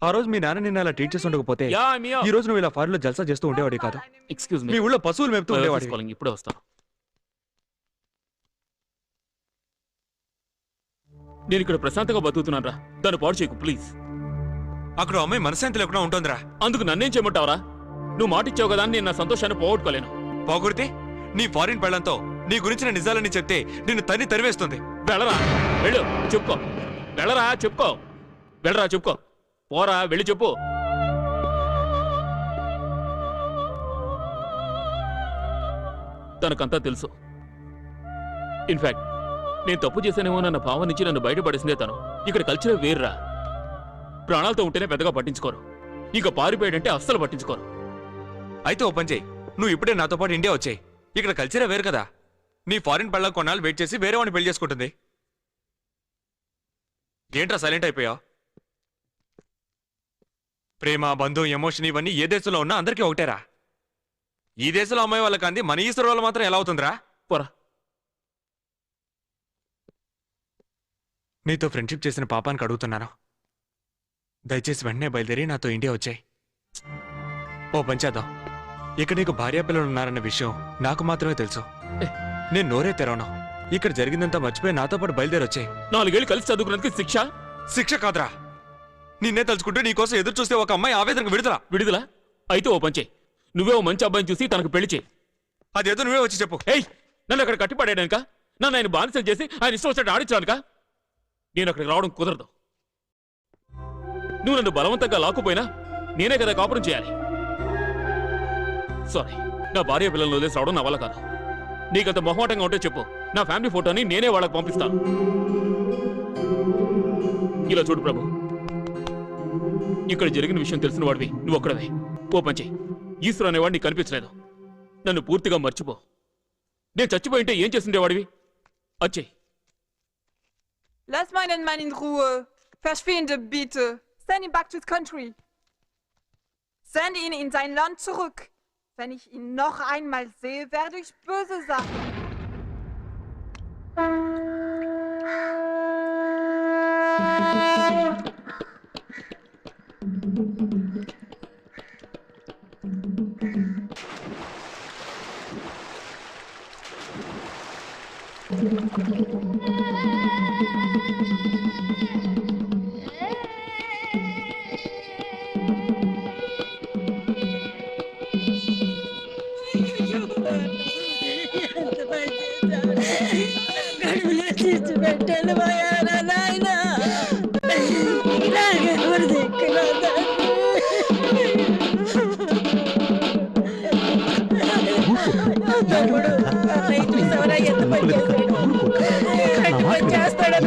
ఆ రోజు మీ నాన్న నిన్న అలా టీచర్స్ ఉండకపోతే ఈ రోజు నువ్వు ఇలా ఫారిన్ లో జల్సా చేస్తూ ఉండేవాడి కాదు. ఎక్స్క్యూజ్ మీ, మీ ఊళ్ళో పశువులు మేపుతూ ఉండేవాడి. ఇప్పుడే వస్తాను. నేను ఇక్కడ ప్రశాంతంగా బతుకుతున్నాను రా, దాన్ని పాడు చేయకు ప్లీజ్. అక్కడ అమ్మాయి మనశాంతి లేకుండా ఉంటుందిరా. అందుకు నన్నేం చేయమంటావరా? నువ్వు మాట ఇచ్చావు కదా అని నేను నా సంతోషాన్ని పోగొట్టుకోలేను. పోగొడితే నీ ఫారిన్ పెళ్లంతో నీ గురించిన నిజాలని చెప్తే నిన్ను తన్ని తరివేస్తుంది. వెళ్ళరా, వెళ్ళు, చెప్పుకో. వెళ్ళరా, చెప్పుకో. వెళ్ళరా, చెప్పుకో. పోరా, వెళ్ళి చెప్పు. తనకంతా తెలుసు. ఇన్ఫాక్ట్ నేను తప్పు చేశానేమో నన్న భావం నుంచి నన్ను బయటపడేసిందే తను. ఇక్కడ కల్చర్ వేర్రా. ప్రాణాలతో ఉంటేనే పెద్దగా పట్టించుకోరు, ఇక పారిపోయాడంటే అస్సలు పట్టించుకోరు. అయితే ఓ పని చేయి, నువ్వు ఇప్పుడే నాతో పాటు ఇండియా వచ్చాయి. ఇక్కడ కల్చరే వేరు కదా. నీ ఫారిన్ పెళ్ళ కొన్నాళ్ళు వెయిట్ చేసి వేరే వాడిని పెళ్లి చేసుకుంటుంది. ఏంట్రా సైలెంట్ అయిపోయావు? ప్రేమ, బంధం, ఎమోషన్ ఇవన్నీ ఏ దేశంలో ఉన్నా అందరికీ ఒకటేరా. ఈ దేశంలో అమ్మాయి వాళ్ళకి అంది, మన ఈశ్వరు వాళ్ళు మాత్రం ఎలా అవుతుందిరా? పోరా. నీతో ఫ్రెండ్షిప్ చేసిన పాపానికి అడుగుతున్నాను, దయచేసి వెంటనే బయలుదేరి నాతో ఇండియా వచ్చాయి. ఓ పంచేద్దాం. ఇక్కడ నీకు భార్యా పిల్లలు ఉన్నారన్న విషయం నాకు మాత్రమే తెలుసు. నేను నోరే తెరవను. ఇక్కడ జరిగిందంతా మర్చిపోయి నాతో పాటు బయలుదేరి వచ్చాయి. 4 ఏళ్ళు కలిసి చదువుకున్నందుకు శిక్ష? శిక్ష కాదురా, నిన్నే తలుచుకుంటూ నీకోసం ఎదురు చూస్తే ఒక అమ్మాయి ఆవేదనకు విడుదల. అయితే ఓ పంచే, నువ్వే ఓ మంచి అబ్బాయిని చూసి తనకు పెళ్లి చేయి. అదేదో నువ్వే వచ్చి చెప్పు. ఏయ్, నన్ను అక్కడ కట్టిపడేయడానిక? నన్ను ఆయన బానిసలు చేసి ఆయన ఇష్టం వచ్చినట్టు ఆడించడానిక? నేను అక్కడికి రావడం కుదరదు. నువ్వు నన్ను బలవంతంగా లాక్కుపోయినా నేనే కదా కాపురం చేయాలి. సారీ, నా భార్య పిల్లలను వదిలేసి రావడం నా వల్ల కాదు. నీకంత మొహమాటంగా ఉంటే చెప్పు, నా ఫ్యామిలీ ఫోటోని నేనే వాళ్ళకి పంపిస్తాను. ఇలా చూడు ప్రభు, ఇక్కడ జరిగిన విషయం తెలిసిన వాడివి నువ్వు ఒక్కడవే. ఓ పని చెయ్యి, ఈశ్వరు అనేవాడు నీకు కనిపించలేదు, నన్ను పూర్తిగా మర్చిపో. నేను చచ్చిపోయింటే ఏం చేస్తుండేవాడివి? వచ్చేయి. Lass meinen Mann in Ruhe. Verschwinde bitte. Send ihn back to his country. Send ihn in sein Land zurück. Wenn ich ihn noch einmal sehe, werde ich böse Sachen. పెట్టండి పోయారా నాయన నాకెవరు దిక్కులో తమ్ముడు అన్నయ్య చూసావరా ఎంత పని చేస్తాడు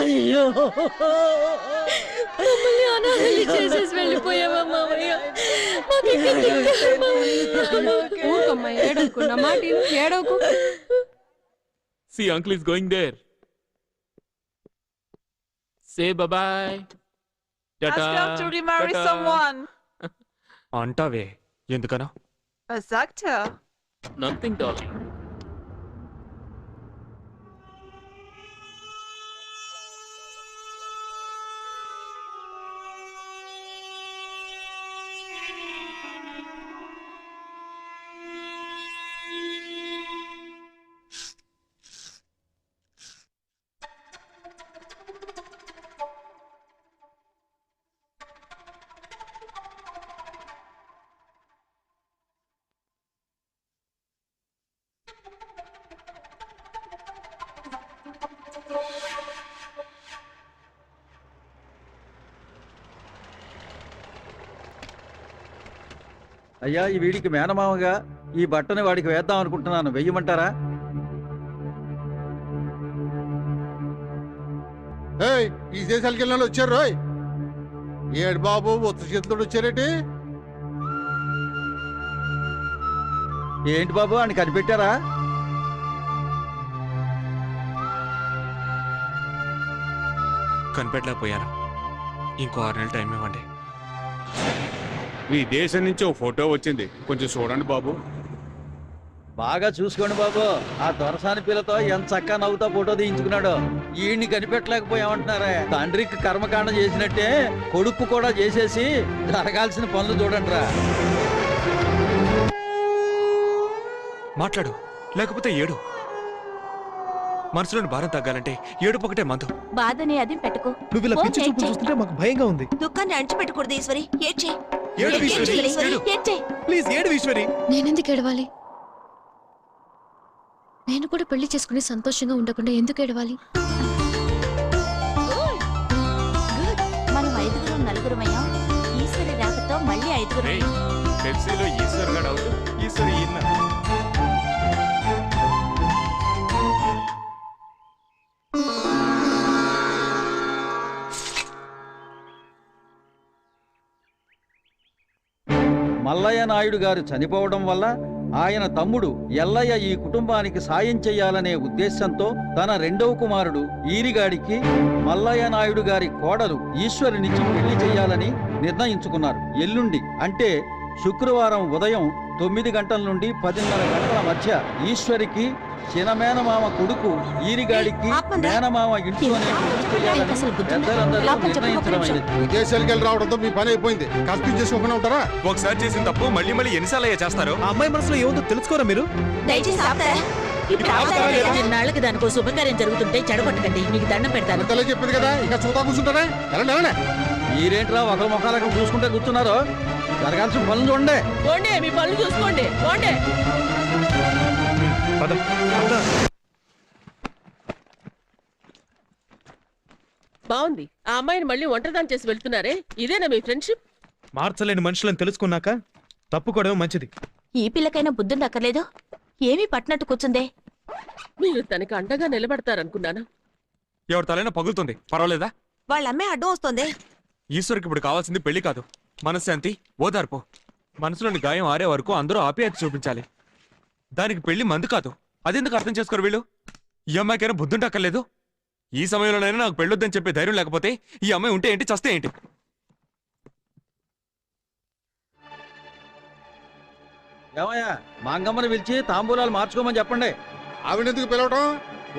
అయ్యో మమ్మల్ని అనాథలు చేసేసి వెళ్ళిపోయావా మామయ్య? ఊరుకోమ్మా, ఏడవకు. నా మాట విను, ఏడవకు. See, uncle is going there. Say bye-bye. Tata. Ask him to remarry Tata. someone. అంటావే, ఎందుకనా? Was sagt er? Nothing, darling. అయ్యా, ఈ వీడికి మేనమామగా ఈ బట్టని వాడికి వేద్దాం అనుకుంటున్నాను, వెయ్యమంటారా? ఏయ్, ఈ దేశాలకు వెళ్ళిన వచ్చారు రోయ్. ఏడు బాబు ఒత్తు చేతితో వచ్చారేటి? ఏంటి బాబు, అని కనిపెట్టారా? కనిపెట్టలేకపోయాను. ఇంకో 6 నెలలు టైం ఇవ్వండి. మీ దేశం నుంచి ఓ ఫోటో వచ్చింది, కొంచెం చూడండి బాబు. బాగా చూసుకోండి బాబు, ఆ దొరసాని పిల్లతో ఎంత చక్కగా నవ్వుతా ఫోటో తీయించుకున్నాడు. ఈయన్ని కనిపెట్టలేకపోయామంటున్నారే. తండ్రికి కర్మకాండ చేసినట్టే కొడుకు కూడా చేసేసి జరగాల్సిన పనులు చూడండి రా. మాట్లాడు, లేకపోతే ఏడు. మనసులోని భారం తగ్గాలంటే ఏడుపు ఒకటే మందు. బాధని అది పెట్టుకో. నువ్వు ఇలా పిచ్చి చూపులు చూస్తుంటే మాకు భయంగా ఉంది. దుఃఖాన్ని అణిచిపెట్టకూడదు ఈశ్వరి. ఏడ్చే ఏడు ఈశ్వరి, ఏడ్చే. ప్లీజ్ ఏడు ఈశ్వరి. నేనెందుకు ఏడవాలి? నేను కూడా పెళ్లి చేసుకుని సంతోషంగా ఉండకుండా ఎందుకు ఏడవాలి? మనం 5 నలుగురమయ్యాం. ఈశ్వరి రాకతో మళ్ళీ 5. పెప్సీలో ఈశ్వర్ గడ్ అవుట్, ఈశ్వరి ఇన్న. మల్లయ్య నాయుడు గారు చనిపోవడం వల్ల ఆయన తమ్ముడు ఎల్లయ్య ఈ కుటుంబానికి సాయం చేయాలనే ఉద్దేశంతో తన 2వ కుమారుడు ఈరిగాడికి మల్లయ్య నాయుడు గారి కోడలు ఈశ్వరినిచ్చి పెళ్లి చేయాలని నిర్ణయించుకున్నారు. ఎల్లుండి అంటే శుక్రవారం ఉదయం 9 గంటల నుండి 10:30 గంటల మధ్య ఈశ్వరికి చినమేనమామ కొడుకు ఈరిగాడికి మేనమామ ఇంట్లోనే పెళ్లి చేయాలని పెద్దలందరూ నిర్ణయించడమైనది. విదేశాలకు వెళ్ళి రావడంతో మీ పని అయిపోయింది. కష్టం చేసుకోకుండా ఉంటారా? ఒకసారి చేసిన తప్పు మళ్ళీ మళ్ళీ ఎన్నిసార్లు అయ్యా చేస్తారు? ఆ అమ్మాయి మనసులో ఏముందో తెలుసుకోరా మీరు? దయచేసి ఆపుతారా? నాళ్ళకి దానికో శుభకార్యం జరుగుతుంటే చెడగొట్టకండి, మీకు దండం పెడతాను. అంతలే చెప్పింది కదా, ఇంకా చూతా కూర్చుంటారా? వెళ్ళండి వెళ్ళండి. మీరేంట్రా ఒకరి ముఖాలకు చూసుకుంటే కూర్చున్నారు? జరగాల్సిన పనులు చూడండి. పోండి, మీ పనులు చూసుకోండి, పోండి. పద, పద. బాగుంది. ఆ అమ్మాయిని మళ్ళీ ఒంటరిదాన్ని చేసి వెళ్తున్నారే, ఇదేనా మీ ఫ్రెండ్షిప్? మార్చలేని మనుషులను తెలుసుకున్నాక తప్పుకోవడం మంచిది. ఈ పిల్లకైనా బుద్ధుండక్కర్లేదు. ఏమీ పట్టినట్టు కూర్చుందే. మీరు తనకి అండగా నిలబడతారనుకున్నాను. ఎవరి తలైనా పగులుతుంది, పర్వాలేదా? వాళ్ళ అమ్మే అడ్డం వస్తుంది. ఈశ్వరికి ఇప్పుడు కావాల్సింది పెళ్లి కాదు, మనశ్శాంతి, ఓదార్పు. మనసులోని గాయం ఆరే వరకు అందరూ ఆప్యాయత చూపించాలి. దానికి పెళ్లి మందు కాదు. అదెందుకు అర్థం చేసుకోరు వీళ్ళు? ఈ అమ్మాయికైనా బుద్ధుంటక్కర్లేదు. ఈ సమయంలోనైనా నాకు పెళ్ళొద్దని చెప్పే ధైర్యం లేకపోతే ఈ అమ్మాయి ఉంటే ఏంటి, చస్తే ఏంటి? ఏమయ్యా, మాంగమ్మని పిలిచి తాంబూలాలు మార్చుకోమని చెప్పండి. ఆవిడెందుకు పిలవటం?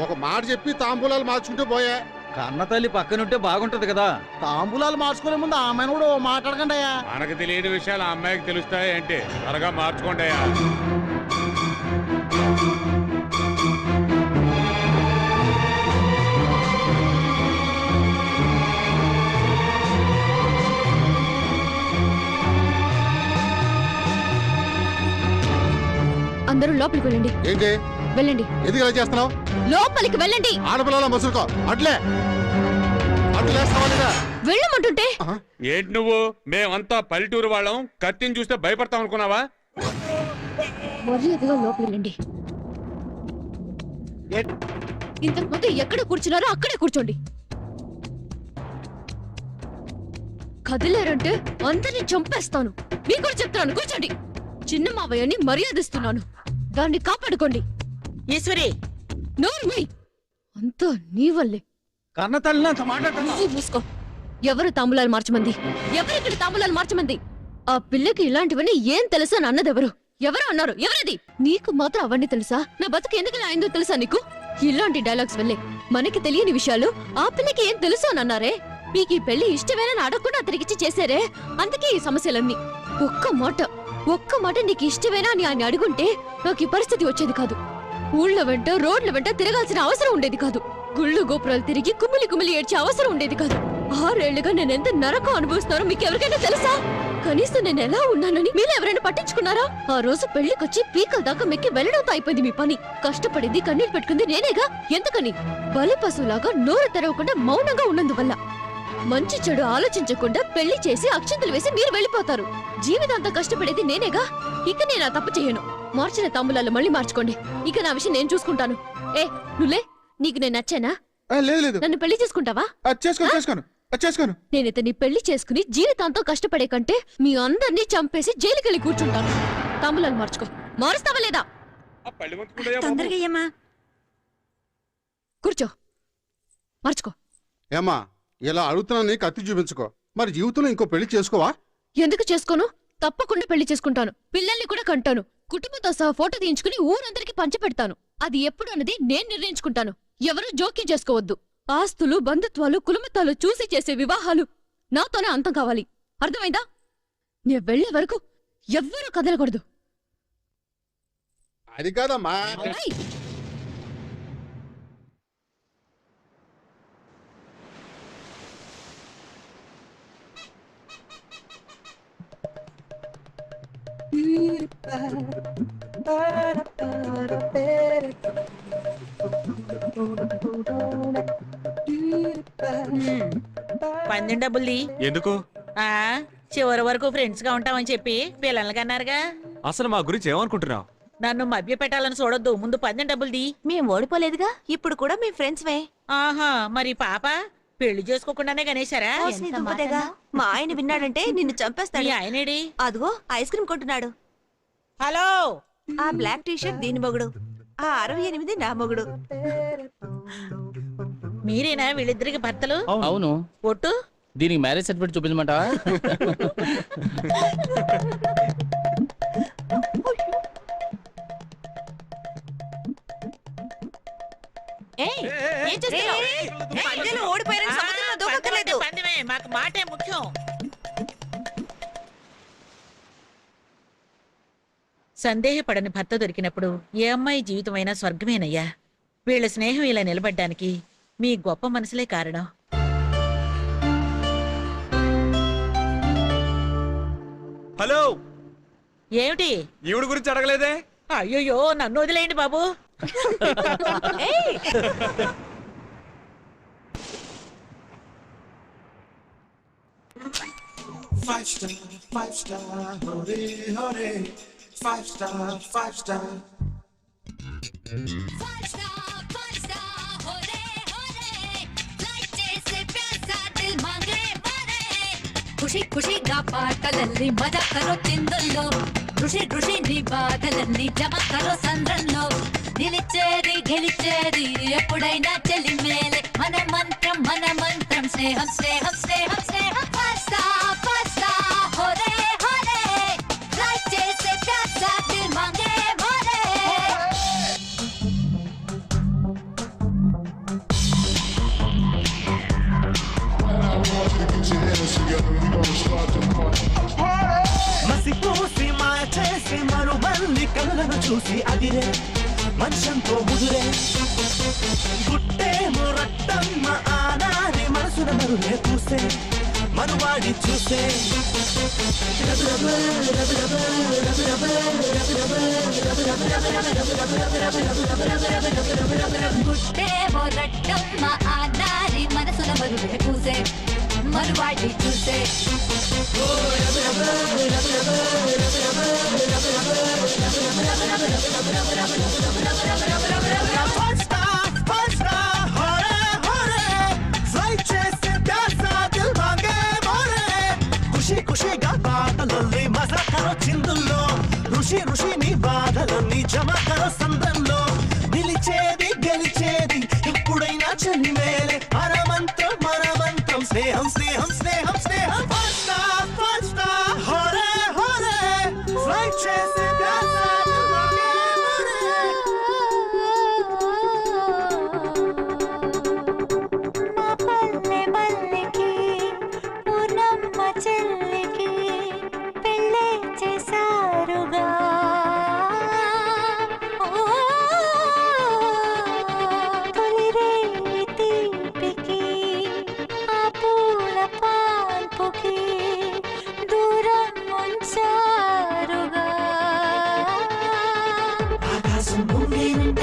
ఒక మాట చెప్పి తాంబూలాలు మార్చుకుంటూ పోయా. కన్న తల్లి పక్కనుంటే బాగుంటది కదా. తాంబూలాలు మార్చుకునే ముందు ఆమెను కూడా మాట్లాడకండి అయ్యా. మనకు తెలియని విషయాలు ఆ అమ్మాయికి తెలుస్తాయి అంటే త్వరగా మార్చుకోండి. అందరూ లోపలికి వెళ్ళండి. ఏంటి వెళ్ళండి. ఎందుకు ఇలా చేస్తున్నావు? లోపలికి వెళ్ళండి. ఆడపిల్లల మసులుకో. అట్లే అట్లేస్తావా లేదా? వెళ్ళమంటుంటే ఏంటి నువ్వు? మేమంతా పల్లెటూరు వాళ్ళం, కత్తిని చూస్తే భయపడతాం అనుకున్నావా? మర్యాదగా లోపలికి వెళ్ళండి. ఇంతకుముందు ఎక్కడ కూర్చున్నారో అక్కడే కూర్చోండి. కదిలేరంటే అందరినీ చంపేస్తాను. మీకు కూడా చెప్తాను, కూర్చోండి. చిన్న మావయ్యని మర్యాదిస్తున్నాను, దాన్ని కాపాడుకోండి. ఈశ్వరి, నోర్మై, అంతా నీ వల్లే. కన్న తల్లి అంత మాట్లాడుతున్నా. మూసుకో. ఎవరు తాంబూలాలు మార్చమంది? ఎవరిక్కడ తాంబూలాలు మార్చమంది? ఆ పిల్లకి ఇలాంటివన్నీ ఏం తెలుసా అని అన్నదెవరు? ఎవరు అన్నారు? ఎవరది? నీకు మాత్రం అవన్నీ తెలుసా? నా బతుకు ఎందుకు అయిందో తెలుసా నీకు? ఇలాంటి డైలాగ్స్ వల్లే మనకి తెలియని విషయాలు ఆ పిల్లకి ఏం తెలుసు అని అన్నారే. మీకు ఈ పెళ్లి ఇష్టమేనని అడగకుండా అతనికిచ్చి చేశారే, అందుకే ఈ సమస్యలన్నీ. ఒక్క మాట నీకు ఇష్టమేనా అని ఆయన అడుగుంటే నాకు ఈ పరిస్థితి వచ్చేది కాదు. ఊళ్ళ వెంట రోడ్ల వెంట తిరగాల్సిన అవసరం ఉండేది కాదు. గుళ్ళు గోపురాలు తిరిగి కుమిలి ఏడ్చే అవసరం ఉండేది కాదు. 6 ఏళ్లుగా నేను ఎంత నరకం అనుభవిస్తున్నానో మీకు ఎవరికైనా తెలుసా? కనీసం నేను ఎలా ఉన్నానని మీరు ఎవరైనా పట్టించుకున్నారా? ఆ రోజు పెళ్లికొచ్చి పీకల దాకా మెక్కి వెళ్లడంతో అయిపోయింది మీ పని. కష్టపడింది, కన్నీరు పెట్టుకుంది నేనేగా. ఎందుకని? బలి పశువులాగా నోరు తెరవకుండా మౌనంగా ఉన్నందువల్ల. మంచి చెడు ఆలోచించకుండా పెళ్లి చేసి అక్షంతలు వేసి మీరు వెళ్ళిపోతారు. జీవితాంతా కష్టపడేది నేనేగా. ఇక నేను ఆ తప్పు చేయను. మార్చిన తాంబూలాలు మళ్ళీ మార్చుకోండి. ఇక నా విషయం నేను చూసుకుంటాను. నువ్వులే, నీకు నేను నచ్చానా? లేదు. నన్ను పెళ్లి చేసుకుంటావా? చేసుకోను. నేను ఇతన్ని పెళ్లి చేసుకుని జీవితాంతం కష్టపడే కంటే మీ అందరినీ చంపేసి జైలుకెళ్ళి కూర్చుంటాను. తాంబూలాలు మార్చుకో. మారుస్తావా లేదా? తొందరగా అయ్యమ్మా. కూర్చో, మార్చుకో. ఏమ్మా, ఇలా అడుగుతున్నాను, కత్తి చూపించుకో. మరి జీవితంలో ఇంకో పెళ్లి చేసుకోవా? ఎందుకు చేసుకోను? తప్పకుండా పెళ్లి చేసుకుంటాను. పిల్లల్ని కూడా కంటాను. కుటుంబంతో సహా ఫోటో తీయించుకుని ఊరందరికీ పంచిపెడతాను. అది ఎప్పుడు అన్నది నేను నిర్ణయించుకుంటాను. ఎవరూ జోక్యం చేసుకోవద్దు. ఆస్తులు, బంధుత్వాలు, కులమతాలు చూసి చేసే వివాహాలు నాతోనే అంతం కావాలి. అర్థమైందా? నేను వెళ్లే వరకు ఎవ్వరూ కదలకూడదు. అది కాదమ్మా. పందెం డబ్బుల్ది ఎందుకు? చివరి వరకు ఫ్రెండ్స్ గా ఉంటామని చెప్పి పిల్లలకి అన్నారుగా. అసలు మా గురించి ఏమనుకుంటున్నావు? నన్ను మభ్య పెట్టాలని చూడొద్దు. ముందు పందెం డబ్బుల్ది. మేం ఓడిపోలేదుగా, ఇప్పుడు కూడా మీ ఫ్రెండ్స్ వే. ఆహా, మరి పాప పెళ్లి చేసుకోకుండానే గణేశారా? మా ఆయన విన్నాడంటే నిన్ను చంపేస్తాడు. మీ ఆయనేడి? అదిగో ఐస్ క్రీమ్ కొంటున్నాడు. హలో, ఆ బ్లాక్ టీ షర్ట్ దీని మొగుడు, ఆ 68 నా మొగుడు. మీరేనా వీళ్ళిద్దరికి భర్తలు? అవును. ఒట్టు? దీనికి మ్యారేజ్ సర్టిఫికేట్ చూపించమంటావా? ఓడిపోయారని సముద్రంలో దూకక్కర్లేదు. పందెమే, మాకు మాటే ముఖ్యం. సందేహపడని భర్త దొరికినప్పుడు ఏ అమ్మాయి జీవితమైనా స్వర్గమేనయ్యా. వీళ్ళ స్నేహం ఇలా నిలబడ్డానికి మీ గొప్ప మనసులే కారణం. హలో, ఏమిటి? ఈవిడ గురించి అడగలేదే? అయ్యో, నన్ను వదిలేయండి బాబు. 5 star, 5 star, hore hore. 5 star, 5 star. ఖుషి ఖుషిగా పాటలన్నీ మజా కరో చిందుల్లో ఋషి ఋషి నీ బాధలన్నీ జమ కరో సంద్రంలో నిలిచేది గెలిచేది ఎప్పుడైనా చెలి మేలే మన మంత్రం స్నేహం స్నేహం స్నేహం స్నేహం pasta pasta Hore Hore like చేసే ప్యాసా దిల్ మాంగే భోరే మసిపూసి మాయ చేసి మరుమల్లి కళ్ళను చూసి అదిరే మనుషంతో ముదురే గుట్టేమో రట్టమ్మ ఆనారి మనసున మరులే పూసే మనువాడి చూసే గుట్టేమో రట్టమ్మ ఆనారి మనసున మరులే పూసే మనువాడి చూసే ఖుషి ఖుషిగా పాటలన్నీ మజా కరో చిందుల్లో ఋషి ఋషి నీ బాధలన్నీ జమ కరో సంద్రంలో నిలిచేది గెలిచేది ఎప్పుడైనా చలి మేలే మన మంత్రం స్నేహం స్నేహం స్నేహం స్నేహం first star Hore Hore fly చేసే ప్యాసా దిల్ మాంగే పల్లె పల్లెకి పూర్ణమ్మ చెల్లికి పెళ్ళే చేశారుగా తొలిరే తీపికి ఆ పూల పాన్పుకి దూరం ఉంచారుగా ఆకాశం భూమినంట